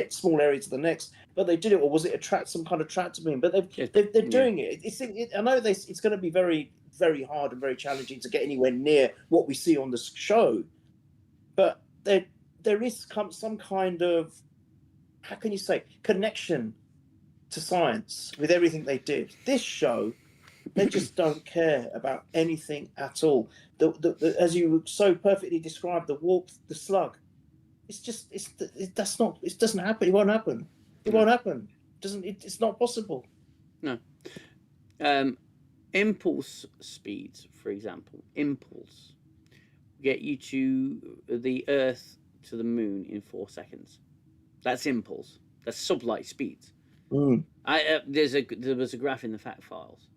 small area to the next, but they did it. Or was it some kind of tractor beam? But they're doing it. I know it's going to be very, very hard and very challenging to get anywhere near what we see on the show, but there is some kind of, how can you say, connection to science with everything they did. This show, they just don't care about anything at all. As you so perfectly described, the slug. It's just it doesn't happen. It won't happen. It won't happen. It's not possible. No. Impulse speeds, for example, get you to the Earth to the Moon in 4 seconds. That's impulse. That's sublight speeds. There was a graph in the fact files,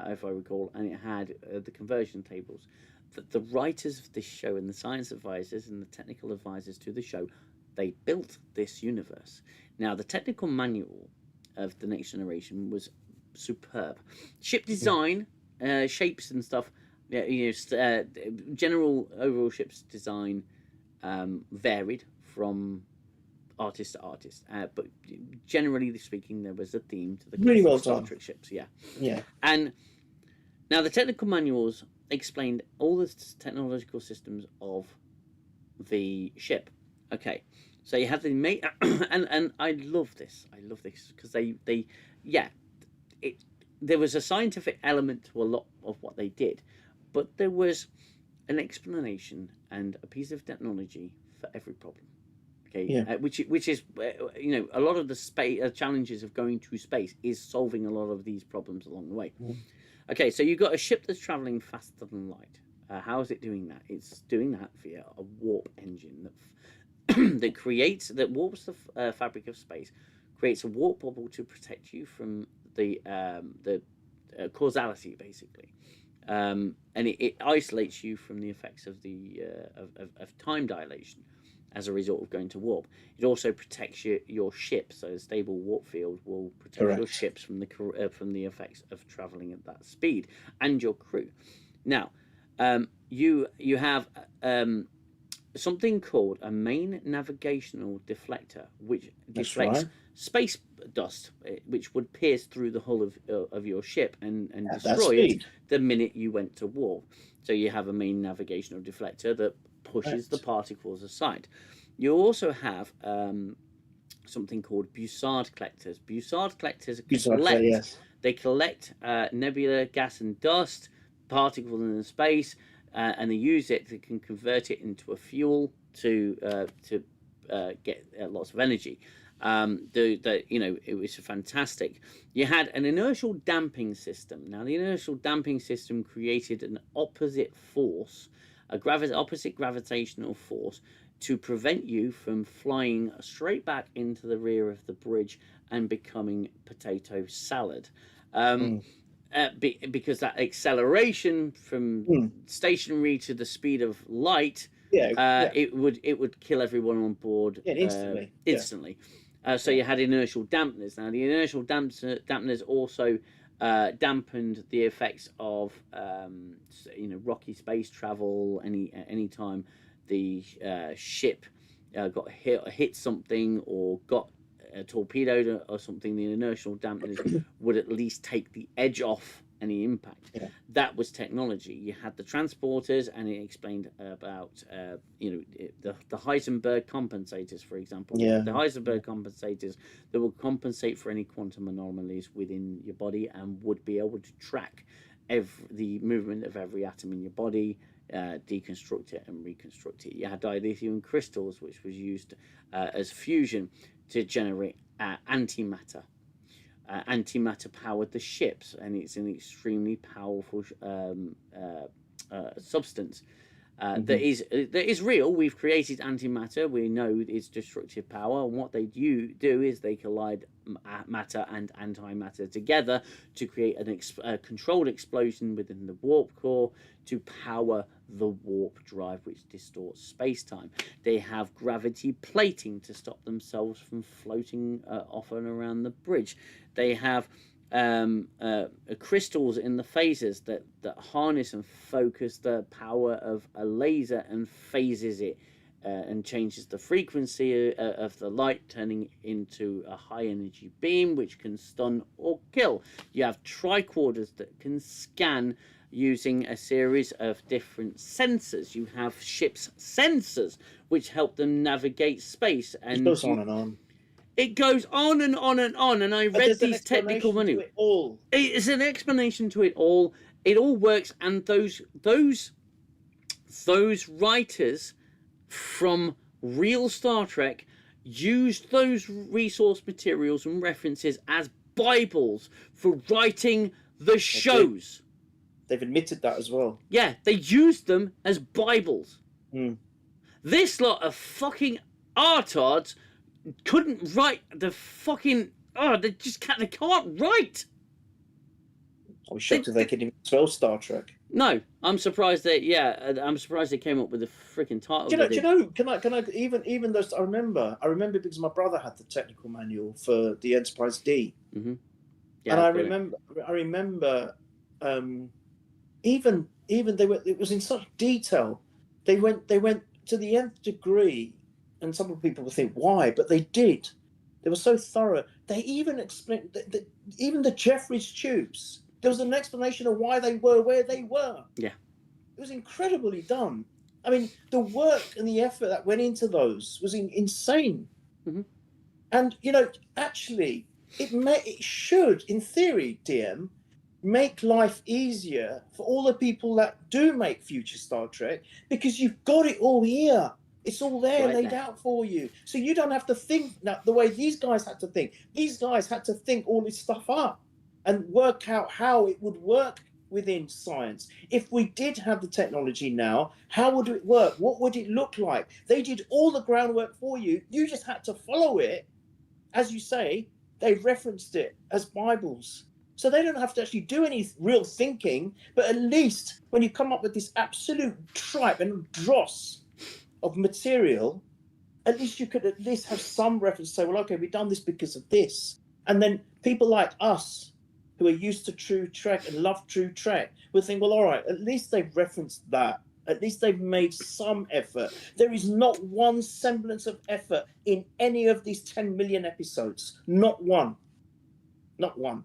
if I recall, and it had the conversion tables. That the writers of this show and the science advisors and the technical advisors to the show, they built this universe. Now, the technical manual of the Next Generation was superb. Ship design, shapes and stuff, general overall ship's design varied from artist to artist, but generally speaking, there was a theme to the really well Star done. Trek ships. Yeah. And now the technical manuals explained all the technological systems of the ship. Okay, so you have the mate, and I love this because there was a scientific element to a lot of what they did, but there was an explanation and a piece of technology for every problem. Okay, which is a lot of the space challenges of going to space is solving a lot of these problems along the way. Okay, so you've got a ship that's traveling faster than light. How is it doing that? It's doing that via a warp engine that warps the fabric of space, creates a warp bubble to protect you from the causality, basically, and it isolates you from the effects of the of time dilation as a result of going to warp. It also protects your ship, so a stable warp field will protect your ships from the effects of traveling at that speed, and your crew. Now, you have something called a main navigational deflector, which deflects space dust, which would pierce through the hull of your ship and destroy it the minute you went to warp. So you have a main navigational deflector that pushes the particles aside. You also have something called Bussard collectors. Bussard collectors they collect nebula gas and dust, particles in space, and they use it to can convert it into a fuel to get lots of energy. It was fantastic. You had an inertial damping system. Now, the inertial damping system created an opposite force, opposite gravitational force, to prevent you from flying straight back into the rear of the bridge and becoming potato salad. Because that acceleration from stationary to the speed of light, it would kill everyone on board instantly. So you had inertial dampeners. Now, the inertial dampeners also dampened the effects of rocky space travel. Any time the ship got hit something or got torpedoed or something, the inertial dampeners would at least take the edge off any impact. That was technology. You had the transporters, and it explained about the Heisenberg compensators, for example. The Heisenberg compensators that will compensate for any quantum anomalies within your body and would be able to track the movement of every atom in your body, deconstruct it and reconstruct it. You had dilithium crystals, which was used as fusion to generate antimatter. Antimatter powered the ships, and it's an extremely powerful substance. that is real. We've created antimatter. We know its destructive power, and what they do is they collide matter and antimatter together to create a controlled explosion within the warp core to power the warp drive, which distorts space-time. They have gravity plating to stop themselves from floating off and around the bridge. They have crystals in the phasers that harness and focus the power of a laser and phases it and changes the frequency of the light, turning into a high energy beam which can stun or kill. You have tricorders that can scan using a series of different sensors. You have ship's sensors which help them navigate space, and it goes on and on. It goes on and on and on, and I read these technical manuals. It's an explanation to it all. It all works, and those writers from real Star Trek used those resource materials and references as Bibles for writing the shows. They've admitted that as well. Yeah, they used them as Bibles. Mm. This lot of fucking artards couldn't write the fucking... Oh, they can't write. I was shocked if they could even spell Star Trek. No, I'm surprised they... Yeah, I'm surprised they came up with a freaking title. Do you know? Can I even though I remember because my brother had the technical manual for the Enterprise D. Mm-hmm. Yeah, and I remember even they went. It was in such detail. They went to the nth degree, and some people will think why, but they did. They were so thorough. They even explained even the Jeffries tubes. There was an explanation of why they were where they were. Yeah, it was incredibly done. I mean, the work and the effort that went into those was insane. Mm-hmm. And actually, it should, in theory, DM, make life easier for all the people that do make future Star Trek, because you've got it all here. It's all there, laid out for you. So you don't have to think the way these guys had to think. These guys had to think all this stuff up and work out how it would work within science. If we did have the technology now, how would it work? What would it look like? They did all the groundwork for you. You just had to follow it. As you say, they referenced it as Bibles. So they don't have to actually do any real thinking, but at least when you come up with this absolute tripe and dross of material, at least you could at least have some reference to say, well, okay, we've done this because of this. And then people like us, who are used to True Trek and love True Trek, will think, well, all right, at least they've referenced that. At least they've made some effort. There is not one semblance of effort in any of these 10 million episodes. Not one. Not one.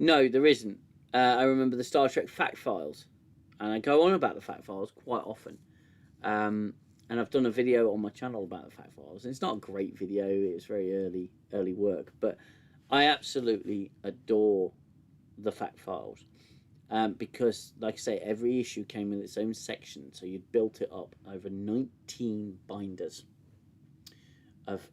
No, there isn't. I remember the Star Trek fact files, and I go on about the fact files quite often. And I've done a video on my channel about the fact files. And it's not a great video. It's very early work, but I absolutely adore the fact files because, like I say, every issue came with its own section. So you'd built it up over 19 binders of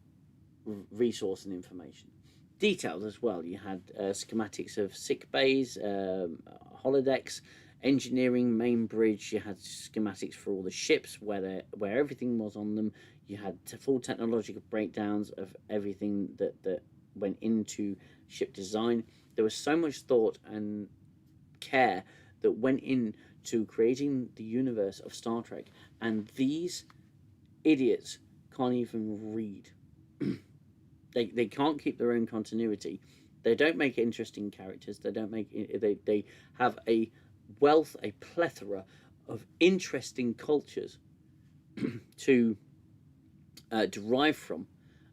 resource and information. Detailed as well. You had schematics of sick bays, holodecks, engineering, main bridge. You had schematics for all the ships, where everything was on them. You had full technological breakdowns of everything that went into ship design. There was so much thought and care that went into creating the universe of Star Trek, and these idiots can't even read. They can't keep their own continuity. They don't make interesting characters. They have a wealth, a plethora of interesting cultures to derive from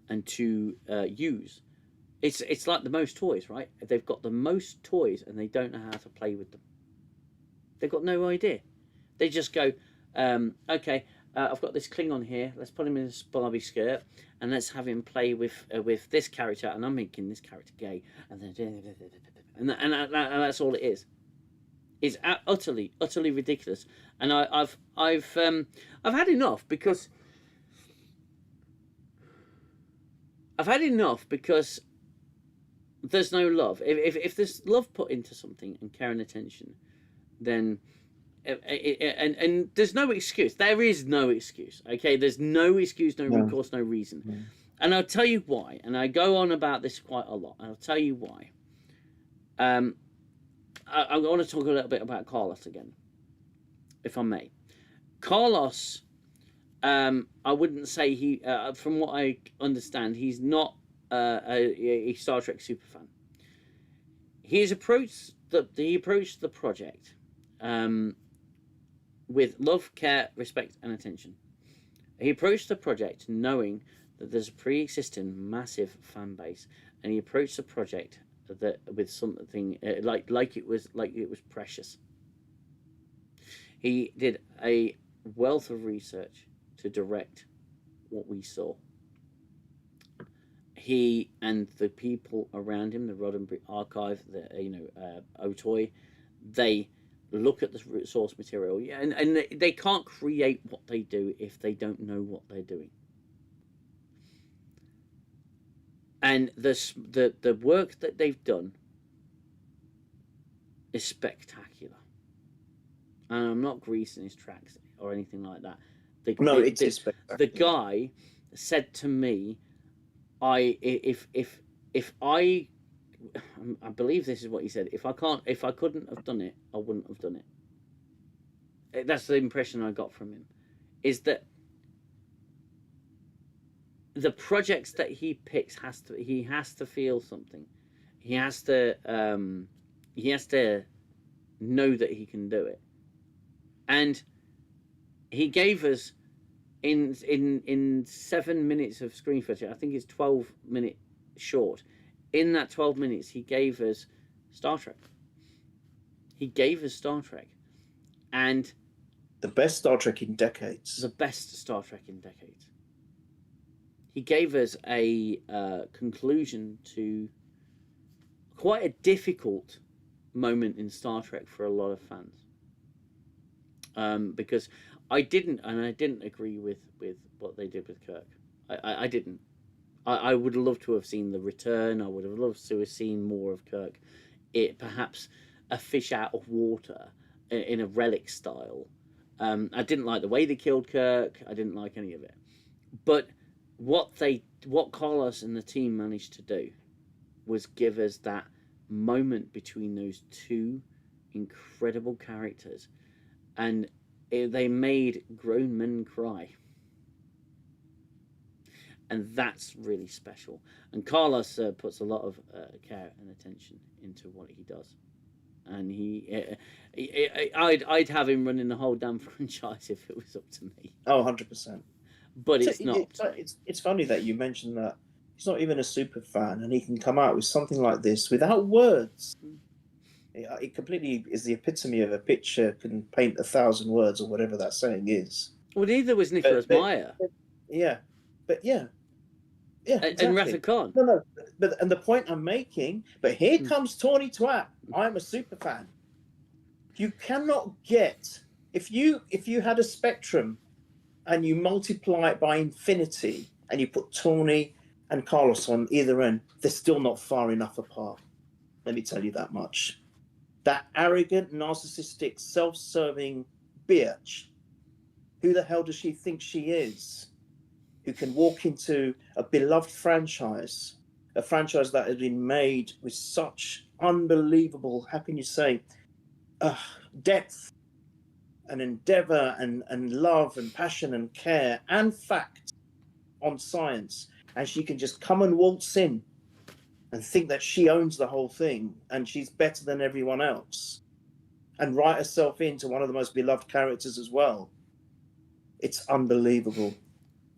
and to use. It's like the most toys, right? They've got the most toys and they don't know how to play with them. They've got no idea. They just go, okay, I've got this Klingon here. Let's put him in this Barbie skirt and let's have him play with this character. And I'm making this character gay. And that's all it is. It's utterly ridiculous. And I've had enough because there's no love. If there's love put into something and care and attention, then and there's no excuse. There is no excuse. Okay, there's no excuse, no recourse, no reason. And I'll tell you why. And I go on about this quite a lot. And I'll tell you why. I want to talk a little bit about Carlos again, if I may. Carlos, I wouldn't say he. From what I understand, he's not a Star Trek superfan. He approached the project with love, care, respect, and attention. He approached the project knowing that there's a pre-existing massive fan base, and he approached the project with something like it was precious. He did a wealth of research to direct what we saw. He and the people around him, the Roddenberry Archive, Otoy, they look at the source material, and they can't create what they do if they don't know what they're doing. And the work that they've done is spectacular. And I'm not greasing his tracks or anything like that. It is spectacular. The guy said to me, I believe this is what he said. If I couldn't have done it, I wouldn't have done it. That's the impression I got from him. Is that the projects that he picks he has to feel something. He has to know that he can do it. And he gave us in 7 minutes of screen footage, I think it's 12-minute short. In that 12 minutes, he gave us Star Trek. He gave us Star Trek. And the best Star Trek in decades. The best Star Trek in decades. He gave us a conclusion to quite a difficult moment in Star Trek for a lot of fans. Because I didn't agree with what they did with Kirk. I didn't. I would have loved to have seen the return. I would have loved to have seen more of Kirk. It perhaps a fish out of water in a relic style. I didn't like the way they killed Kirk. I didn't like any of it. But what Carlos and the team managed to do was give us that moment between those two incredible characters, and they made grown men cry. And that's really special. And Carlos puts a lot of care and attention into what he does. And I'd have him running the whole damn franchise if it was up to me. Oh, 100%. But it's not. It's funny that you mentioned that he's not even a super fan, and he can come out with something like this without words. It completely is the epitome of a picture can paint 1,000 words, or whatever that saying is. Well, neither was Nicholas Meyer. Yeah, exactly. And Rafa Khan. No, but the point I'm making. But here comes Tawny Twat. I'm a super fan. You cannot get if you had a spectrum, and you multiply it by infinity, and you put Tawny and Carlos on either end, they're still not far enough apart. Let me tell you that much. That arrogant, narcissistic, self-serving bitch. Who the hell does she think she is? Who can walk into a beloved franchise, a franchise that has been made with such unbelievable, how can you say, depth and endeavor and love and passion and care and fact on science, and she can just come and waltz in and think that she owns the whole thing and she's better than everyone else and write herself into one of the most beloved characters as well. It's unbelievable.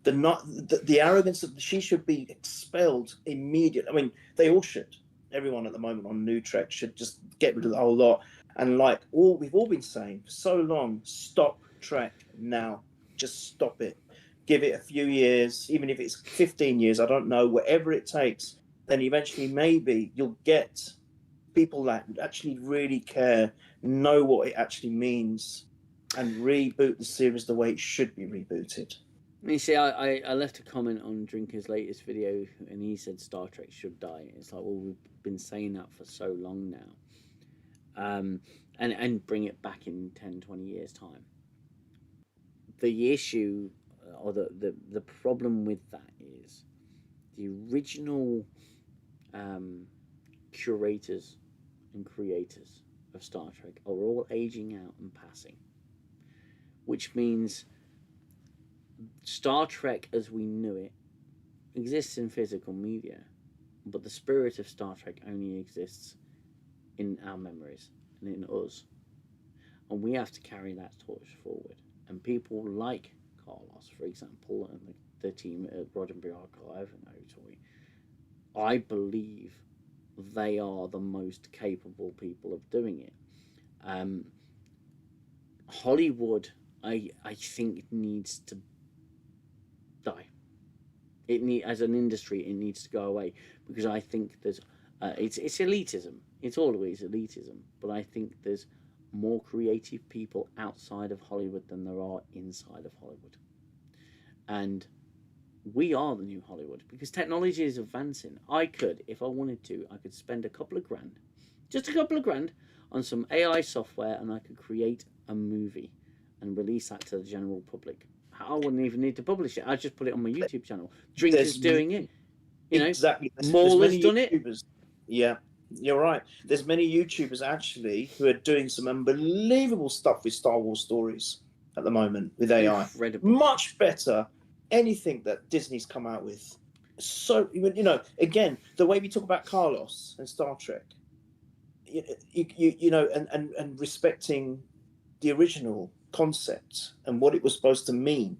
The arrogance of she should be expelled immediately. I mean, they all should. Everyone at the moment on New Trek should just get rid of the whole lot. And like we've all been saying for so long, stop Trek now. Just stop it. Give it a few years, even if it's 15 years, I don't know, whatever it takes. Then eventually maybe you'll get people that actually really care, know what it actually means, and reboot the series the way it should be rebooted. You see, I left a comment on Drinker's latest video, and he said Star Trek should die. It's like, well, we've been saying that for so long now. and bring it back in 10, 20 years' time. The issue or the problem with that is the original curators and creators of Star Trek are all aging out and passing, which means Star Trek as we knew it exists in physical media, but the spirit of Star Trek only exists in our memories and in us, and we have to carry that torch forward. And people like Carlos, for example, and the team at Roddenberry Archive and Otoy, I believe they are the most capable people of doing it. Hollywood, I think, needs to die. As an industry, it needs to go away, because I think there's it's elitism. It's always elitism, but I think there's more creative people outside of Hollywood than there are inside of Hollywood. And we are the new Hollywood, because technology is advancing. I could, if I wanted to, I could spend a couple of grand, just a couple of grand, on some AI software, and I could create a movie and release that to the general public. I wouldn't even need to publish it. I'd just put it on my YouTube channel. Drinkers doing it. You know, exactly. Maul has done it. Yeah, you're right. There's many YouTubers actually who are doing some unbelievable stuff with Star Wars stories at the moment with AI. Incredible. Much better anything that Disney's come out with. So, you know, again, the way we talk about Carlos and Star Trek, you know, and respecting the original concept and what it was supposed to mean.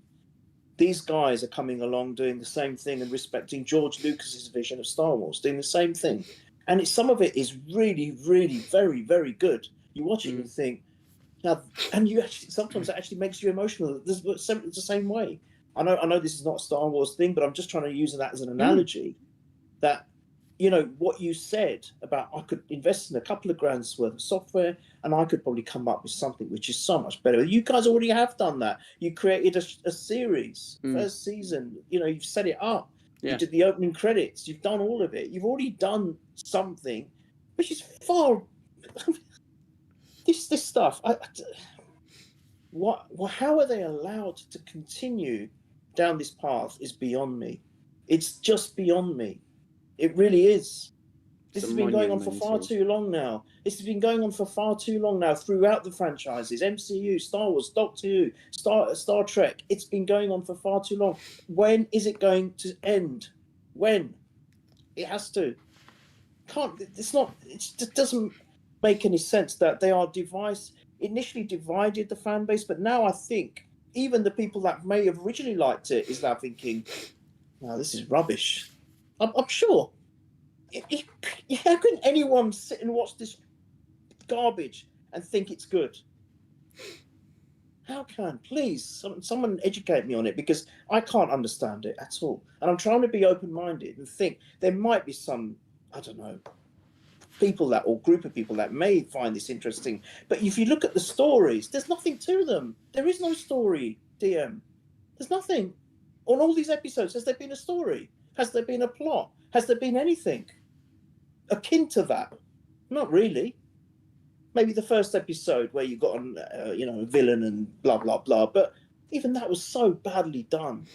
These guys are coming along doing the same thing and respecting George Lucas's vision of Star Wars, doing the same thing. And some of it is really, really very, very good. You watch it and think, now, and you actually sometimes it actually makes you emotional. It's the same way. I know this is not a Star Wars thing, but I'm just trying to use that as an analogy. That, you know, what you said about I could invest in a couple of grand's worth of software and I could probably come up with something which is so much better. You guys already have done that. You created a series, first season, you know, you've set it up. Yeah. You did the opening credits. You've done all of it. You've already done something which is far... this stuff. How are they allowed to continue down this path is beyond me. It's just beyond me. It really is. This has been going on for far too long now. This has been going on for far too long now throughout the franchises, MCU, Star Wars, Doctor Who, Star Trek. It's been going on for far too long. When is it going to end? When? It has to. It just doesn't make any sense that they are initially divided the fan base, but now I think even the people that may have originally liked it is now thinking, "Wow, this is rubbish." I'm sure. How can anyone sit and watch this garbage and think it's good? How can? Please, someone educate me on it, because I can't understand it at all. And I'm trying to be open-minded and think there might be some, I don't know, people or group of people that may find this interesting. But if you look at the stories, there's nothing to them. There is no story, DM. There's nothing. On all these episodes, has there been a story? Has there been a plot? Has there been anything akin to that? Not really. Maybe the first episode where you got on, a villain and blah, blah, blah. But even that was so badly done.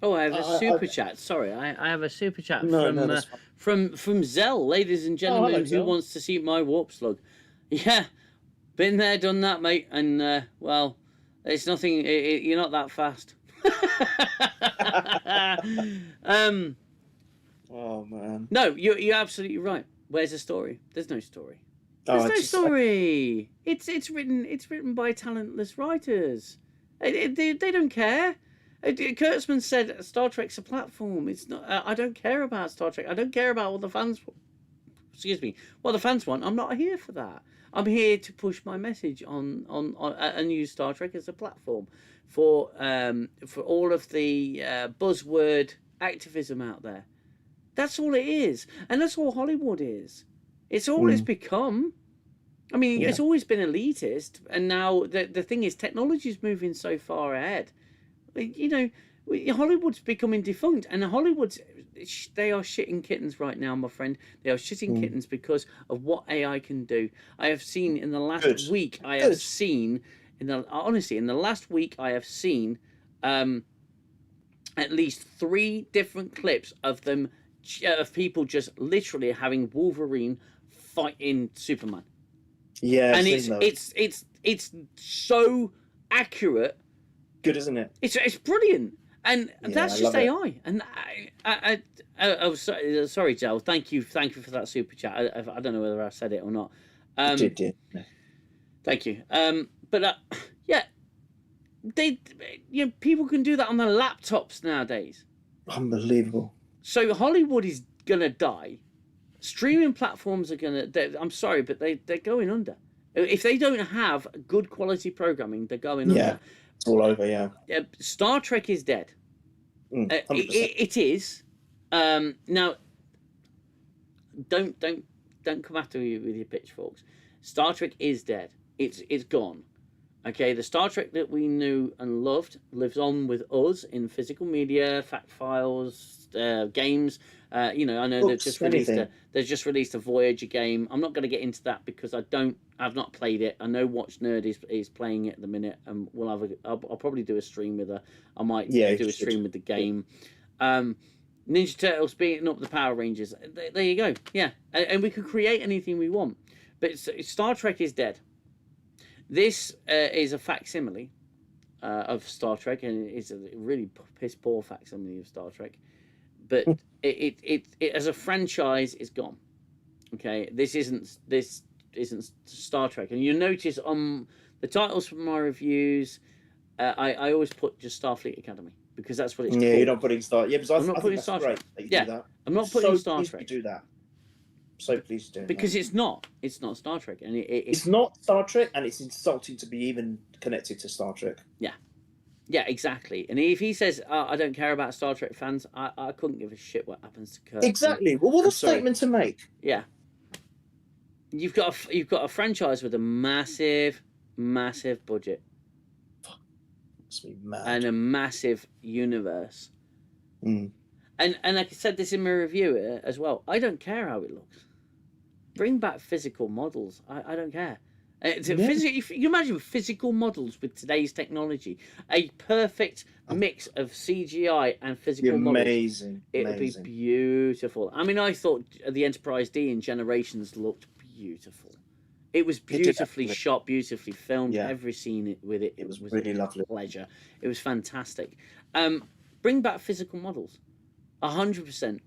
Oh, I have a super chat. Sorry, I have a super chat from Xell, ladies and gentlemen, who wants to see my Warp Slug. Yeah, been there, done that, mate. And, well, it's nothing, you're not that fast. Oh man! No, you're absolutely right. Where's the story? There's no story. There's no story. It's written by talentless writers. They don't care. Kurtzman said Star Trek's a platform. It's not. I don't care about Star Trek. I don't care about what the fans. Excuse me. What the fans want. I'm not here for that. I'm here to push my message on and use Star Trek as a platform for all of the buzzword activism out there. That's all it is, and that's all Hollywood is. It's all it's become. I mean, it's always been elitist, and now the thing is, technology is moving so far ahead. You know, Hollywood's becoming defunct, and they are shitting kittens right now, my friend. They are shitting kittens because of what AI can do. I have seen in the last week. Honestly, in the last week, I have seen at least 3 different clips of them, of people just literally having Wolverine fighting Superman. Yeah, and it's so accurate. Good, isn't it? It's brilliant, and that's just AI. And oh, sorry, Xell. Thank you for that super chat. I don't know whether I said it or not. You did. Thank you. But yeah, people can do that on their laptops nowadays. Unbelievable. So Hollywood is gonna die. Streaming platforms are gonna. I'm sorry, but they're going under. If they don't have good quality programming, they're going under. It's all over. Yeah. Star Trek is dead. It is. Now, don't come after me with your pitchforks. Star Trek is dead. It's gone. Okay, the Star Trek that we knew and loved lives on with us in physical media, fact files, games. I know they've just released a Voyager game. I'm not going to get into that because I've not played it. I know Watch Nerd is playing it at the minute, and I'll probably do a stream with her. I might do a stream with the game. Ninja Turtles beating up the Power Rangers. There you go. Yeah, and we could create anything we want. But Star Trek is dead. This is a facsimile of Star Trek, and it's a really piss poor facsimile of Star Trek. But it as a franchise is gone. Okay, this isn't Star Trek, and you notice on the titles from my reviews, I always put just Starfleet Academy because that's what it's called. You're not putting Star. Yeah, because I'm not putting Star Trek. I'm not putting Star Trek. Do that. So please do. Because it's not Star Trek, and it's not Star Trek, and it's insulting to be even connected to Star Trek. Yeah, exactly. And if he says, I don't care about Star Trek fans, I couldn't give a shit what happens to Kirk. Exactly. Well, what a statement to make. Yeah. You've got a franchise with a massive budget. Must be mad. And a massive universe. And like I said this in my review as well, I don't care how it looks. Bring back physical models. I don't care. If you imagine physical models with today's technology, a perfect mix of CGI and physical models. Amazing. It would be beautiful. I mean, I thought the Enterprise D in Generations looked beautiful. It was beautifully shot, beautifully filmed. Every scene with it was really lovely. Pleasure. It was fantastic. Bring back physical models. 100%.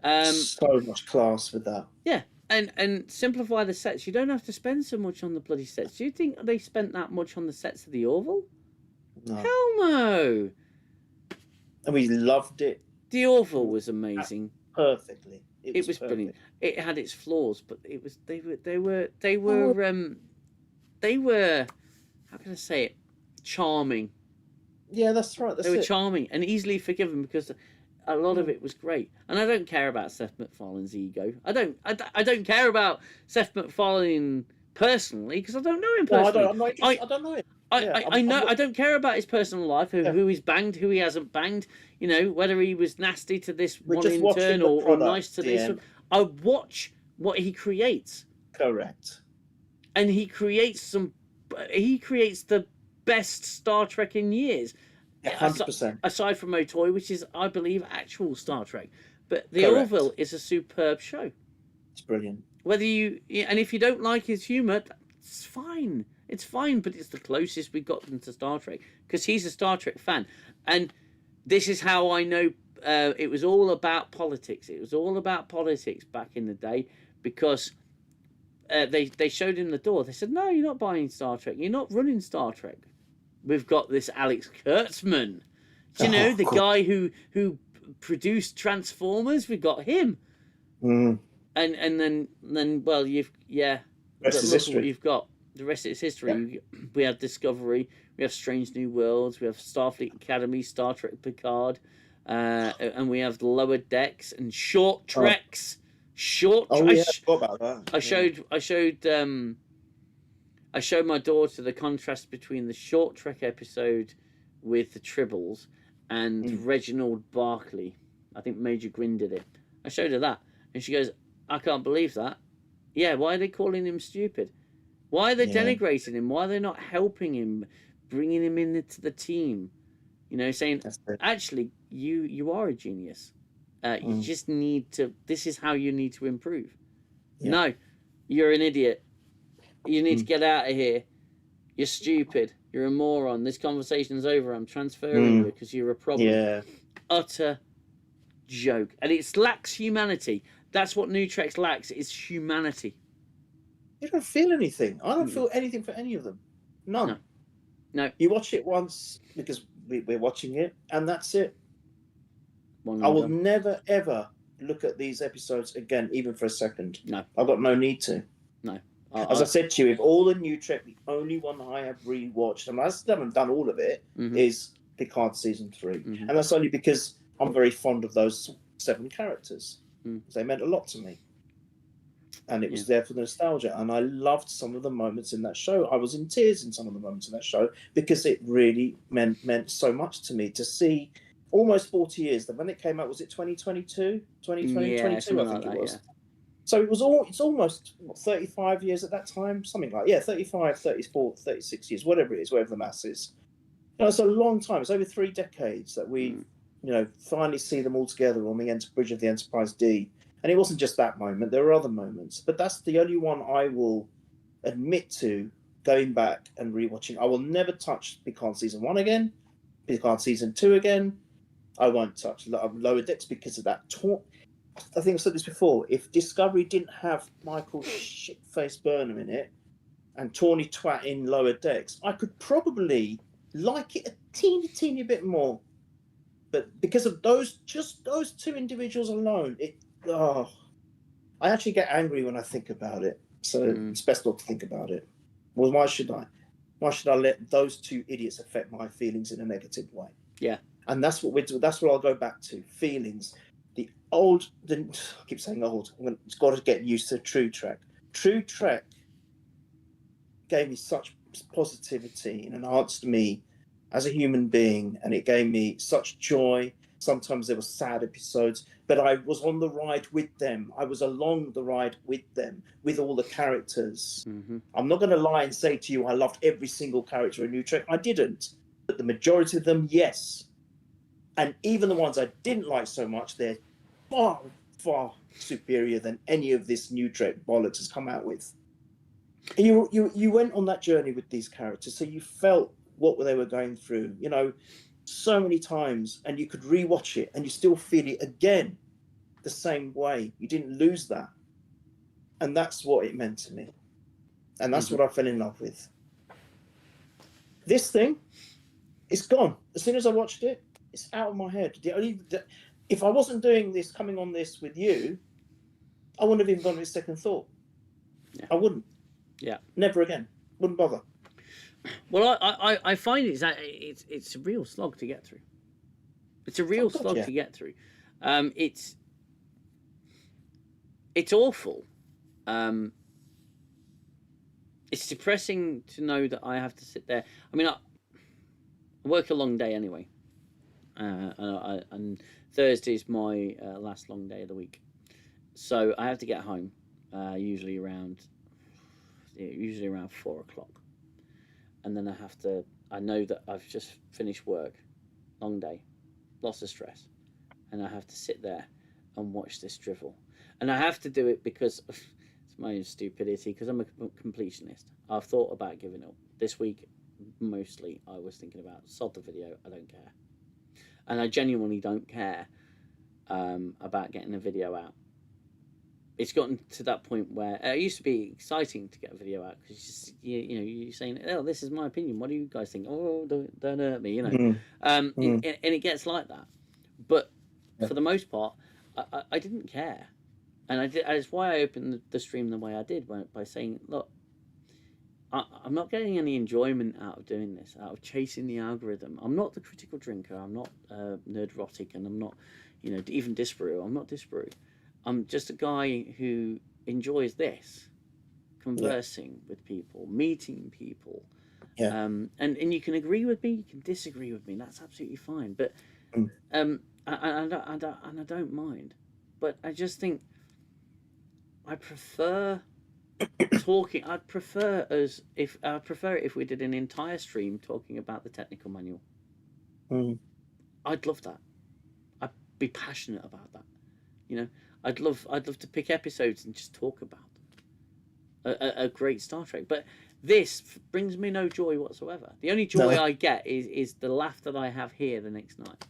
So much class with that. Yeah. And simplify the sets. You don't have to spend so much on the bloody sets. Do you think they spent that much on the sets of the Orville? No. Hell no. And we loved it. The Orville was amazing. Perfectly. It was brilliant. It had its flaws, but they were how can I say it? Charming. Yeah, that's right. They were charming and easily forgiven because a lot of it was great, and I don't care about Seth MacFarlane's ego. I don't care about Seth MacFarlane personally because I don't know him personally. I don't know him. I don't care about his personal life, who he's banged, who he hasn't banged. Whether he was nasty to this one intern or nice to this. I watch what he creates. Correct. And he creates the best Star Trek in years. 100%. Aside from Otoy, which is, I believe, actual Star Trek. But The Orville is a superb show. It's brilliant. And if you don't like his humour, it's fine. It's fine, but it's the closest we've gotten to Star Trek because he's a Star Trek fan. And this is how I know it was all about politics. It was all about politics back in the day because they showed him the door. They said, no, you're not buying Star Trek. You're not running Star Trek. We've got this Alex Kurtzman. The guy who produced Transformers? We've got him. And then well, look what you've got. The rest is history. Yeah. We have Discovery, we have Strange New Worlds, we have Starfleet Academy, Star Trek Picard, and we have Lower Decks and Short Treks. I forgot about that. I showed my daughter the contrast between the Short Trek episode with the Tribbles and Reginald Barclay. I think Major Gwyn did it. I showed her that, and she goes, "I can't believe that." Yeah, why are they calling him stupid? Why are they denigrating him? Why are they not helping him, bringing him into the team? Saying, actually, you are a genius. You just need to. This is how you need to improve. Yeah. No, you're an idiot. You need to get out of here. You're stupid. You're a moron. This conversation's over. I'm transferring you because you're a problem. Yeah. Utter joke. And it lacks humanity. That's what New Trek lacks, is humanity. You don't feel anything. I don't feel anything for any of them. None. No. You watch it once because we're watching it, and that's it. I will never, ever look at these episodes again, even for a second. No. I've got no need to. No. As I said to you, of all the New Trek, the only one I have rewatched, and I still haven't done all of it, is Picard Season 3. And that's only because I'm very fond of those 7 characters. They meant a lot to me. And it was there for the nostalgia. And I loved some of the moments in that show. I was in tears in some of the moments in that show because it really meant so much to me to see almost 40 years. When it came out, was it 2022? 2022, I think it was. Yeah. So it's almost 35 years at that time, something like 35, 34, 36 years, whatever it is, whatever the mass is. It's a long time. It's over 3 decades that we, finally see them all together on the bridge of the Enterprise D. And it wasn't just that moment. There were other moments. But that's the only one I will admit to going back and rewatching. I will never touch Picard Season 1 again, Picard Season 2 again. I won't touch Lower Decks because of that. I think I've said this before. If Discovery didn't have Michael Shitface Burnham in it and Tawny Twat in Lower Decks, I could probably like it a teeny bit more. But because of those 2 individuals alone, I actually get angry when I think about it. So it's best not to think about it. Well, why should I? Why should I let those 2 idiots affect my feelings in a negative way? Yeah. And that's what we do. That's what I'll go back to. Feelings. I keep saying old. It's got to get used to True Trek. True Trek gave me such positivity and enhanced me as a human being, and it gave me such joy. Sometimes there were sad episodes, but I was on the ride with them. I was along the ride with them, with all the characters. I'm not going to lie and say to you I loved every single character in New Trek. I didn't. But the majority of them, yes. And even the ones I didn't like so much, they're far, far superior than any of this New Trek bollocks has come out with. You went on that journey with these characters, so you felt what they were going through, so many times, and you could rewatch it and you still feel it again the same way. You didn't lose that. And that's what it meant to me. And that's what I fell in love with. This thing, it's gone. As soon as I watched it, it's out of my head. If I wasn't doing this, coming on this with you, I wouldn't have even gone with a second thought. Yeah. I wouldn't. Yeah. Never again. Wouldn't bother. Well, I find it's a real slog to get through. It's a real slog to get through. It's awful. It's depressing to know that I have to sit there. I mean, I work a long day anyway. And Thursday is my last long day of the week. So I have to get home usually around 4 o'clock. And then I know that I've just finished work, long day, lots of stress. And I have to sit there and watch this drivel. And I have to do it because it's my own stupidity, because I'm a completionist. I've thought about giving up. This week, mostly, I was thinking about, sod the video, I don't care. And I genuinely don't care about getting a video out. It's gotten to that point where it used to be exciting to get a video out, because you're saying, "Oh, this is my opinion. What do you guys think? Oh, don't hurt me," and it gets like that. But for the most part, I didn't care, and that's why I opened the stream the way I did, by saying, "Look, I'm not getting any enjoyment out of doing this, out of chasing the algorithm. I'm not the critical drinker. I'm not nerdrotic, and I'm not, even Disparu. I'm not Disparu. I'm just a guy who enjoys this, conversing with people, meeting people. Yeah. And you can agree with me, you can disagree with me. That's absolutely fine. But Mm. And I don't mind, but I just think I prefer talking. I prefer it if we did an entire stream talking about the technical manual. Mm. I'd love that. I'd be passionate about that. You know, I'd love to pick episodes and just talk about them. A great Star Trek, but this brings me no joy whatsoever. The only joy No. I get is the laugh that I have here the next night.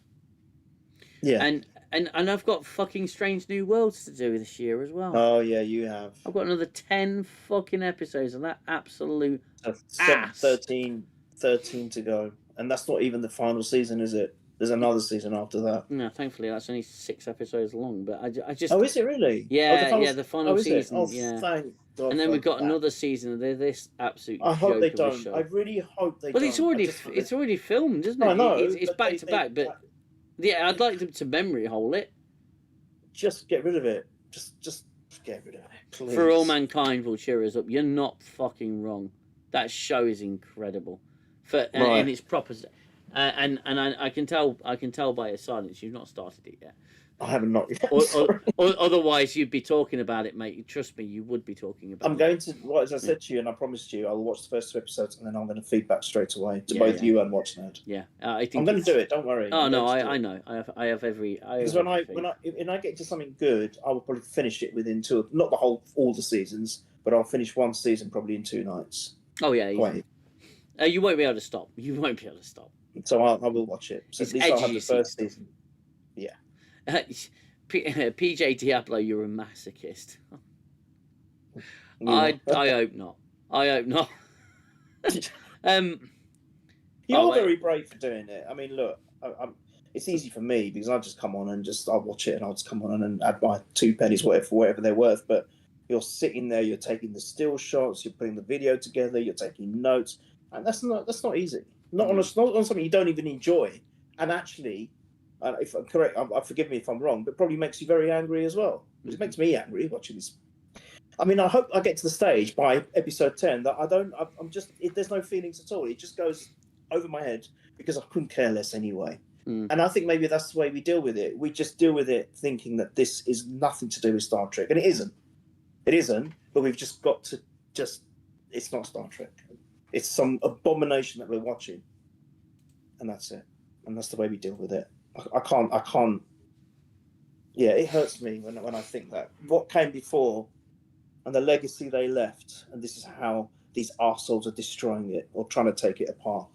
Yeah. And I've got fucking Strange New Worlds to do this year as well. Oh yeah, you have. I've got another 10 fucking episodes of that absolute ass. 13 to go, and that's not even the final season, is it? There's another season after that. No, thankfully that's only 6 episodes long. But I just Oh, is it really? Yeah, oh, the final season. Oh, yeah, thank God. and then we've got that. another season of this absolute I hope joke they of a don't. show. I really hope they Well, don't. it's already filmed, isn't it? I know. It's back to back, but yeah, I'd like them to memory hole it. Just get rid of it. Just get rid of it, please. For All Mankind will cheer us up. You're not fucking wrong. That show is incredible. And it's proper. And I can tell by your silence you've not started it yet. I haven't not yet. Or otherwise you'd be talking about it, mate. Trust me, you would be talking about it. I'm going to, well, as I said to you, and I promised you, I'll watch the first 2 episodes, and then I'm going to feed back straight away to both you and WatchNerd. Yeah, I think I'm going to do it. Don't worry. Oh no, I know. I have every. Because when I get to something good, I will probably finish it within not all the seasons, but I'll finish one season probably in 2 nights. Oh yeah, you won't be able to stop. You won't be able to stop. So I will watch it. So at least I'll have the first season. Yeah. PJ Diablo, you're a masochist. I hope not. I hope not. You're very brave for doing it. I mean, look, it's easy for me because I just come on and I'll watch it and I'll just come on and add my 2 pennies, whatever they're worth. But you're sitting there, you're taking the still shots, you're putting the video together, you're taking notes, and that's not easy. Not on something you don't even enjoy. And actually, if I'm correct, forgive me if I'm wrong, but probably makes you very angry as well. It makes me angry watching this. I mean, I hope I get to the stage by episode 10 that there's no feelings at all. It just goes over my head because I couldn't care less anyway. And I think maybe that's the way we deal with it. We just deal with it thinking that this is nothing to do with Star Trek. And it isn't. It isn't, but we've just got to it's not Star Trek. It's some abomination that we're watching. And that's it. And that's the way we deal with it. I can't. Yeah, it hurts me when I think that what came before and the legacy they left, and this is how these arseholes are destroying it or trying to take it apart.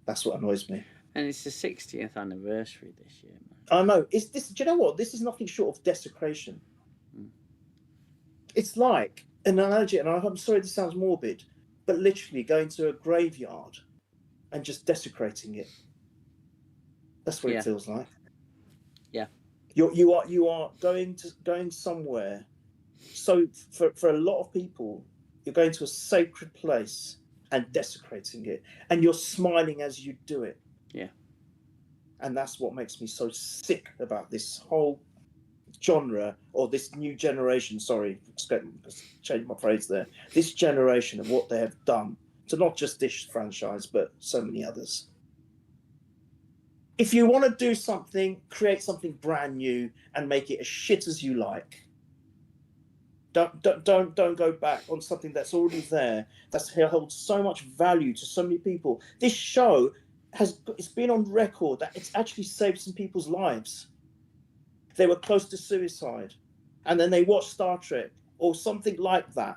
That's what annoys me. And it's the 60th anniversary this year, man. I know. Do you know what? This is nothing short of desecration. It's like an analogy, and I'm sorry this sounds morbid, but literally going to a graveyard and just desecrating it. That's what it feels like. Yeah. You are going somewhere. So for a lot of people, you're going to a sacred place and desecrating it, and you're smiling as you do it. Yeah. And that's what makes me so sick about this whole genre, or this new generation. Sorry, change my phrase there. This generation of what they have done to not just this franchise, but so many others. If you want to do something, create something brand new and make it as shit as you like. Don't go back on something that's already there, that's held so much value to so many people. This show it's been on record that it's actually saved some people's lives. They were close to suicide, and then they watched Star Trek or something like that,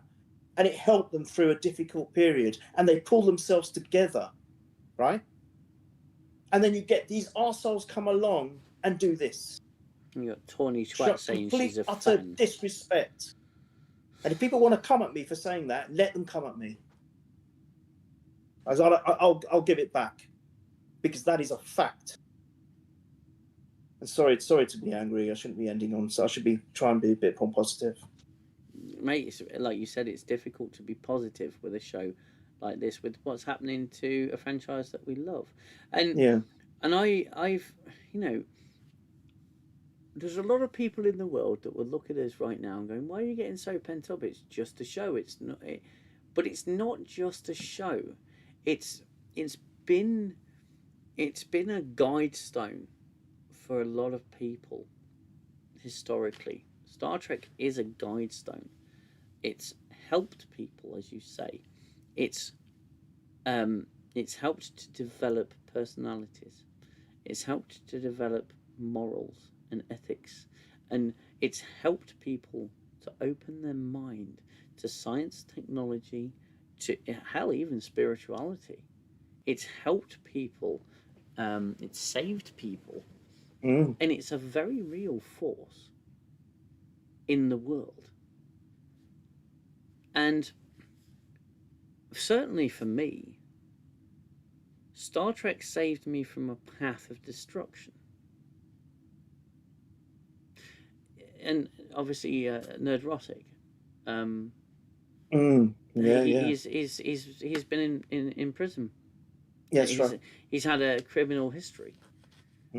and it helped them through a difficult period, and they pulled themselves together, right? And then you get these arseholes come along and do this. You got Tawny Twat saying she's a utter fan. Disrespect. And if people want to come at me for saying that, let them come at me. I'll give it back, because that is a fact. And sorry to be angry. I shouldn't be ending on. So I should try and be a bit more positive. Mate, it's, like you said, it's difficult to be positive with a show like this, with what's happening to a franchise that we love. And I've there's a lot of people in the world that would look at us right now and going, "Why are you getting so pent up? It's just a show. It's not." But it's not just a show. It's been it's been a guide stone for a lot of people historically. Star Trek is a guide stone. It's helped people, as you say. It's it's helped to develop personalities. It's helped to develop morals and ethics, and it's helped people to open their mind to science, technology, to hell, even spirituality. It's helped people. It's saved people, Mm. and it's a very real force in the world. And certainly for me, Star Trek saved me from a path of destruction. And obviously, Nerdrotic. Yeah, yeah. He's been in prison. Yeah, that's right. He's had a criminal history.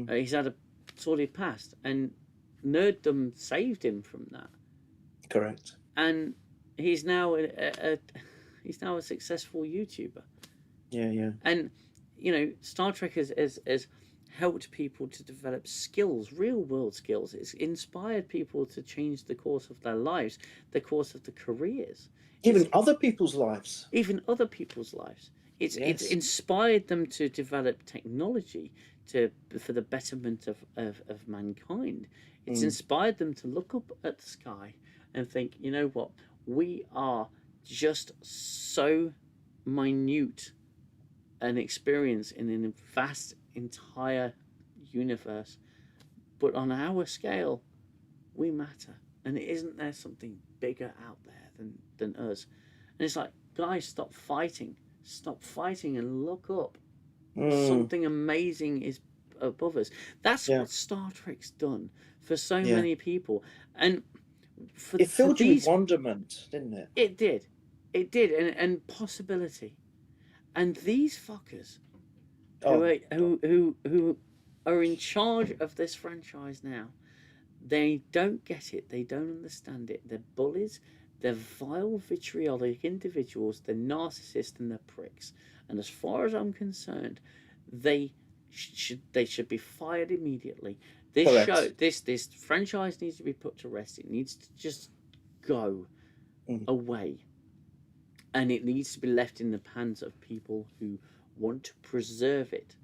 He's had a sordid past, and nerddom saved him from that. Correct. And he's now he's now a successful YouTuber. Yeah, yeah. And you know, Star Trek has helped people to develop skills, real world skills. It's inspired people to change the course of their lives, the course of their careers, Even other people's lives. even other people's lives. It's inspired them to develop technology for the betterment of mankind. It's inspired them to look up at the sky and think, you know what, we are just so minute an experience in a vast entire universe, but on our scale we matter, and isn't there something bigger out there than us? And it's like, guys, stop fighting and look up. Something amazing is above us. That's what Star Trek's done for so many people. And it filled you with wonderment, didn't it? It did, and possibility. And these fuckers who are in charge of this franchise now, they don't get it. They don't understand it. They're bullies. They're vile, vitriolic individuals. They're narcissists and they're pricks. And as far as I'm concerned, they should be fired immediately. This franchise needs to be put to rest. It needs to just go away. And it needs to be left in the hands of people who want to preserve it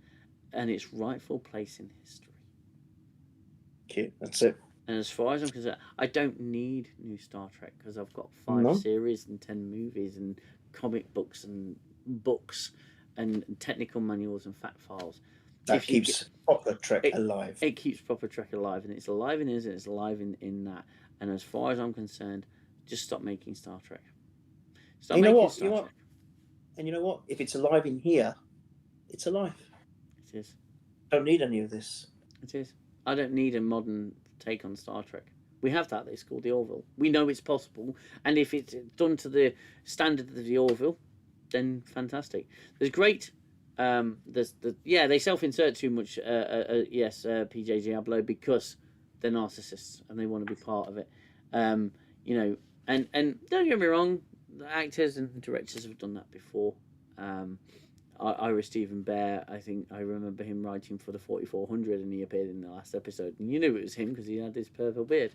and its rightful place in history. Okay, that's it. And as far as I'm concerned, I don't need new Star Trek because I've got 5 series and 10 movies and comic books and books and technical manuals and fact files. That keeps proper Trek alive. It keeps proper Trek alive, and it's alive in us, and it's alive in that. And as far as I'm concerned, just stop making Star Trek. You know what? And you know what? If it's alive in here, it's alive. It is. Don't need any of this. It is. I don't need a modern take on Star Trek. We have that. It's called the Orville. We know it's possible, and if it's done to the standard of the Orville, then fantastic. There's great. They self-insert too much. PJ Diablo, because they're narcissists and they want to be part of it. And don't get me wrong, the actors and directors have done that before. Ira Stephen Bear, I think I remember him writing for the 4400, and he appeared in the last episode, and you knew it was him because he had this purple beard.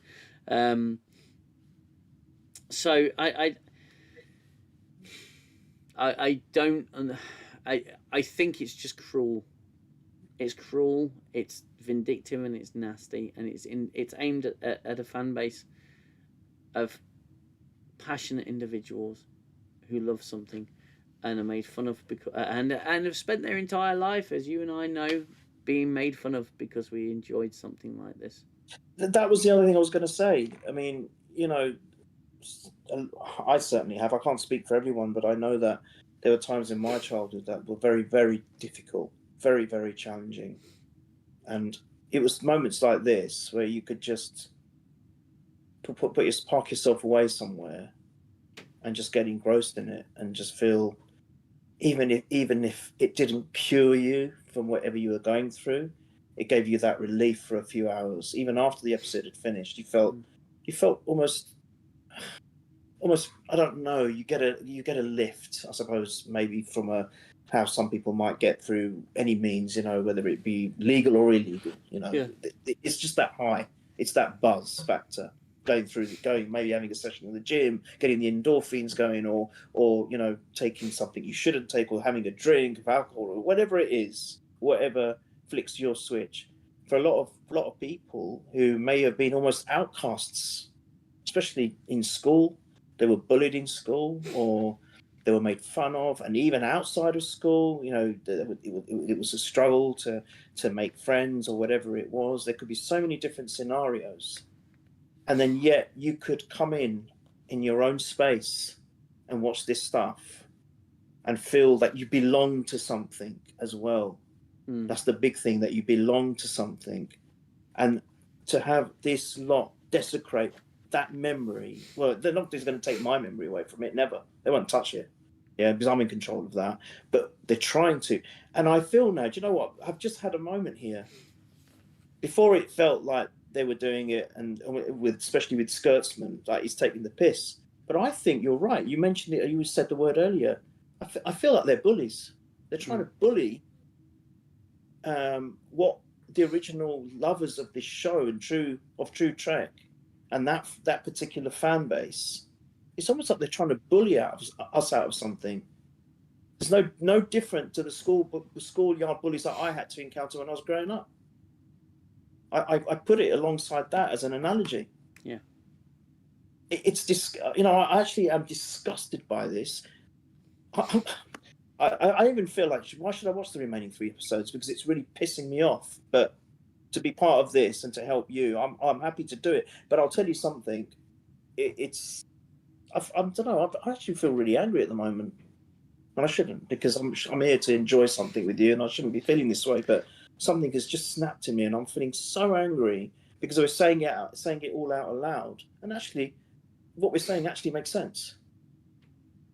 So I don't. I think it's just cruel. It's cruel. It's vindictive, and it's nasty, and it's aimed at a fan base of passionate individuals who love something and are made fun of because and have spent their entire life, as you and I know, being made fun of because we enjoyed something like this. That was the other thing I was going to say. I mean, I certainly have. I can't speak for everyone, but I know that there were times in my childhood that were very, very difficult, very, very challenging. And it was moments like this where you could just park yourself away somewhere and just get engrossed in it and just feel, even if it didn't cure you from whatever you were going through, it gave you that relief for a few hours. Even after the episode had finished, you felt almost, I don't know, you get a lift, I suppose, maybe from a how some people might get through any means, you know, whether it be legal or illegal. You know, Yeah. it's just that high. It's that buzz factor. Going, maybe having a session in the gym, getting the endorphins going, or you know, taking something you shouldn't take, or having a drink of alcohol, or whatever it is, whatever flicks your switch. For a lot of people who may have been almost outcasts, especially in school, they were bullied in school, or they were made fun of, and even outside of school, you know, it was a struggle to make friends or whatever it was. There could be so many different scenarios, and then yet you could come in your own space and watch this stuff and feel that you belong to something as well. That's the big thing, that you belong to something. And to have this lot desecrate that memory, well, they're not just going to take my memory away from it, never. They won't touch it. Yeah, because I'm in control of that. But they're trying to. And I feel now, do you know what? I've just had a moment here. Before it felt like they were doing it, and with especially with Skirtsman, like he's taking the piss. But I think you're right. You mentioned it, you said the word earlier. I feel like they're bullies. They're trying to bully what the original lovers of this show and true Trek and that particular fan base. It's almost like they're trying to bully us out of something. There's no different to the schoolyard bullies that I had to encounter when I was growing up. I put it alongside that as an analogy. Yeah. It's you know, I actually am disgusted by this. I even feel like, why should I watch the remaining 3 episodes? Because it's really pissing me off. But to be part of this and to help you, I'm happy to do it. But I'll tell you something. I don't know. I actually feel really angry at the moment, and I shouldn't, because I'm here to enjoy something with you, and I shouldn't be feeling this way. But something has just snapped in me, and I'm feeling so angry because I was saying it all out aloud, and actually, what we're saying actually makes sense.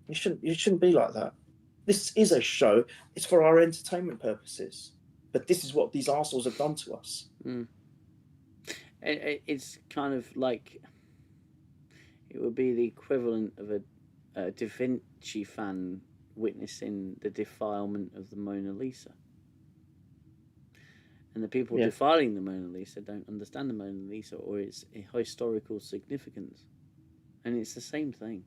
You shouldn't be like that. This is a show. It's for our entertainment purposes. But this is what these arseholes have done to us. It's kind of like it would be the equivalent of a Da Vinci fan witnessing the defilement of the Mona Lisa. And the people defiling the Mona Lisa don't understand the Mona Lisa or its historical significance. And it's the same thing.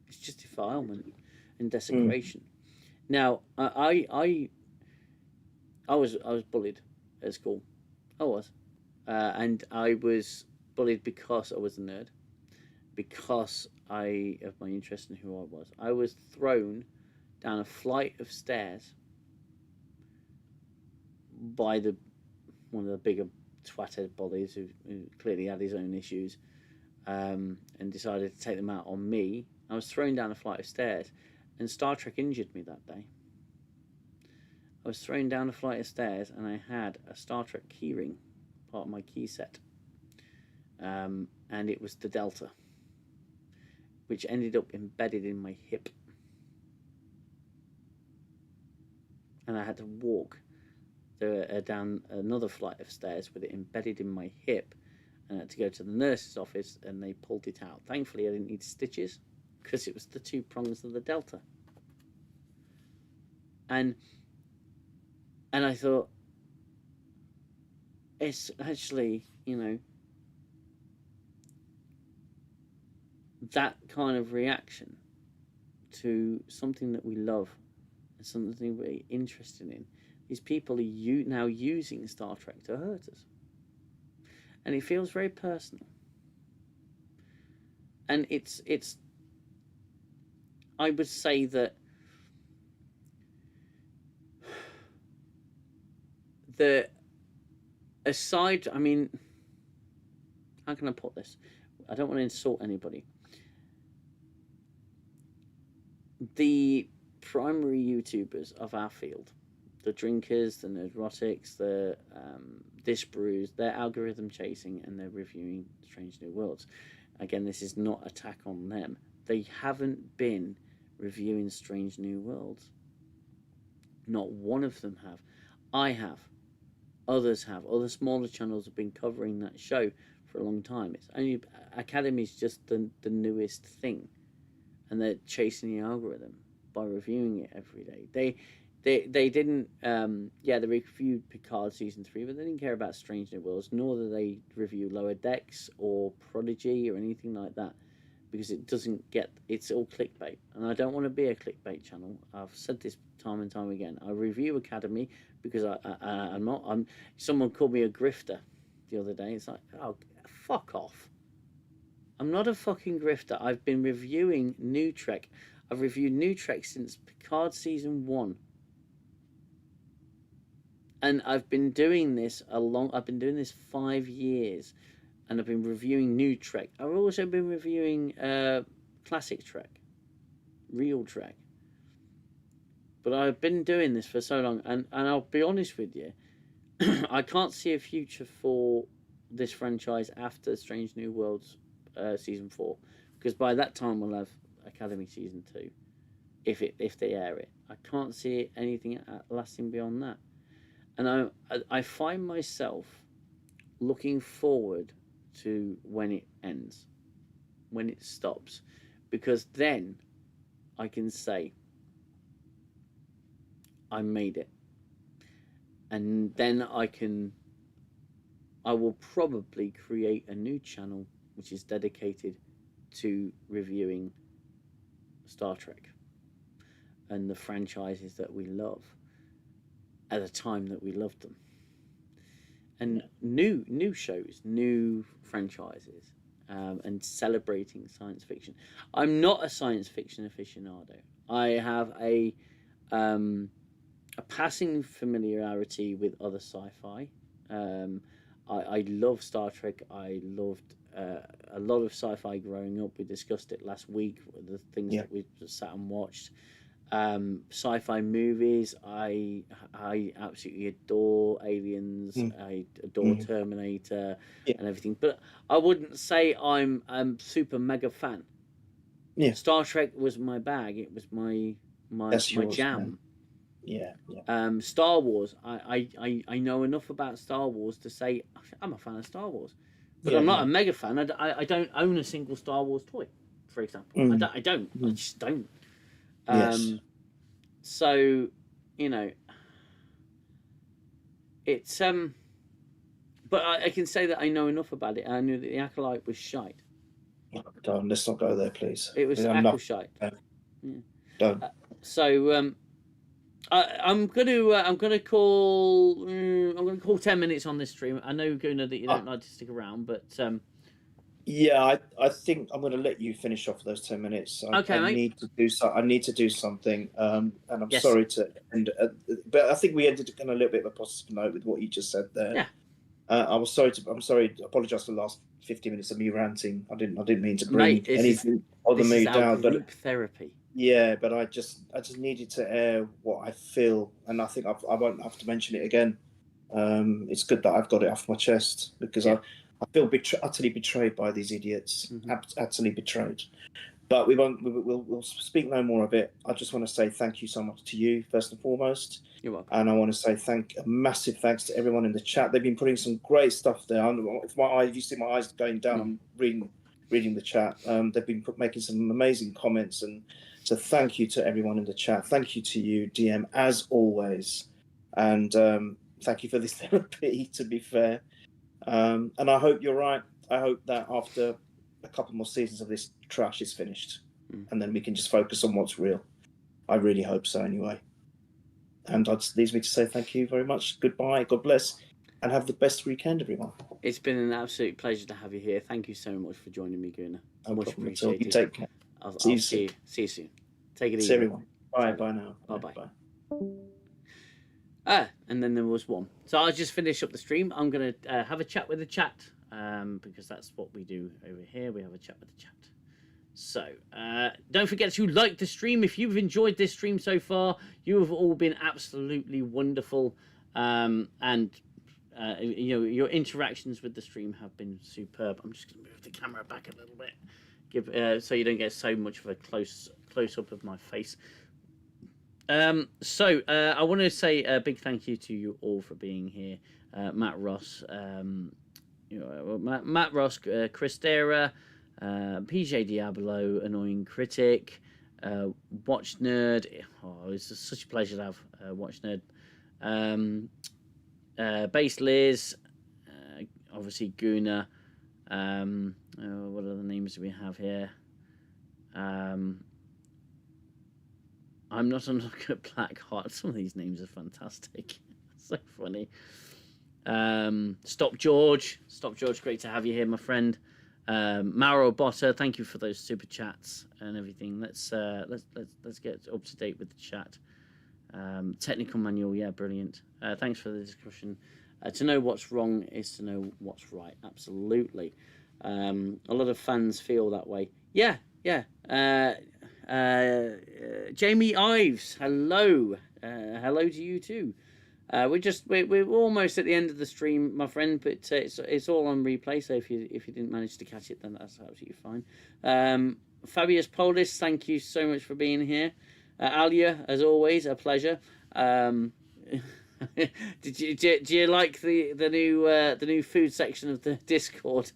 It's just defilement and desecration. Now, I was bullied at school. I was, and I was bullied because I was a nerd, because of my interest in who I was. I was thrown down a flight of stairs by one of the bigger twatted bodies who clearly had his own issues, and decided to take them out on me. I was thrown down a flight of stairs, and Star Trek injured me that day. I was thrown down a flight of stairs, and I had a Star Trek keyring, part of my key set, and it was the Delta, which ended up embedded in my hip, and I had to walk down another flight of stairs with it embedded in my hip, and I had to go to the nurse's office, and they pulled it out. Thankfully, I didn't need stitches, because it was the 2 prongs of the Delta. And I thought, it's actually, you know, that kind of reaction to something that we love and something we're interested in. These people are now using Star Trek to hurt us. And it feels very personal. And it's I would say that I mean, how can I put this? I don't want to insult anybody. The primary YouTubers of our field, the drinkers, the nerdrotics, the dish brews, they're algorithm chasing and they're reviewing Strange New Worlds. Again, this is not attack on them. They haven't been reviewing Strange New Worlds. Not one of them have. I have. Others have. Other smaller channels have been covering that show for a long time. It's only Academy's just the newest thing, and they're chasing the algorithm by reviewing it every day. They didn't they reviewed Picard season 3, but they didn't care about Strange New Worlds, nor did they review Lower Decks or Prodigy or anything like that, because it doesn't get, it's all clickbait, and I don't want to be a clickbait channel. I've said this time and time again. I review Academy because I'm someone called me a grifter the other day. It's like, oh, fuck off. I'm not a fucking grifter. I've been reviewing New Trek. I've reviewed New Trek since Picard season 1. And I've been doing this I've been doing this 5 years, and I've been reviewing New Trek. I've also been reviewing classic Trek, real Trek. But I've been doing this for so long, and I'll be honest with you, I can't see a future for this franchise after Strange New Worlds season 4, because by that time we'll have Academy season 2, if they air it. I can't see anything lasting beyond that. And I find myself looking forward to when it ends, when it stops, because then I can say I made it, and then I will probably create a new channel which is dedicated to reviewing Star Trek and the franchises that we love at a time that we loved them, and new shows, new franchises, and celebrating science fiction. I'm not a science fiction aficionado. I have a passing familiarity with other sci-fi. I love Star Trek. I loved a lot of sci-fi growing up. We discussed it last week, the things that we sat and watched. Sci-fi movies, I absolutely adore Aliens. I adore Terminator and everything, but I wouldn't say I'm super mega fan. Star Trek was my bag. It was my jam, man. Star Wars, I know enough about Star Wars to say I'm a fan of Star Wars, but I'm not a mega fan. I don't own a single Star Wars toy, for example. I just don't. So, you know, it's but I can say that I know enough about it. I knew that the Acolyte was shite. Don't, let's not go there, please. It was shite. Don't. So I'm gonna call 10 minutes on this stream. I know, Gooner, that you don't like to stick around, but I think I'm going to let you finish off those 10 minutes. Okay, I need to do something, and I'm sorry to end, but I think we ended on a little bit of a positive note with what you just said there. Yeah. I'm sorry. Apologise for the last 50 minutes of me ranting. I didn't mean to bring anything other me down. Group therapy. Yeah, but I just needed to air what I feel, and I think I won't have to mention it again. It's good that I've got it off my chest, because I feel utterly betrayed by these idiots. Utterly betrayed. But we'll speak no more of it. I just want to say thank you so much to you, first and foremost. You're welcome. And I want to say a massive thanks to everyone in the chat. They've been putting some great stuff there. If you see my eyes going down, I'm reading the chat. They've been making some amazing comments, and so thank you to everyone in the chat. Thank you to you, DM, as always. And thank you for this therapy, to be fair. And I hope you're right. I hope that after a couple more seasons of this trash is finished, and then we can just focus on what's real. I really hope so, anyway. And it leaves me to say thank you very much. Goodbye. God bless. And have the best weekend, everyone. It's been an absolute pleasure to have you here. Thank you so much for joining me, Gooner. Much appreciated. You take care. I'll see you soon. Take it easy. See everyone. Bye. Bye now. Bye. And then there was one. So I'll just finish up the stream. I'm going to have a chat with the chat, because that's what we do over here. We have a chat with the chat. So don't forget to like the stream. If you've enjoyed this stream so far, you have all been absolutely wonderful. And your interactions with the stream have been superb. I'm just going to move the camera back a little bit, so you don't get so much of a close up of my face. So I want to say a big thank you to you all for being here. Matt Ross, Chris Dera, PJ Diablo, Annoying Critic, Watch Nerd. Oh, it's just such a pleasure to have Watch Nerd. Base Liz, obviously Gooner. What other names do we have here? I'm not on look at Black Heart. Some of these names are fantastic. So funny. Stop George, great to have you here, my friend. Mauro Botta, thank you for those super chats and everything. Let's get up to date with the chat. Technical manual, yeah, brilliant. Thanks for the discussion. To know what's wrong is to know what's right. Absolutely. A lot of fans feel that way. Yeah. Jamie Ives, hello. Hello to you too. We're almost at the end of the stream, my friend, but it's all on replay. So if you didn't manage to catch it, then that's absolutely fine. Fabius Polis, thank you so much for being here. Alia, as always, a pleasure. Do you like the new food section of the Discord?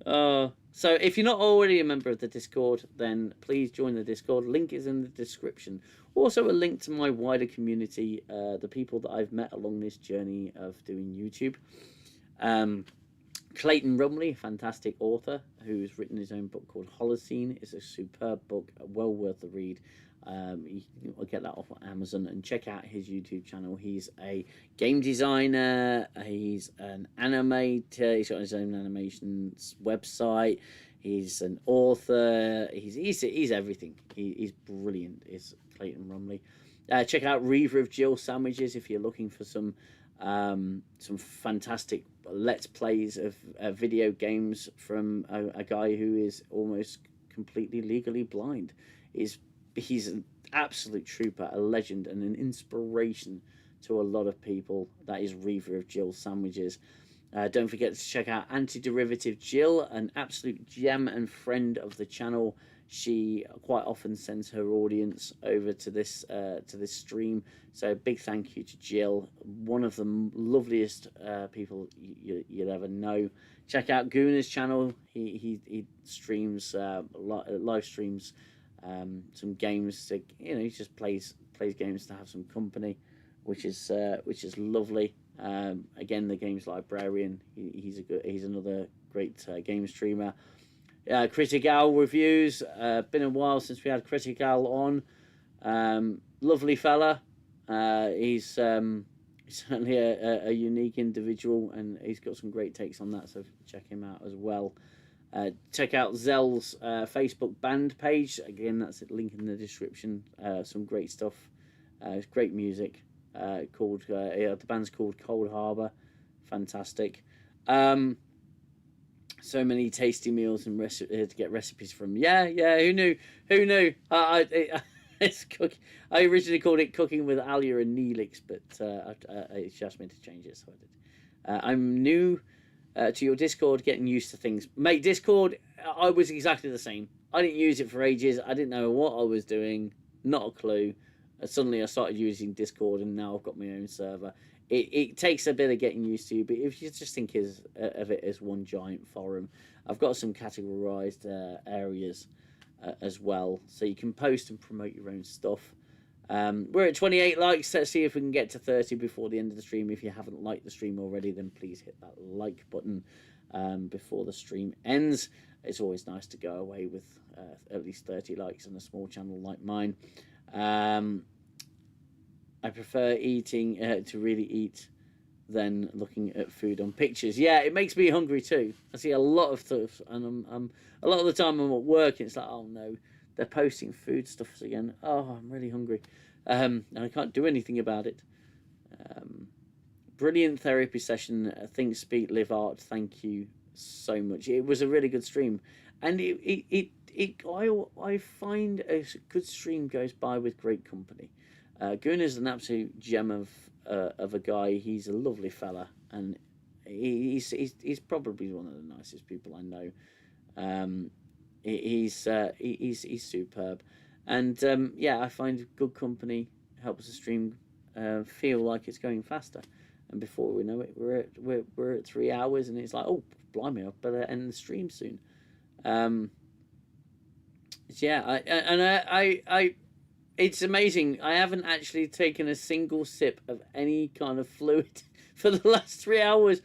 So if you're not already a member of the Discord, then please join the Discord. Link is in the description. Also a link to my wider community, the people that I've met along this journey of doing YouTube. Clayton Rumley, a fantastic author who's written his own book called Holocene. It's a superb book, well worth the read. You can get that off on Amazon and check out his YouTube channel. He's a game designer, he's an animator, he's got his own animations website, he's an author, he's everything. He's brilliant, is Clayton Rumley. Check out Reaver of Jill Sandwiches if you're looking for some fantastic let's plays of video games from a guy who is almost completely legally blind. He's an absolute trooper, a legend, and an inspiration to a lot of people. That is Reaver of Jill Sandwiches. Don't forget to check out Antiderivative Jill, an absolute gem and friend of the channel. She quite often sends her audience over to this stream. So big thank you to Jill, one of the loveliest people you'll ever know. Check out Gooner's channel. He streams live streams. Some games to, he just plays games to have some company, which is lovely. Again, the game's Librarian. He's another great game streamer. Critic reviews. Been a while since we had Critic on. Lovely fella. He's certainly a unique individual, and he's got some great takes on that. So check him out as well. Check out Xell's Facebook band page. Again, that's a link in the description. Some great stuff. It's great music. The band's called Cold Harbor. Fantastic. So many tasty meals and to get recipes from. Yeah. Who knew? It's cooking. I originally called it Cooking with Alia and Neelix, but it's asked me to change it, so I did. I'm new to your Discord, getting used to things. Mate, Discord, I was exactly the same. I didn't use it for ages. I didn't know what I was doing. Not a clue. Suddenly I started using Discord, and now I've got my own server. It takes a bit of getting used to, but if you just think of it as one giant forum, I've got some categorized areas as well, so you can post and promote your own stuff. We're at 28 likes. Let's see if we can get to 30 before the end of the stream. If you haven't liked the stream already, then please hit that like button before the stream ends. It's always nice to go away with at least 30 likes on a small channel like mine. I prefer eating to really eat than looking at food on pictures. Yeah, it makes me hungry too. I see a lot of stuff, and I'm a lot of the time I'm at work, and it's like, oh no, they're posting food stuff again. Oh, I'm really hungry, and I can't do anything about it. Brilliant therapy session. Think, speak, live art. Thank you so much. It was a really good stream, and I find a good stream goes by with great company. Gooner's an absolute gem of a guy. He's a lovely fella, and he's probably one of the nicest people I know. He's superb, and I find good company helps the stream feel like it's going faster. And before we know it, we're at 3 hours, and it's like, oh blimey, I better end the stream soon. Yeah, I it's amazing. I haven't actually taken a single sip of any kind of fluid for the last 3 hours.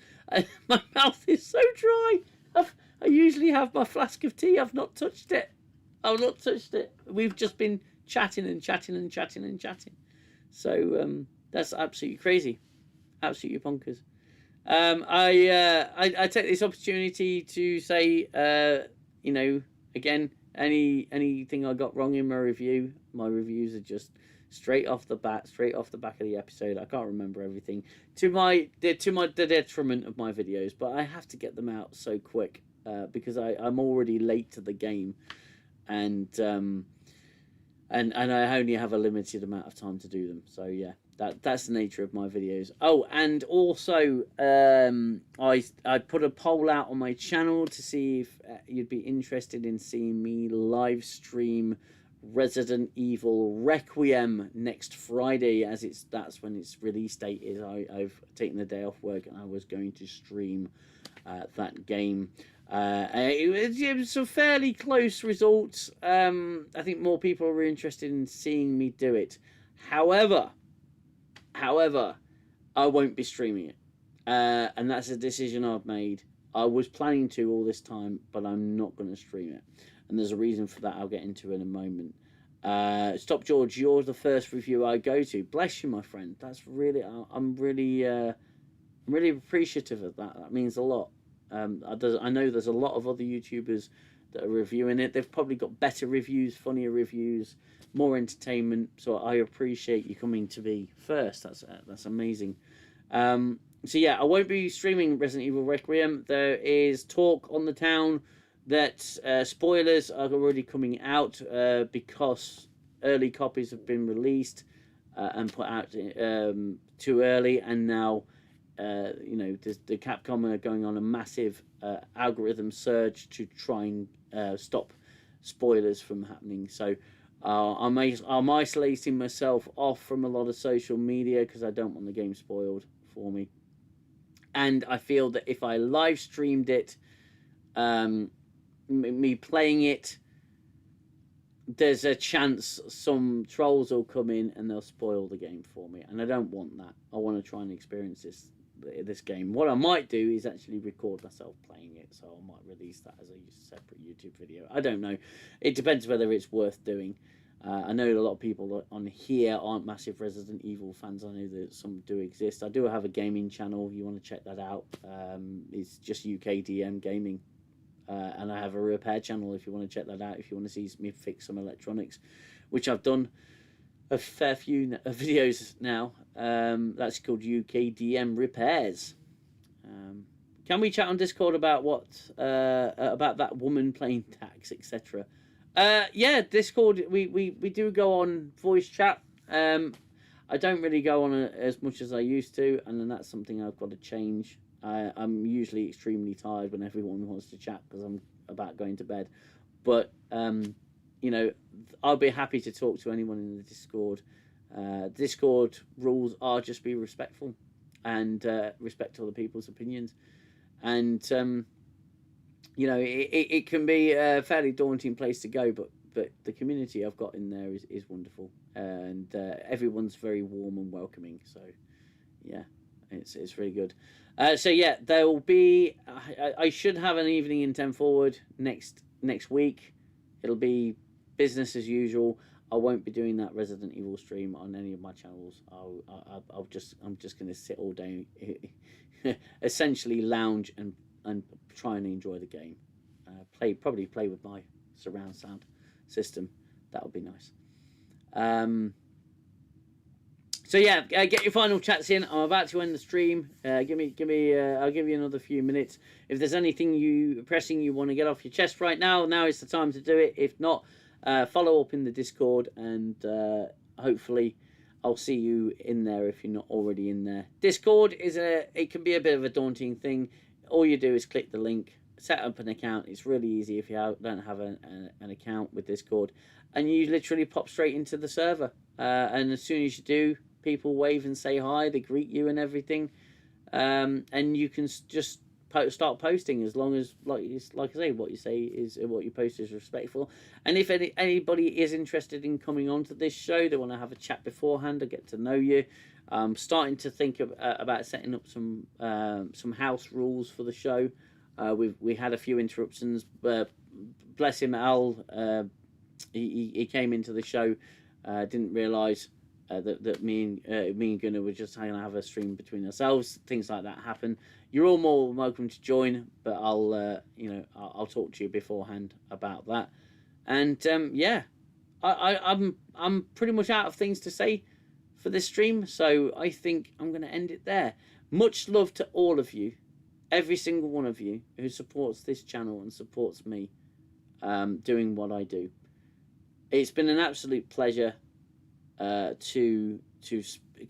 My mouth is so dry. I usually have my flask of tea. I've not touched it. I've not touched it. We've just been chatting and chatting and chatting and chatting. So that's absolutely crazy, absolutely bonkers. I take this opportunity to say, again, anything I got wrong in my review. My reviews are just straight off the back of the episode. I can't remember everything to the detriment of my videos, but I have to get them out so quick because I'm already late to the game, and I only have a limited amount of time to do them. So yeah, that's the nature of my videos. Oh, and also I put a poll out on my channel to see if you'd be interested in seeing me live stream Resident Evil Requiem next Friday, as that's when its release date is. I've taken the day off work and I was going to stream that game. It was some fairly close results. I think more people were interested in seeing me do it. However, I won't be streaming it, and that's a decision I've made. I was planning to all this time, but I'm not going to stream it, and there's a reason for that. I'll get into in a moment. Stop George, you're the first review I go to. Bless you, my friend. That's really, I'm really appreciative of that. That means a lot. I know there's a lot of other YouTubers that are reviewing it. They've probably got better reviews, funnier reviews, more entertainment. So I appreciate you coming to be first. That's amazing. So yeah, I won't be streaming Resident Evil Requiem. There is talk on the town that spoilers are already coming out because early copies have been released and put out too early, and now the Capcom are going on a massive algorithm surge to try and stop spoilers from happening. So I'm isolating myself off from a lot of social media because I don't want the game spoiled for me. And I feel that if I live streamed it, me playing it, there's a chance some trolls will come in and they'll spoil the game for me, and I don't want that. I want to try and experience this game. What I might do is actually record myself playing it, so I might release that as a separate YouTube video. I don't know. It depends whether it's worth doing. I know a lot of people on here aren't massive Resident Evil fans. I know that some do exist. I do have a gaming channel. If you want to check that out, it's just UKDM Gaming. And I have a repair channel if you want to check that out, if you want to see me fix some electronics, which I've done a fair few videos now. That's called UKDM Repairs. Can we chat on Discord about about that woman playing tax, etc.? Yeah, Discord, we do go on voice chat. I don't really go on as much as I used to, and then that's something I've got to change. I'm usually extremely tired when everyone wants to chat because I'm about going to bed. But, I'll be happy to talk to anyone in the Discord. Discord rules are just be respectful and respect other people's opinions. And, it can be a fairly daunting place to go, but the community I've got in there is wonderful. And everyone's very warm and welcoming. So, yeah, it's really good. So yeah, there will be. I should have an evening in 10 Forward next week. It'll be business as usual. I won't be doing that Resident Evil stream on any of my channels. I'm just going to sit all day, essentially lounge and try and enjoy the game. Probably play with my surround sound system. That would be nice. So yeah, get your final chats in. I'm about to end the stream. Give me. I'll give you another few minutes. If there's anything pressing you want to get off your chest right now, now is the time to do it. If not, follow up in the Discord, and hopefully I'll see you in there if you're not already in there. Discord it can be a bit of a daunting thing. All you do is click the link, set up an account. It's really easy if you don't have an account with Discord, and you literally pop straight into the server. And as soon as you do, people wave and say hi, they greet you and everything, and you can just start posting, as long as, like I say, what you say is what you post is respectful. And if anybody is interested in coming onto this show, they want to have a chat beforehand or get to know you. I'm starting to think about setting up some house rules for the show. We had a few interruptions, but bless him, Al. He came into the show, didn't realise that me and Gooner were just going to have a stream between ourselves. Things like that happen. You're all more welcome to join, but I'll talk to you beforehand about that. And yeah, I'm pretty much out of things to say for this stream, so I think I'm going to end it there. Much love to all of you, every single one of you who supports this channel and supports me doing what I do. It's been an absolute pleasure to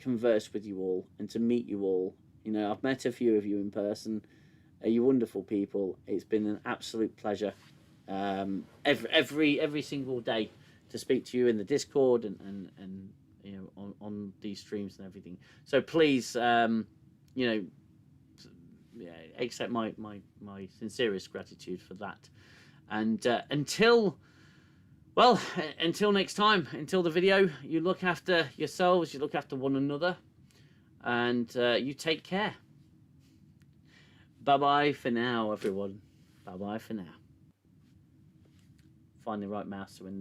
converse with you all and to meet you all. You know, I've met a few of you in person. You're wonderful people. It's been an absolute pleasure every single day to speak to you in the Discord and you know, on these streams and everything. So please, you know, accept my sincerest gratitude for that. And until next time, until the video, you look after yourselves, you look after one another, and you take care. Bye-bye for now, everyone. Bye-bye for now. Find the right mouse to win this.